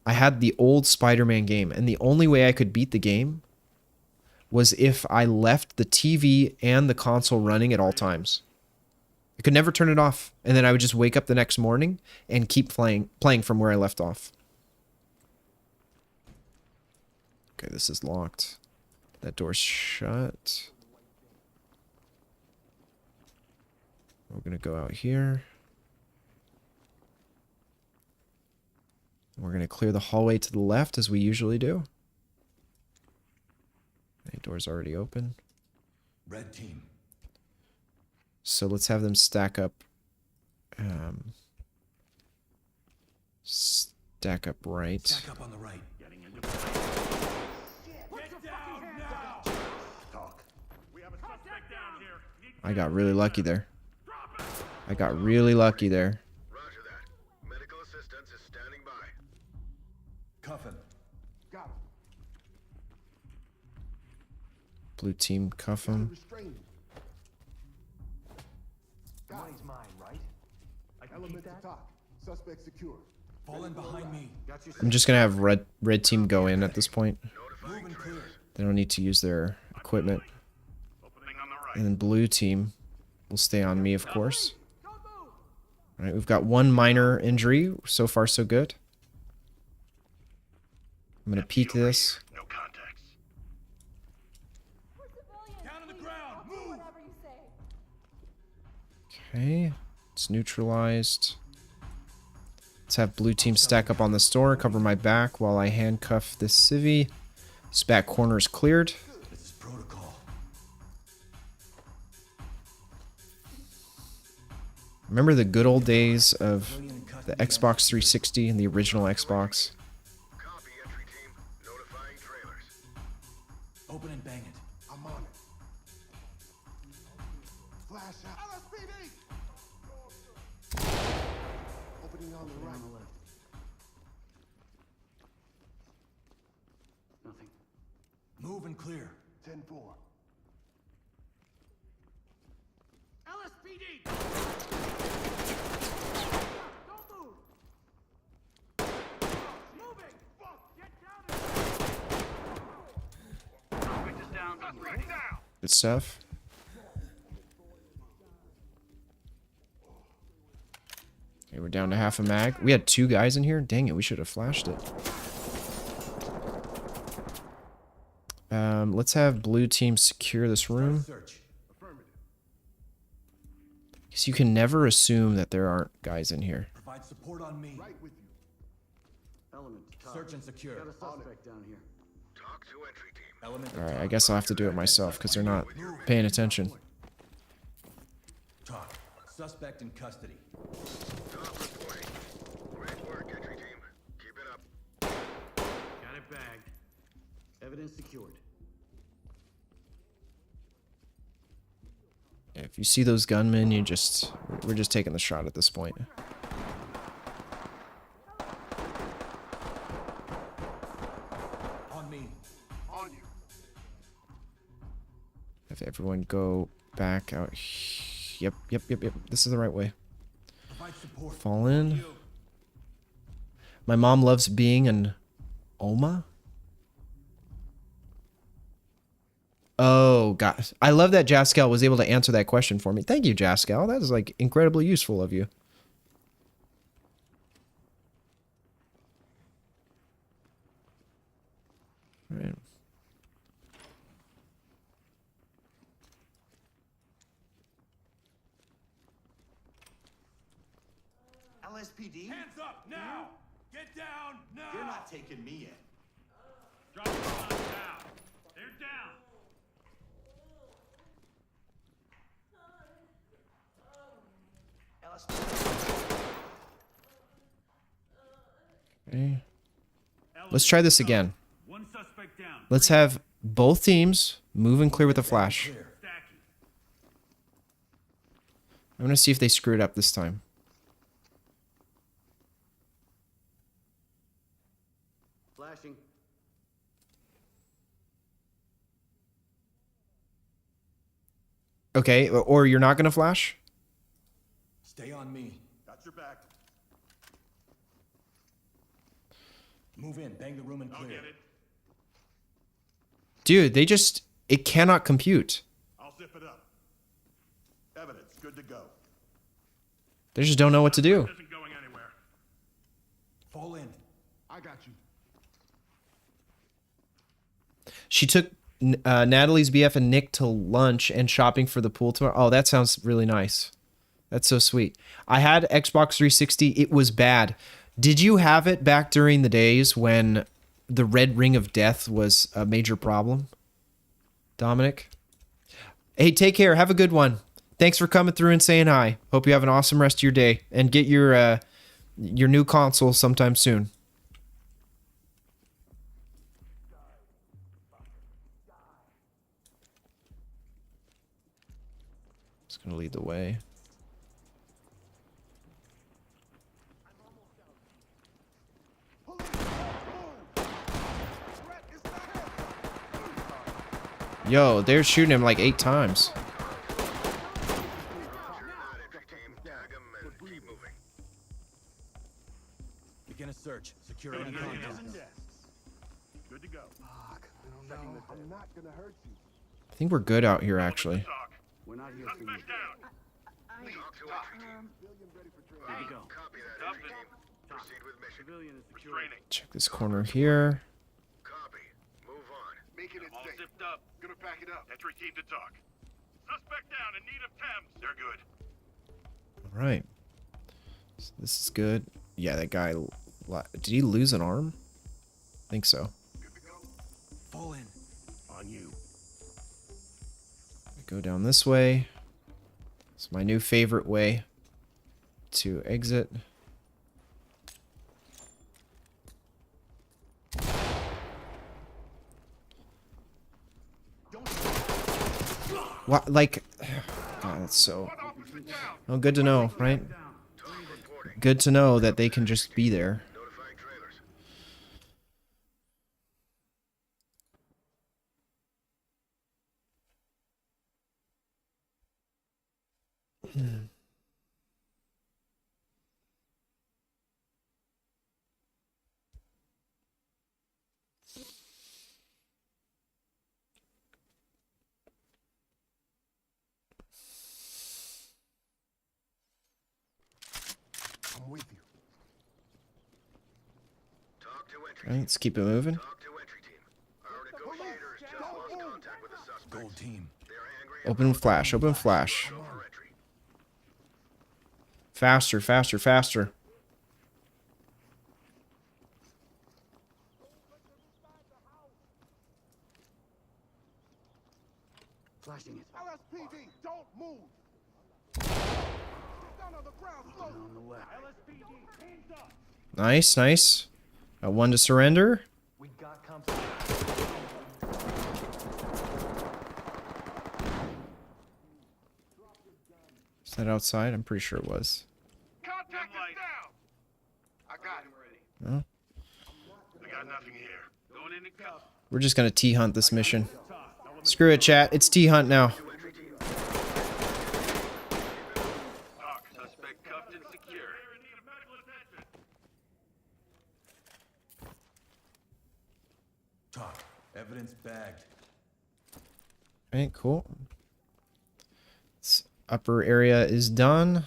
[SPEAKER 1] I had the old Spider-Man game, and the only way I could beat the game was if I left the TV and the console running at all times. I could never turn it off, and then I would just wake up the next morning and keep playing from where I left off. Okay, this is locked. That door's shut. We're gonna go out here. We're gonna clear the hallway to the left as we usually do. The door's already open.
[SPEAKER 2] Red team.
[SPEAKER 1] So let's have them stack up. Stack up right.
[SPEAKER 2] Stack up on the right.
[SPEAKER 9] We have a suspect down here. Need
[SPEAKER 1] I got really lucky there. I got really lucky there.
[SPEAKER 8] Roger that. Medical assistance is standing by.
[SPEAKER 2] cuff him.
[SPEAKER 6] Got him.
[SPEAKER 1] Blue team cuff him.
[SPEAKER 6] Restrain him.
[SPEAKER 2] The money's mine, right? I can keep
[SPEAKER 6] Element to
[SPEAKER 2] that?
[SPEAKER 6] talk. Suspect secure.
[SPEAKER 2] Fall in behind me.
[SPEAKER 10] Got you.
[SPEAKER 1] I'm just gonna have red team go in at this point.
[SPEAKER 2] Move and clear.
[SPEAKER 1] They don't need to use their equipment.
[SPEAKER 9] Opening on the right.
[SPEAKER 1] And then blue team will stay on me, of course. All right, we've got one minor injury. So far, so good. I'm gonna peek this.
[SPEAKER 9] No contacts.
[SPEAKER 4] We're civilians.
[SPEAKER 2] Down on the
[SPEAKER 4] Please,
[SPEAKER 2] ground.
[SPEAKER 4] I'll do
[SPEAKER 2] Move.
[SPEAKER 4] whatever you say.
[SPEAKER 1] Okay, it's neutralized. Let's have blue team stack up on the store, cover my back while I handcuff this civvy. This back corner is cleared.
[SPEAKER 2] This is protocol.
[SPEAKER 1] Remember the good old days of
[SPEAKER 2] Civilian in
[SPEAKER 1] the
[SPEAKER 2] custody.
[SPEAKER 1] Xbox 360 and the original Xbox?
[SPEAKER 8] Copy, entry team. Notifying trailers.
[SPEAKER 2] Open and bang it.
[SPEAKER 6] I'm on it. Flash out. LSPD! Opening on the right.
[SPEAKER 10] On the left. Nothing.
[SPEAKER 2] Move and clear.
[SPEAKER 6] 10-4.
[SPEAKER 5] LSPD!
[SPEAKER 6] Don't move!
[SPEAKER 5] Moving! Fuck! Get down! Suspect is down. Suspect down!
[SPEAKER 1] Good stuff. Okay, we're down to half a mag. We had 2 guys in here. Dang it, we should have flashed it. Let's have blue team secure this room.
[SPEAKER 2] Search.
[SPEAKER 6] Affirmative.
[SPEAKER 1] Because you can never assume that there aren't guys in here.
[SPEAKER 2] Provide support on me.
[SPEAKER 6] Right with you.
[SPEAKER 10] Element to talk.
[SPEAKER 2] Search and secure.
[SPEAKER 10] Got a suspect down here.
[SPEAKER 8] Talk to entry team.
[SPEAKER 2] Element to
[SPEAKER 1] Alright, I
[SPEAKER 2] talk.
[SPEAKER 1] guess I'll have to do it myself because they're not paying attention.
[SPEAKER 2] Talk. Suspect in custody.
[SPEAKER 8] Top reporting. Great work, entry team. Keep it up.
[SPEAKER 7] Got it bagged.
[SPEAKER 10] Evidence secured.
[SPEAKER 1] If you see those gunmen, we're just taking the shot at this point.
[SPEAKER 2] On me.
[SPEAKER 6] On you.
[SPEAKER 1] Have everyone go back out. Yep. This is the right way.
[SPEAKER 2] Provide support.
[SPEAKER 1] Fall in. My mom loves being an Oma. Oh, God. I love that Jascal was able to answer that question for me. Thank you, Jascal. That is, like, incredibly useful of you. All right.
[SPEAKER 3] LSPD?
[SPEAKER 2] Hands up now! Get down now!
[SPEAKER 3] You're not taking me in.
[SPEAKER 5] Drop the gun now. They're down.
[SPEAKER 1] Okay. Let's try this again.
[SPEAKER 5] One suspect down.
[SPEAKER 1] Let's have both teams move and clear with a flash.
[SPEAKER 2] Clear.
[SPEAKER 5] Stacking.
[SPEAKER 1] I'm gonna see if they screwed up this time.
[SPEAKER 10] Flashing.
[SPEAKER 1] Okay, or you're not gonna flash?
[SPEAKER 2] Stay on me.
[SPEAKER 3] Got your back.
[SPEAKER 2] Move in. Bang the room and
[SPEAKER 9] I'll
[SPEAKER 2] clear.
[SPEAKER 9] get it.
[SPEAKER 1] Dude, it cannot compute.
[SPEAKER 3] I'll zip it up. Evidence, good to go.
[SPEAKER 1] They just don't know what to do.
[SPEAKER 9] Isn't going anywhere.
[SPEAKER 2] Fall in.
[SPEAKER 6] I got you.
[SPEAKER 1] She took Natalie's BF and Nick to lunch and shopping for the pool tomorrow. Oh, that sounds really nice. That's so sweet. I had Xbox 360. It was bad. Did you have it back during the days when the red ring of death was a major problem? Dominic? Hey, take care. Have a good one. Thanks for coming through and saying hi. Hope you have an awesome rest of your day and get your new console sometime soon. Just gonna lead the way.
[SPEAKER 6] Police, move!
[SPEAKER 1] Yo, they're shooting him like 8 times.
[SPEAKER 8] Roger that, entry team. Tag him and keep moving.
[SPEAKER 2] Begin a search. Secure any
[SPEAKER 3] Dozen
[SPEAKER 2] contacts.
[SPEAKER 3] desks. Good to go.
[SPEAKER 6] I'm not gonna hurt you.
[SPEAKER 1] I think we're good out here, actually.
[SPEAKER 9] Talk.
[SPEAKER 10] We're not here for you.
[SPEAKER 9] Suspect down.
[SPEAKER 8] Talk to entry team.
[SPEAKER 10] Good to go.
[SPEAKER 8] Copy that, entry team. Proceed with mission.
[SPEAKER 10] Civilian is secure.
[SPEAKER 9] Restraining.
[SPEAKER 1] Check this corner here.
[SPEAKER 8] Copy. Move on.
[SPEAKER 6] Making it
[SPEAKER 9] All
[SPEAKER 6] safe.
[SPEAKER 9] zipped up.
[SPEAKER 6] Gonna pack it up.
[SPEAKER 9] Entry team to talk. Suspect down in need of Thames. They're good.
[SPEAKER 1] All right. So this is good. Yeah, that guy. Did he lose an arm? I think so.
[SPEAKER 2] Fall in.
[SPEAKER 3] On you.
[SPEAKER 1] Go down this way. It's my new favorite way to exit. What? Like, God, that's so. Oh, good to know, right? Good to know that they can just be there.
[SPEAKER 8] Notifying trailers.
[SPEAKER 6] I'm with you.
[SPEAKER 8] Talk to entry
[SPEAKER 1] All right,
[SPEAKER 8] team.
[SPEAKER 1] let's keep it moving.
[SPEAKER 8] Talk to entry team. Our negotiators just lost contact with the suspects.
[SPEAKER 2] Gold team.
[SPEAKER 8] They're angry and
[SPEAKER 1] Open flash, open flash.
[SPEAKER 8] go for entry.
[SPEAKER 1] Faster, faster, faster.
[SPEAKER 10] Flashing it.
[SPEAKER 6] LSPD, don't move. Get down on the ground, slow.
[SPEAKER 10] On the left.
[SPEAKER 1] Nice, nice. Got one to surrender.
[SPEAKER 2] We got company.
[SPEAKER 1] Is that outside? I'm pretty sure it was.
[SPEAKER 6] Contact
[SPEAKER 9] Dim
[SPEAKER 6] is
[SPEAKER 9] light.
[SPEAKER 6] down. I got him.
[SPEAKER 1] No?
[SPEAKER 9] We got nothing here. Going in and cuff.
[SPEAKER 1] We're just gonna T-hunt this mission. Screw it, chat. It's T-hunt now.
[SPEAKER 9] Talk. Suspect cuffed and secure. In need of medical attention.
[SPEAKER 2] Talk. Evidence bagged.
[SPEAKER 1] Alright, cool. This upper area is done.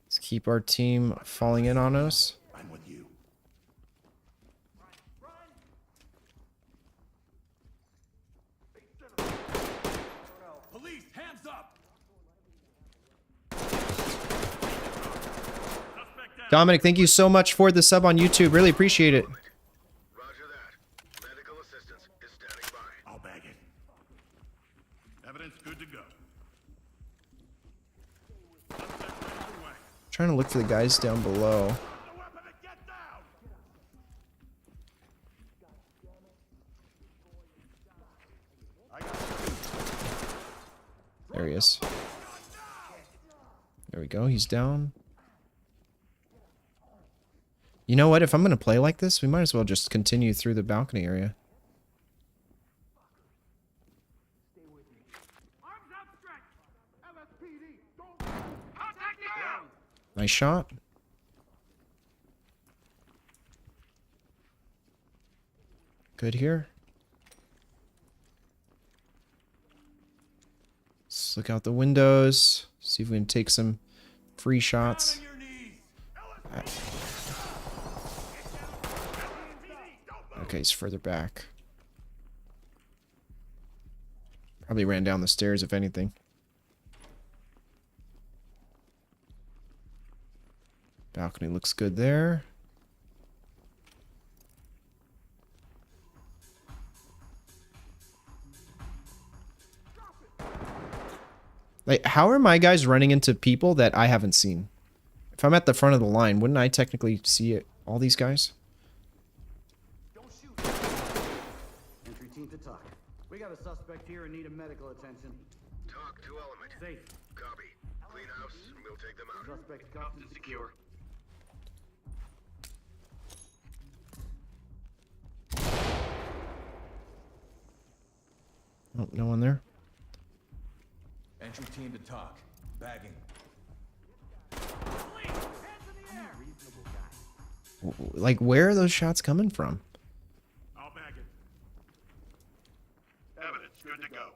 [SPEAKER 1] Let's keep our team falling in on us.
[SPEAKER 3] I'm with you.
[SPEAKER 2] Police, hands up.
[SPEAKER 9] Suspect down.
[SPEAKER 1] Dominic, thank you so much for the sub on YouTube. Really appreciate it.
[SPEAKER 8] Roger that. Medical assistance is standing by.
[SPEAKER 3] I'll bag it. Evidence good to go. Suspect right away.
[SPEAKER 1] Trying to look for the guys down below.
[SPEAKER 3] The weapon and get down.
[SPEAKER 1] There he is. There we go. He's down. You know what? If I'm going to play like this, we might as well just continue through the balcony area.
[SPEAKER 6] Arms outstretched. LSPD, don't move. Contact down.
[SPEAKER 1] Nice shot. Good here. Let's look out the windows. See if we can take some free shots.
[SPEAKER 2] On your knees.
[SPEAKER 1] Okay, he's further back. Probably ran down the stairs, if anything. Balcony looks good there. Like, how are my guys running into people that I haven't seen? If I'm at the front of the line, wouldn't I technically see it, all these guys?
[SPEAKER 10] Entry team to talk. We got a suspect here and need a medical attention.
[SPEAKER 8] Talk to element.
[SPEAKER 10] Safe.
[SPEAKER 8] Copy. Clean house and we'll take them out.
[SPEAKER 10] Suspect cuffed and secure.
[SPEAKER 1] Oh, no one there.
[SPEAKER 2] Entry team to talk. Bagging.
[SPEAKER 1] Like, where are those shots coming from?
[SPEAKER 5] I'll bag it.
[SPEAKER 9] Evidence good to go.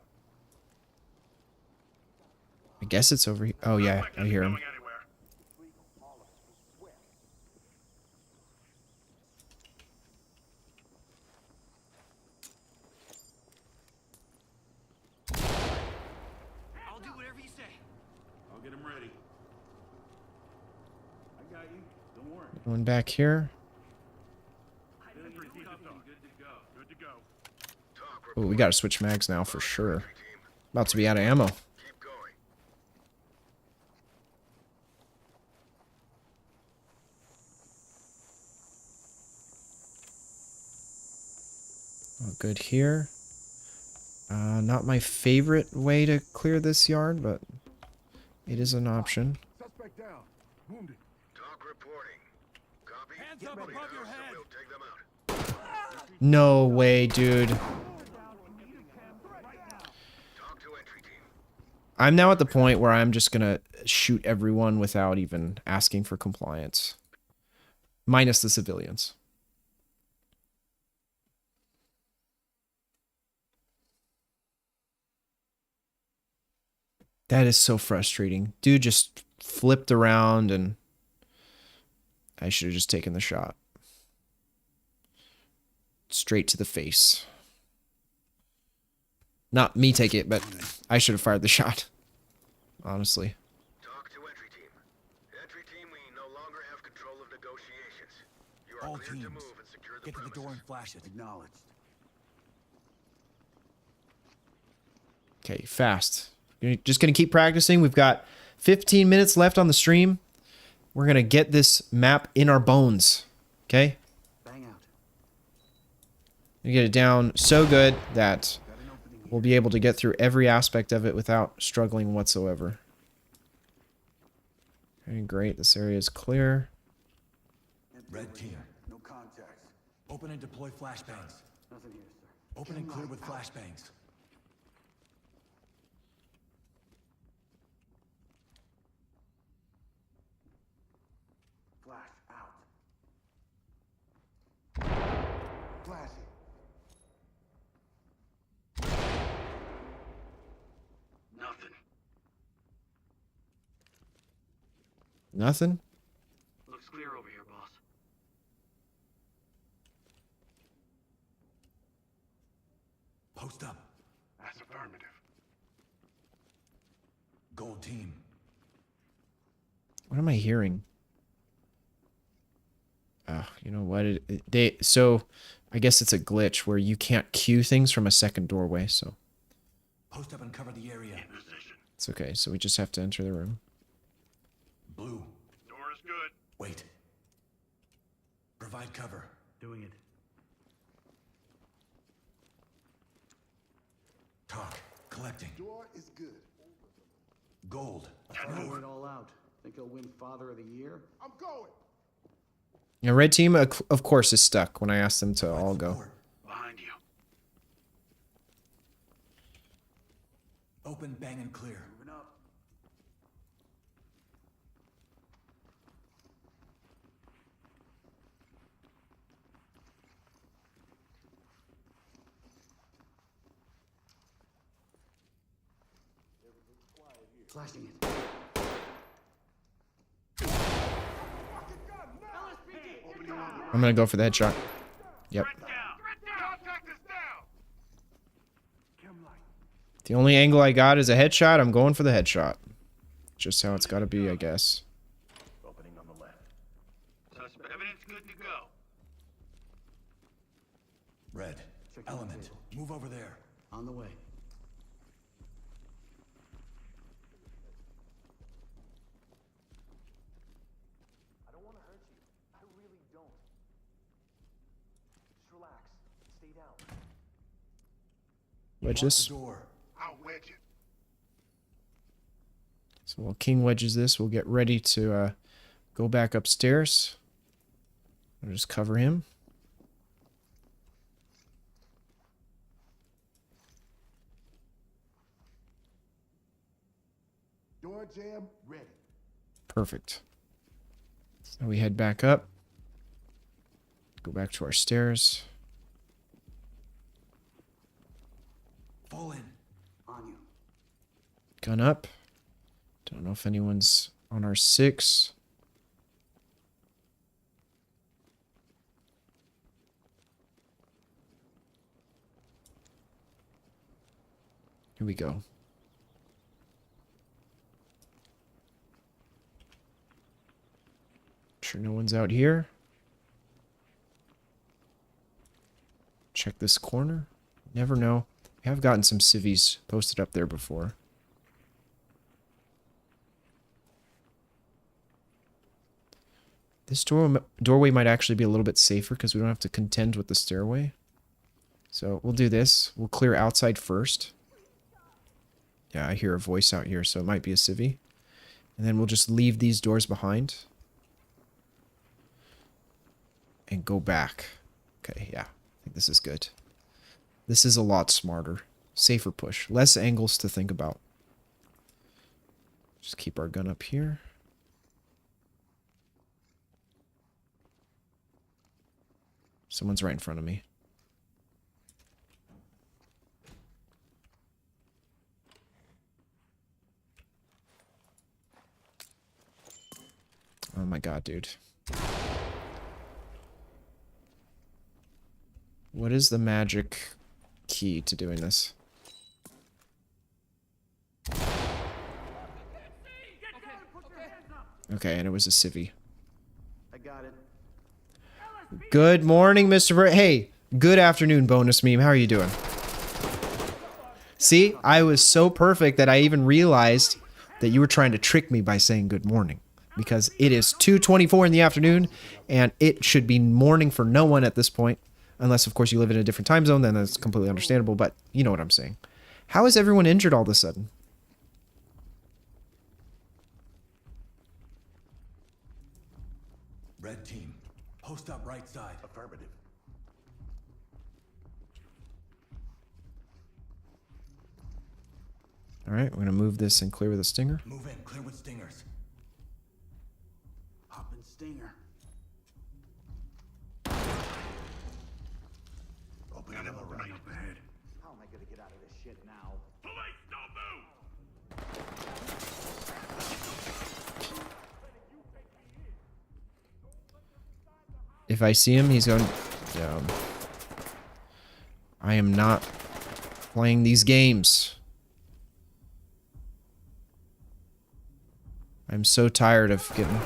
[SPEAKER 1] I guess it's over here. Oh, yeah,
[SPEAKER 9] Suspect
[SPEAKER 1] I
[SPEAKER 9] isn't
[SPEAKER 1] hear him.
[SPEAKER 9] going anywhere.
[SPEAKER 7] I'll do whatever you say.
[SPEAKER 3] I'll get him ready.
[SPEAKER 10] I got you. Don't worry.
[SPEAKER 1] One back here.
[SPEAKER 5] Entry team to talk. Good to go. Good to go.
[SPEAKER 8] Talk.
[SPEAKER 1] Oh, we gotta switch mags now for sure.
[SPEAKER 8] Entry team.
[SPEAKER 1] About to be out of ammo.
[SPEAKER 8] Keep going.
[SPEAKER 1] Oh, good here. Not my favorite way to clear this yard, but it is an option.
[SPEAKER 6] Suspect down. Wounded.
[SPEAKER 8] Talk reporting. Copy.
[SPEAKER 2] Hands
[SPEAKER 8] Get
[SPEAKER 2] up
[SPEAKER 8] ready
[SPEAKER 2] above
[SPEAKER 8] now,
[SPEAKER 2] your
[SPEAKER 8] so
[SPEAKER 2] head.
[SPEAKER 8] we'll take them out.
[SPEAKER 1] No way, dude.
[SPEAKER 8] Talk to entry team.
[SPEAKER 1] I'm now at the point where I'm just gonna shoot everyone without even asking for compliance. Minus the civilians. That is so frustrating. Dude just flipped around and I should have just taken the shot. Straight to the face. Not me take it, but I should have fired the shot. Honestly.
[SPEAKER 8] Talk to entry team. Entry team, we no longer have control of negotiations. You are
[SPEAKER 2] All
[SPEAKER 8] cleared to
[SPEAKER 2] teams,
[SPEAKER 8] move and secure the
[SPEAKER 2] get to the
[SPEAKER 8] premises.
[SPEAKER 2] door and flash it.
[SPEAKER 10] Acknowledged.
[SPEAKER 1] Okay, fast. Just gonna keep practicing. We've got 15 minutes left on the stream. We're gonna get this map in our bones. Okay?
[SPEAKER 10] Bang out.
[SPEAKER 1] We get it down so good that
[SPEAKER 10] Got an opening here.
[SPEAKER 1] we'll be able to get through every aspect of it without struggling whatsoever. Okay, great. This area is clear.
[SPEAKER 2] Red team.
[SPEAKER 10] No contacts.
[SPEAKER 2] Open and deploy flashbangs.
[SPEAKER 10] Nothing here, sir.
[SPEAKER 2] Open and clear with flashbangs.
[SPEAKER 10] Flash out.
[SPEAKER 6] Flashing.
[SPEAKER 7] Nothing.
[SPEAKER 1] Nothing?
[SPEAKER 7] Looks clear over here, boss.
[SPEAKER 2] Post up.
[SPEAKER 3] That's affirmative.
[SPEAKER 2] Gold team.
[SPEAKER 1] What am I hearing? You know what? So I guess it's a glitch where you can't queue things from a second doorway, so
[SPEAKER 2] Post up and cover the area.
[SPEAKER 9] In position.
[SPEAKER 1] it's okay. So we just have to enter the room.
[SPEAKER 2] Blue.
[SPEAKER 9] Door is good.
[SPEAKER 2] Wait. Provide cover.
[SPEAKER 10] Doing it.
[SPEAKER 2] Talk. Collecting.
[SPEAKER 6] Door is good.
[SPEAKER 2] Gold.
[SPEAKER 10] Fire it all out. Think he'll win Father of the Year?
[SPEAKER 6] I'm going.
[SPEAKER 1] Now, red team, of course, is stuck when I asked them to all go.
[SPEAKER 2] Support.
[SPEAKER 9] Behind you.
[SPEAKER 2] Open, bang, and clear.
[SPEAKER 10] Moving up. Flashing it.
[SPEAKER 1] I'm gonna go for the headshot. Yep.
[SPEAKER 9] Threat down.
[SPEAKER 6] Contact is down.
[SPEAKER 1] The only angle I got is a headshot. I'm going for the headshot. Just how it's gotta be, I guess.
[SPEAKER 3] Opening on the left.
[SPEAKER 9] Suspect evidence good to go.
[SPEAKER 2] Red.
[SPEAKER 10] Checking the
[SPEAKER 2] Element.
[SPEAKER 10] table.
[SPEAKER 2] Move over there.
[SPEAKER 10] On the way.
[SPEAKER 6] I don't want to hurt you. I really don't. Just relax. Stay down.
[SPEAKER 1] Wedge
[SPEAKER 2] Lock the
[SPEAKER 1] this.
[SPEAKER 2] door.
[SPEAKER 3] I'll wedge it.
[SPEAKER 1] So while King wedges this, we'll get ready to go back upstairs. I'll just cover him.
[SPEAKER 6] Fire jam ready.
[SPEAKER 1] Perfect. So we head back up. Go back to our stairs.
[SPEAKER 2] Fall in.
[SPEAKER 10] On you.
[SPEAKER 1] Gun up. Don't know if anyone's on our 6. Here we go. Sure no one's out here. Check this corner. Never know. We have gotten some civvies posted up there before. This doorway might actually be a little bit safer because we don't have to contend with the stairway. So we'll do this. We'll clear outside first. Yeah, I hear a voice out here, so it might be a civvy. And then we'll just leave these doors behind. And go back. Okay, yeah. I think this is good. This is a lot smarter. Safer push. Less angles to think about. Just keep our gun up here. Someone's right in front of me. Oh my god, dude. What is the magic key to doing this? Okay, and it was a civvy.
[SPEAKER 10] I got it.
[SPEAKER 1] Good morning, Mr. Hey, good afternoon, bonus meme. How are you doing? See, I was so perfect that I even realized that you were trying to trick me by saying good morning. Because it is 2:24 in the afternoon, and it should be morning for no one at this point. Unless, of course, you live in a different time zone, then that's completely understandable, but you know what I'm saying. How is everyone injured all of a sudden?
[SPEAKER 2] Red team, post up right side.
[SPEAKER 3] Affirmative.
[SPEAKER 1] All right, we're going to move this and clear with a stinger.
[SPEAKER 2] Move in, clear with stingers.
[SPEAKER 10] Hop and stinger.
[SPEAKER 3] Open up right up ahead.
[SPEAKER 10] How am I gonna get out of this shit now?
[SPEAKER 5] Police, don't move!
[SPEAKER 1] If I see him, he's going down. I am not playing these games. I'm so tired of getting...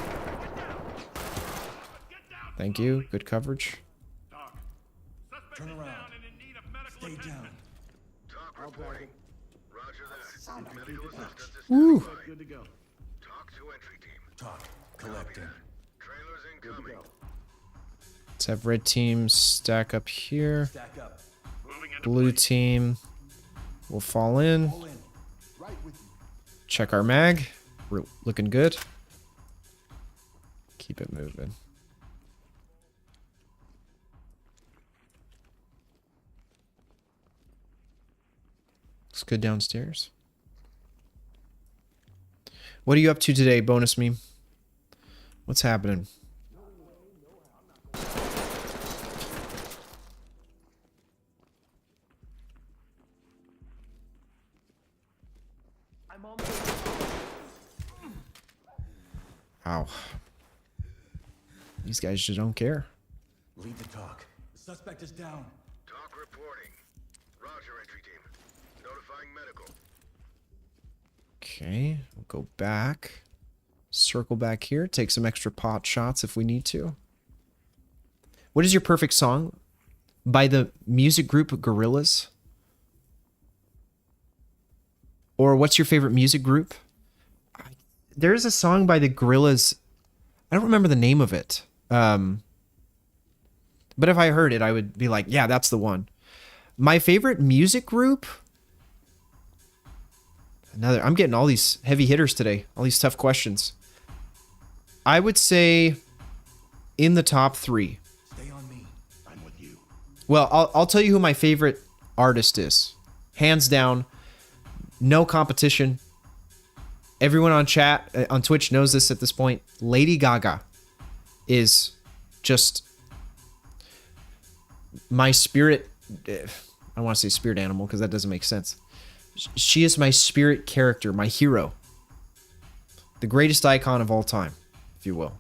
[SPEAKER 1] Thank you. Good coverage.
[SPEAKER 5] Doc, suspect
[SPEAKER 2] Turn
[SPEAKER 5] is
[SPEAKER 2] around.
[SPEAKER 5] down and in need of medical
[SPEAKER 2] Stay
[SPEAKER 5] attention.
[SPEAKER 2] down.
[SPEAKER 8] Talk reporting. Roger that. Medical assistance is
[SPEAKER 1] Woo.
[SPEAKER 8] standing by.
[SPEAKER 10] Good to go.
[SPEAKER 8] Talk to entry team.
[SPEAKER 2] Talk. Collecting.
[SPEAKER 8] Trailers
[SPEAKER 10] Good to
[SPEAKER 8] incoming.
[SPEAKER 10] go.
[SPEAKER 1] Let's have red team stack up here.
[SPEAKER 2] Stack up.
[SPEAKER 5] Moving into
[SPEAKER 1] Blue
[SPEAKER 5] place.
[SPEAKER 1] team will fall in.
[SPEAKER 2] Fall in.
[SPEAKER 6] Right with you.
[SPEAKER 1] Check our mag. We're looking good. Keep it moving. Looks good downstairs. What are you up to today, bonus meme? What's happening? Ow. These guys just don't care.
[SPEAKER 2] Lead the talk. The suspect is down.
[SPEAKER 8] Talk reporting. Roger, entry team. Notifying medical.
[SPEAKER 1] Okay, we'll go back. Circle back here. Take some extra pot shots if we need to. What is your perfect song? By the music group Gorillaz? Or what's your favorite music group? There's a song by the Gorillaz. I don't remember the name of it. But if I heard it, I would be like, yeah, that's the one. My favorite music group? I'm getting all these heavy hitters today. All these tough questions. I would say in the top 3.
[SPEAKER 2] Stay on me.
[SPEAKER 3] I'm with you.
[SPEAKER 1] Well, I'll tell you who my favorite artist is. Hands down. No competition. everyone on chat, on Twitch knows this at this point. Lady Gaga is just my spirit. I don't want to say spirit animal because that doesn't make sense. She is my spirit character, my hero. The greatest icon of all time, if you will.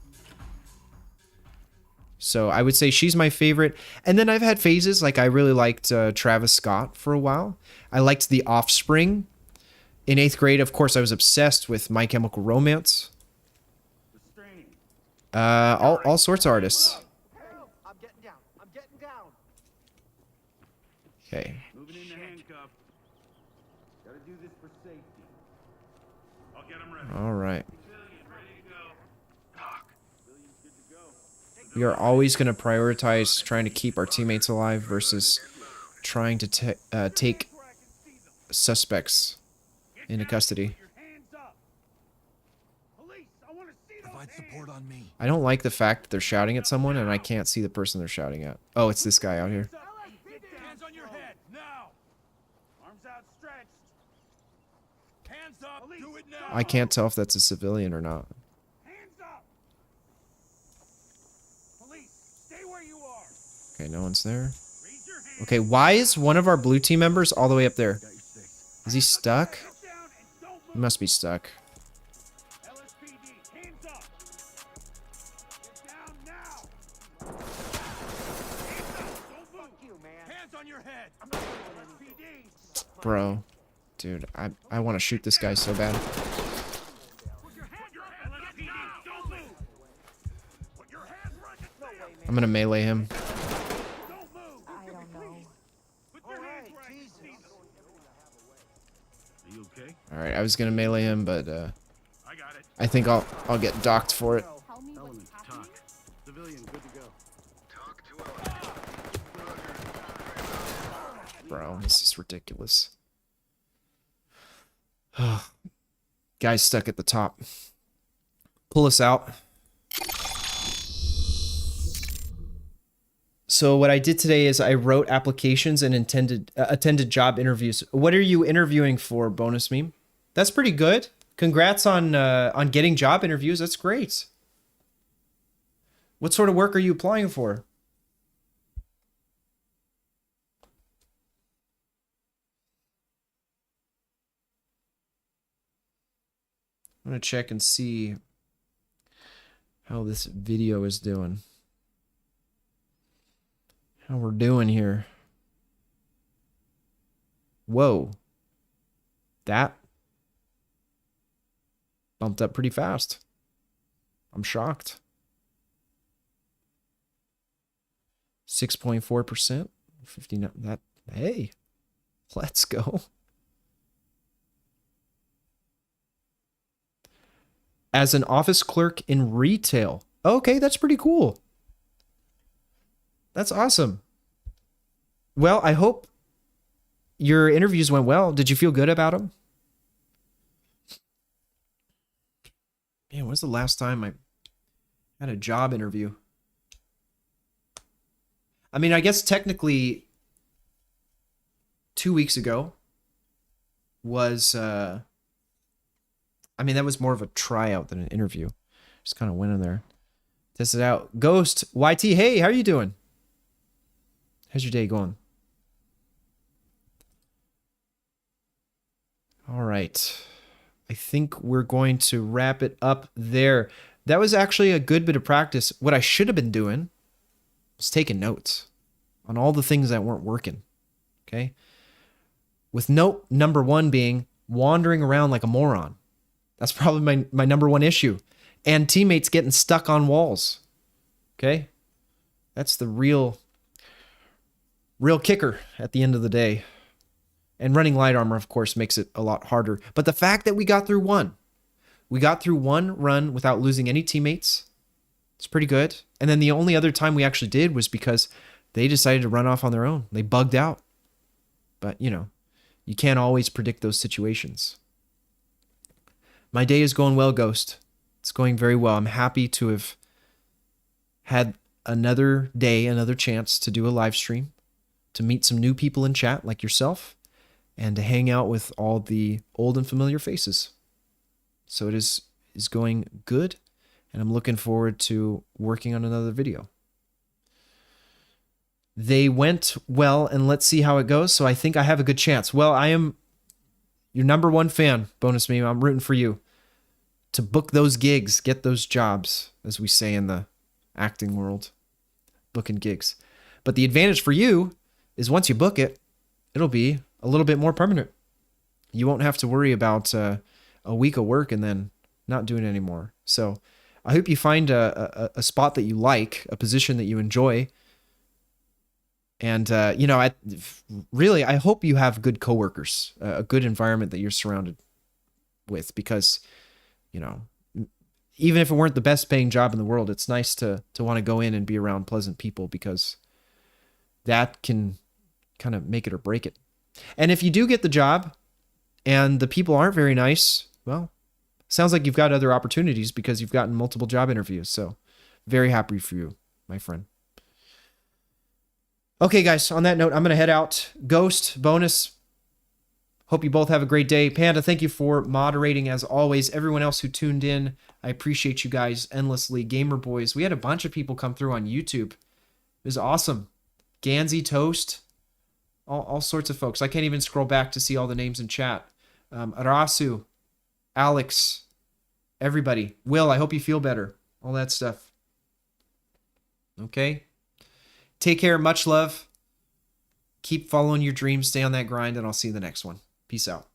[SPEAKER 1] So I would say she's my favorite. And then I've had phases, like I really liked Travis Scott for a while. I liked The Offspring. In 8th grade, of course, I was obsessed with My Chemical Romance. All sorts of artists.
[SPEAKER 10] I'm getting down. I'm getting down.
[SPEAKER 1] Okay.
[SPEAKER 7] Moving into handcuff.
[SPEAKER 10] Gotta do this for safety.
[SPEAKER 5] I'll get him ready.
[SPEAKER 1] All right.
[SPEAKER 5] Civilian, ready to go.
[SPEAKER 9] Doc,
[SPEAKER 1] We are always going to prioritize trying to keep our teammates alive versus trying to take suspects into custody.
[SPEAKER 6] Your hands up. Police, I want to see those
[SPEAKER 2] Provide support on me.
[SPEAKER 1] I don't like the fact that they're shouting at someone and I can't see the person they're shouting at. Oh, it's this guy out here.
[SPEAKER 6] hands on your head, now. Arms outstretched. Hands up, do it now.
[SPEAKER 1] I can't tell if that's a civilian or not.
[SPEAKER 6] Hands up. Police, stay where you are.
[SPEAKER 1] Okay, no one's there.
[SPEAKER 6] Raise your hands.
[SPEAKER 1] Okay, why is one of our blue team members all the way up there? Is he stuck?
[SPEAKER 6] Get down and don't
[SPEAKER 1] He
[SPEAKER 6] move.
[SPEAKER 1] must be stuck.
[SPEAKER 6] LSPD, hands up. Get down now. Hands up, don't move.
[SPEAKER 10] You, man.
[SPEAKER 6] Hands on your head. I'm not doing anything. LSPD.
[SPEAKER 1] Bro. Dude, I want to shoot this guy so bad.
[SPEAKER 6] Put your hands right. LSPD, don't move. Put your hands right there.
[SPEAKER 1] I'm going to melee him.
[SPEAKER 6] Don't move.
[SPEAKER 4] I don't know.
[SPEAKER 6] Put your hands right.
[SPEAKER 7] Are you okay?
[SPEAKER 1] Alright, I was going to melee him, but
[SPEAKER 5] I got it.
[SPEAKER 1] I think I'll get docked for it.
[SPEAKER 4] Tell me what's
[SPEAKER 7] Element,
[SPEAKER 4] happening.
[SPEAKER 7] talk. Civilian, good to go.
[SPEAKER 8] talk to element.
[SPEAKER 1] Bro, this is ridiculous. Guy's stuck at the top. Pull us out. So what I did today is I wrote applications and attended job interviews. What are you interviewing for, Bonus Meme? That's pretty good. Congrats on getting job interviews. That's great. What sort of work are you applying for? I'm going to check and see how this video is doing. How we're doing here. Whoa. That bumped up pretty fast. I'm shocked. 6.4%. 59. That, hey, let's go. As an office clerk in retail. Okay, that's pretty cool. That's awesome. Well, I hope your interviews went well. Did you feel good about them? Man, when's the last time I had a job interview? I mean, I guess technically 2 weeks ago was, I mean, that was more of a tryout than an interview. Just kind of went in there. Test it out. Ghost, YT, hey, how are you doing? How's your day going? All right. I think we're going to wrap it up there. That was actually a good bit of practice. What I should have been doing was taking notes on all the things that weren't working. Okay? With note number one being wandering around like a moron. That's probably my number one issue. And teammates getting stuck on walls. Okay? That's the real kicker at the end of the day. And running light armor, of course, makes it a lot harder. But the fact that we got through one run without losing any teammates, it's pretty good. And then the only other time we actually did was because they decided to run off on their own. They bugged out. But, you know, you can't always predict those situations. My day is going well, Ghost. It's going very well. I'm happy to have had another day, another chance to do a live stream, to meet some new people in chat like yourself, and to hang out with all the old and familiar faces. So it is going good, and I'm looking forward to working on another video. They went well, and let's see how it goes. So I think I have a good chance. Well, I am your number one fan, Bonus Meme. I'm rooting for you to book those gigs, get those jobs, as we say in the acting world, booking gigs. But the advantage for you is once you book it, it'll be a little bit more permanent. You won't have to worry about a week of work and then not doing it anymore. So I hope you find a spot that you like, a position that you enjoy. And, I hope you have good coworkers, a good environment that you're surrounded with, because, even if it weren't the best paying job in the world, it's nice to want to go in and be around pleasant people, because that can kind of make it or break it. And if you do get the job and the people aren't very nice, well, sounds like you've got other opportunities because you've gotten multiple job interviews. So very happy for you, my friend. Okay, guys, on that note, I'm going to head out. Ghost, Bonus, hope you both have a great day. Panda, thank you for moderating as always. Everyone else who tuned in, I appreciate you guys endlessly. Gamer Boys, we had a bunch of people come through on YouTube. It was awesome. Gansy, Toast, all sorts of folks. I can't even scroll back to see all the names in chat. Arasu, Alex, everybody. Will, I hope you feel better. All that stuff. Okay. Take care. Much love. Keep following your dreams. Stay on that grind, and I'll see you in the next one. Peace out.